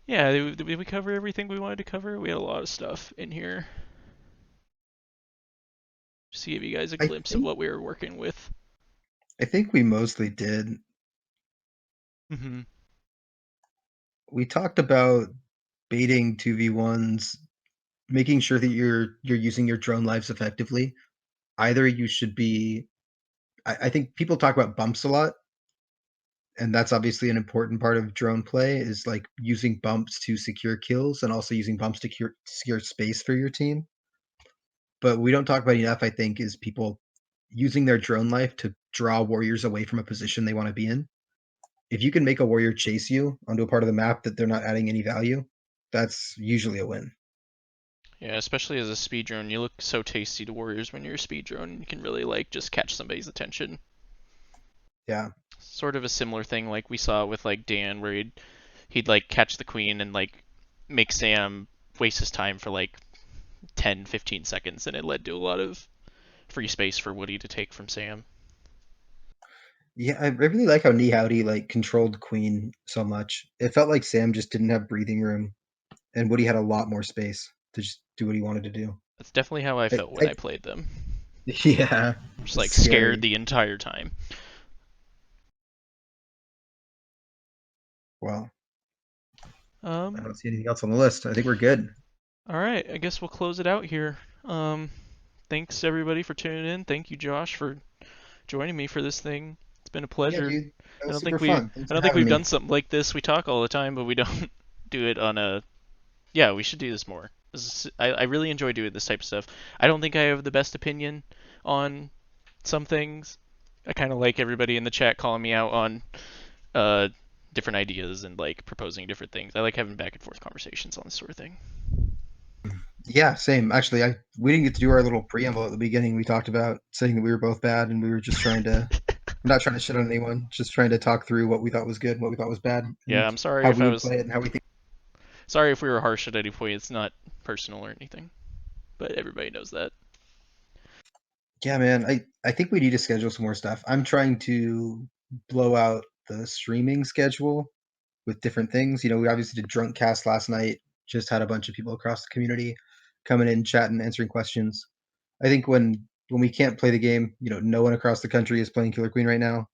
Speaker 1: Yeah, did we cover everything we wanted to cover? We had a lot of stuff in here. Just to give you guys a
Speaker 2: I
Speaker 1: glimpse of
Speaker 2: think
Speaker 1: what we were working with.
Speaker 2: I think we mostly did.
Speaker 1: Mm-hmm.
Speaker 2: We talked about baiting 2v1s, making sure that you're using your drone lives effectively. Either you should be I think people talk about bumps a lot, and that's obviously an important part of drone play is like using bumps to secure kills and also using bumps to secure space for your team. But we don't talk about enough, I think, is people using their drone life to draw warriors away from a position they want to be in. If you can make a warrior chase you onto a part of the map that they're not adding any value, that's usually a win.
Speaker 1: Yeah, especially as a speed drone, you look so tasty to warriors when you're a speed drone, and you can really like just catch somebody's attention.
Speaker 2: Yeah.
Speaker 1: Sort of a similar thing like we saw with like Dan, where he'd like catch the queen and like make Sam waste his time for like 10, 15 seconds, and it led to a lot of free space for Woody to take from Sam.
Speaker 2: Yeah, I really like how Ni Howdy like controlled Queen so much. It felt like Sam just didn't have breathing room, and Woody had a lot more space to just do what he wanted to do.
Speaker 1: That's definitely how I
Speaker 2: I,
Speaker 1: felt when
Speaker 2: I
Speaker 1: I played them.
Speaker 2: yeah,
Speaker 1: Just
Speaker 2: it's
Speaker 1: like scared
Speaker 2: scary.
Speaker 1: the entire time.
Speaker 2: Well, I
Speaker 1: Um,
Speaker 2: don't see anything else on the list. I think we're good.
Speaker 1: all right, I guess we'll close it out here. Thanks everybody for tuning in. Thank you, Josh, for joining me for this thing. It's been a
Speaker 2: Yeah,
Speaker 1: pleasure.
Speaker 2: dude, that was super fun. Thanks
Speaker 1: I
Speaker 2: for
Speaker 1: don't think
Speaker 2: having
Speaker 1: we've
Speaker 2: me.
Speaker 1: done something like this. We talk all the time, but we don't do it on a. Yeah, we should do this more. I really enjoy doing this type of stuff. I don't think I have the best opinion on some things. I kind of like everybody in the chat calling me out on uh, different ideas and like proposing different things. I like having back and forth conversations on this sort of thing.
Speaker 2: Yeah, same. Actually, I we didn't get to do our little preamble at the beginning. We talked about saying that we were both bad, and we were just trying to not trying to shit on anyone, just trying to talk through what we thought was good, what we thought was bad,
Speaker 1: Yeah,
Speaker 2: and
Speaker 1: I'm sorry
Speaker 2: how
Speaker 1: if
Speaker 2: we
Speaker 1: I
Speaker 2: would
Speaker 1: was
Speaker 2: play it and how we think.
Speaker 1: sorry if we were harsh at any point. It's not personal or anything, but everybody knows that.
Speaker 2: Yeah, man, I think we need to schedule some more stuff. I'm trying to blow out the streaming schedule with different things. We obviously did drunk cast last night. Just had a bunch of people across the community coming in, chatting, answering questions. I think when we can't play the game, no one across the country is playing Killer Queen right now.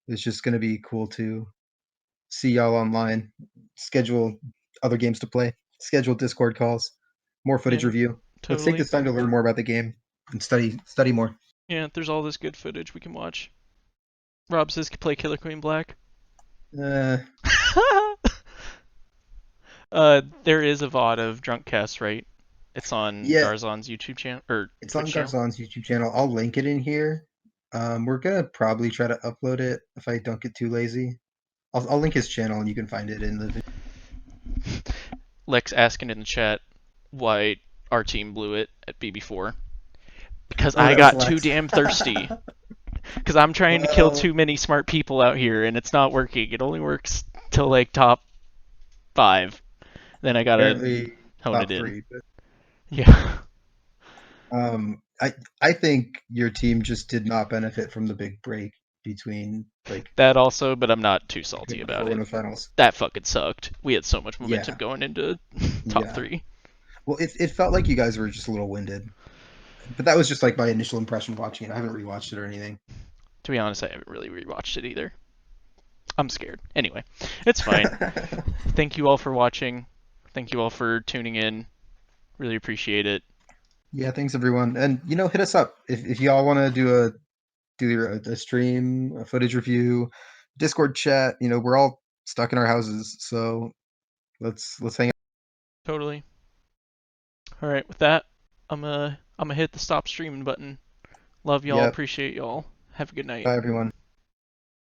Speaker 2: It's just going to be cool to see y'all online, schedule other games to play, schedule Discord calls, more footage
Speaker 1: Yeah,
Speaker 2: review. Let's take
Speaker 1: totally.
Speaker 2: this time to learn more about the game and study more.
Speaker 1: Yeah, there's all this good footage we can watch. Rob says play Killer Queen Black.
Speaker 2: Uh,
Speaker 1: There is a VOD of Drunk Cast, right? It's on
Speaker 2: yeah,
Speaker 1: Garzon's YouTube channel or
Speaker 2: it's on
Speaker 1: Twitch channel.
Speaker 2: Garzon's YouTube channel. I'll link it in here. We're gonna probably try to upload it if I don't get too lazy. I'll link his channel and you can find it in the video.
Speaker 1: Lex asking in the chat why our team blew it at BB4. Because
Speaker 2: Oh,
Speaker 1: I
Speaker 2: that was
Speaker 1: got too
Speaker 2: Lex.
Speaker 1: damn thirsty. Because I'm trying to kill
Speaker 2: Well,
Speaker 1: too many smart people out here, and it's not working. It only works till like top 5. Then I gotta
Speaker 2: apparently
Speaker 1: hone it
Speaker 2: top
Speaker 1: in.
Speaker 2: three. But
Speaker 1: Yeah,
Speaker 2: I think your team just did not benefit from the big break between like
Speaker 1: that also, but I'm not too salty
Speaker 2: before
Speaker 1: about
Speaker 2: we're in
Speaker 1: it.
Speaker 2: the finals.
Speaker 1: That fucking sucked. We had so much momentum
Speaker 2: Yeah,
Speaker 1: going into top
Speaker 2: yeah.
Speaker 1: 3.
Speaker 2: Well, it felt like you guys were just a little winded, but that was just like my initial impression watching it. I haven't rewatched it or anything.
Speaker 1: To be honest, I haven't really rewatched it either. I'm scared. Anyway, it's fine. Thank you all for watching. Thank you all for tuning in. Really appreciate it.
Speaker 2: Yeah, thanks everyone, and hit us up if y'all want to do a stream, a footage review, Discord chat. We're all stuck in our houses, so let's hang out.
Speaker 1: Totally. All right, with that, I'm gonna hit the stop streaming button. Love y'all.
Speaker 2: Yep.
Speaker 1: Appreciate y'all. Have a good night.
Speaker 2: Bye everyone.